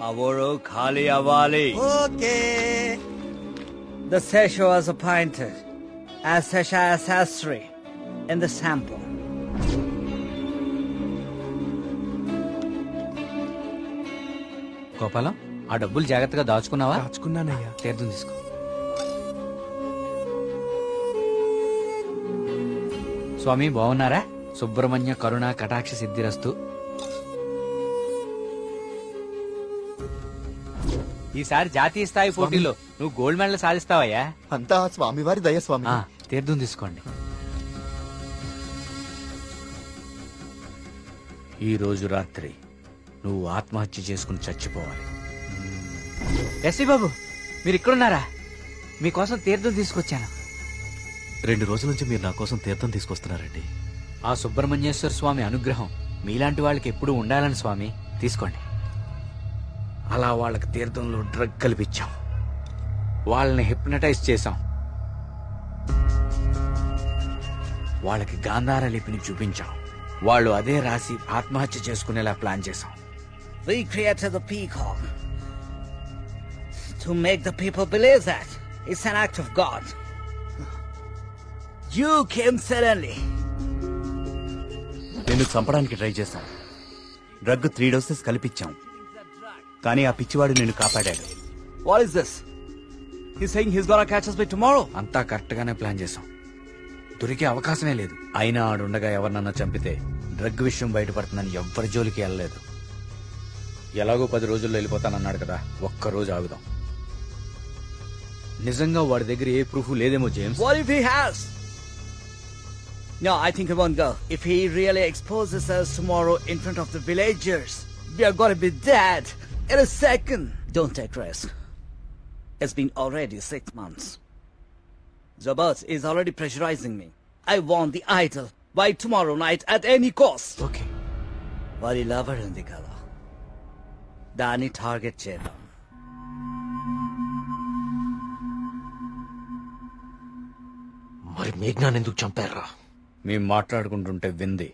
ఆ ఊరు ఖాళీ అవ్వాలి. Okay. The Sesha was appointed as Sesha Sastry in the sample. Gopalam, ఆ డబ్బులు జాగ్రత్తగా దాచుకున్నావా? దాచుకున్నానయ్యా. తీర్థం తీసుకో. స్వామి బాగున్నారా? సుబ్రహ్మణ్య కరుణ కటాక్ష సిద్ధిరస్తు. ఈసారి జాతీయ స్థాయి పోటీలో నువ్వు గోల్డ్ మెడల్ సాధిస్తావయ్యా. అంతా స్వామివారి దయ స్వామి. తీర్థం తీసుకోండి. ఈ రోజు రాత్రి నువ్వు ఆత్మహత్య చేసుకుని చచ్చిపోవాలి. ఎస్సీ బాబు, మీరు ఇక్కడున్నారా? మీకోసం తీర్థం తీసుకొచ్చాను. 2 రోజుల నుంచి మీరు నా కోసం తీర్థం తీసుకొస్తున్నారండి. ఆ సుబ్రహ్మణ్యేశ్వర స్వామి అనుగ్రహం మీలాంటి వాళ్ళకి ఎప్పుడూ ఉండాలని స్వామి. తీసుకోండి. అలా వాళ్ళకి తీర్థంలో డ్రగ్ కల్పించాం, వాళ్ళని హిప్నటైజ్ చేశాం, వాళ్ళకి గాంధార లిపిని చూపించాం. వాళ్ళు అదే రాసి ఆత్మహత్య చేసుకునేలా ప్లాన్ చేశాం. We created the peacock to make the people believe that it's an act of God. You came suddenly. నేను చంపడానికి ట్రై చేశాం. డ్రగ్ 3 డోసెస్ కల్పించాం, కానీ ఆ పిచ్చివాడు నేను కాపాడాడు. What is this? He's saying he's gonna catch us by tomorrow. అంతా correct గానే ప్లాన్ చేశాం. దొరికే అవకాశమే లేదు. అయినా ఆడుండగా ఎవరినన్నా చంపితే డ్రగ్ విషయం బయటపడుతుందని ఎవ్వరి జోలికి వెళ్ళలేదు. ఎలాగో 10 రోజుల్లో వెళ్ళిపోతానన్నాడు కదా, ఒక్కరోజు ఆగుదాం. నిజంగా వాడి దగ్గర ఏ ప్రూఫ్ లేదేమో James. What if he has? No, I think he won't go. If he really exposes us tomorrow in front of the villagers, we are gonna be dead in a second. Don't take risk. It's been already 6 months. Zabas is already pressurizing me. I want the idol by tomorrow night at any cost. Okay. Vari lover undi kada. Dani target chedam. మరి మేఘ్నాన్ని ఎందుకు చంపారా? మేము మాట్లాడుకుంటుంటే వింది.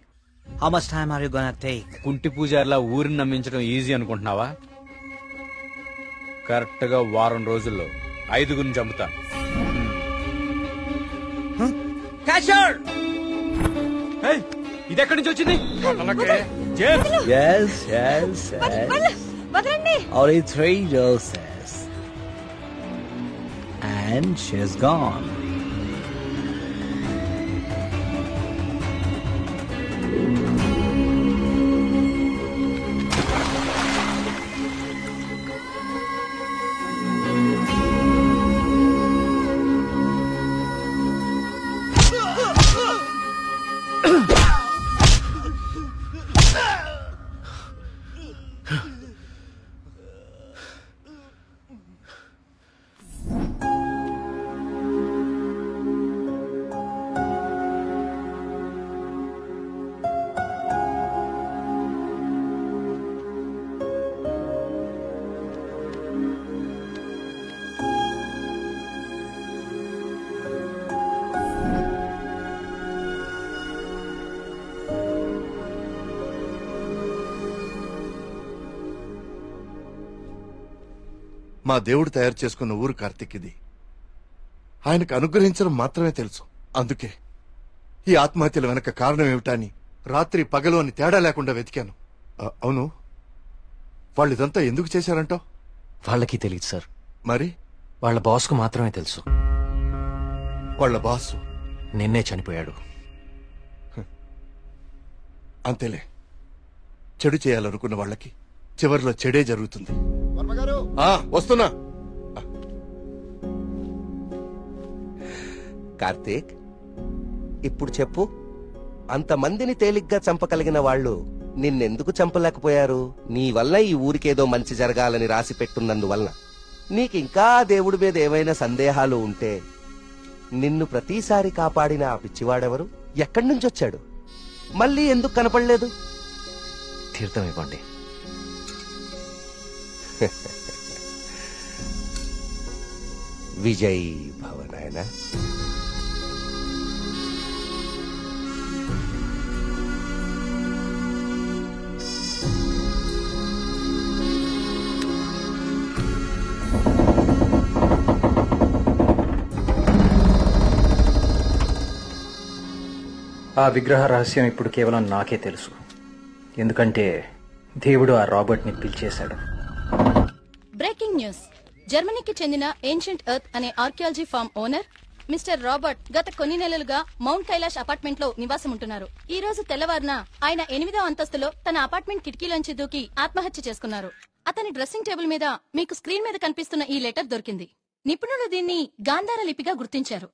How much time are you gonna take? కుంటి పూజారిలా ఊరిని నమ్మించడం easy అనుకుంటున్నావా? Correct గా 1 వారం రోజుల్లో 5గురిని చంపుతా. Catcher! ఇది ఎక్కడి నుంచి వచ్చింది? Yes. Only 3 doses. And she's gone. మా దేవుడు తయారు చేసుకున్న ఊరు కార్తీక్ ఇది. ఆయనకు అనుగ్రహించడం మాత్రమే తెలుసు. అందుకే ఈ ఆత్మహత్యల వెనక కారణం ఏమిటా అని రాత్రి పగలు అని తేడా లేకుండా వెతికాను. అవును, వాళ్ళు ఇదంతా ఎందుకు చేశారంటావు? వాళ్ళకి తెలియదు సార్. మరి వాళ్ళ బాస్కు మాత్రమే తెలుసు. వాళ్ళ బాసు నిన్నే చనిపోయాడు. అంతేలే, చెడు చేయాలనుకున్న వాళ్ళకి చివరిలో చెడే జరుగుతుంది. వస్తున్నా. కార్తీక్, ఇప్పుడు చెప్పు, అంతమందిని తేలిగ్గా చంపగలిగిన వాళ్ళు నిన్నెందుకు చంపలేకపోయారు? నీ వల్ల ఈ ఊరికేదో మంచి జరగాలని రాసి పెట్టున్నందువల్ల. నీకింకా దేవుడి మీద ఏమైనా సందేహాలు ఉంటే నిన్ను ప్రతిసారి కాపాడిన ఆ పిచ్చివాడెవరు? ఎక్కడి నుంచి వచ్చాడు? మళ్ళీ ఎందుకు కనపడలేదు? తీర్థం ఇవ్వండి. విజయ్ భవనాయన. ఆ విగ్రహ రహస్యం ఇప్పుడు కేవలం నాకే తెలుసు. ఎందుకంటే దేవుడు ఆ రాబర్ట్ ని పిలిచేశాడు. Breaking news. జర్మనీకి చెందిన ఏన్షియంట్ ఎర్త్ అనే archaeology firm owner mister Robert గత కొన్ని నెలలుగా మౌంట్ కైలాష్ అపార్ట్మెంట్ లో నివాసం ఉంటున్నారు. ఈ రోజు తెల్లవారున ఆయన 8వ అంతస్తులో తన అపార్ట్మెంట్ కిటికీలోంచి దూకి ఆత్మహత్య చేసుకున్నారు. అతని డ్రెస్సింగ్ టేబుల్ మీద మీకు స్క్రీన్ మీద కనిపిస్తున్న ఈ లెటర్ దొరికింది. నిపుణులు దీన్ని గాంధార లిపిగా గుర్తించారు.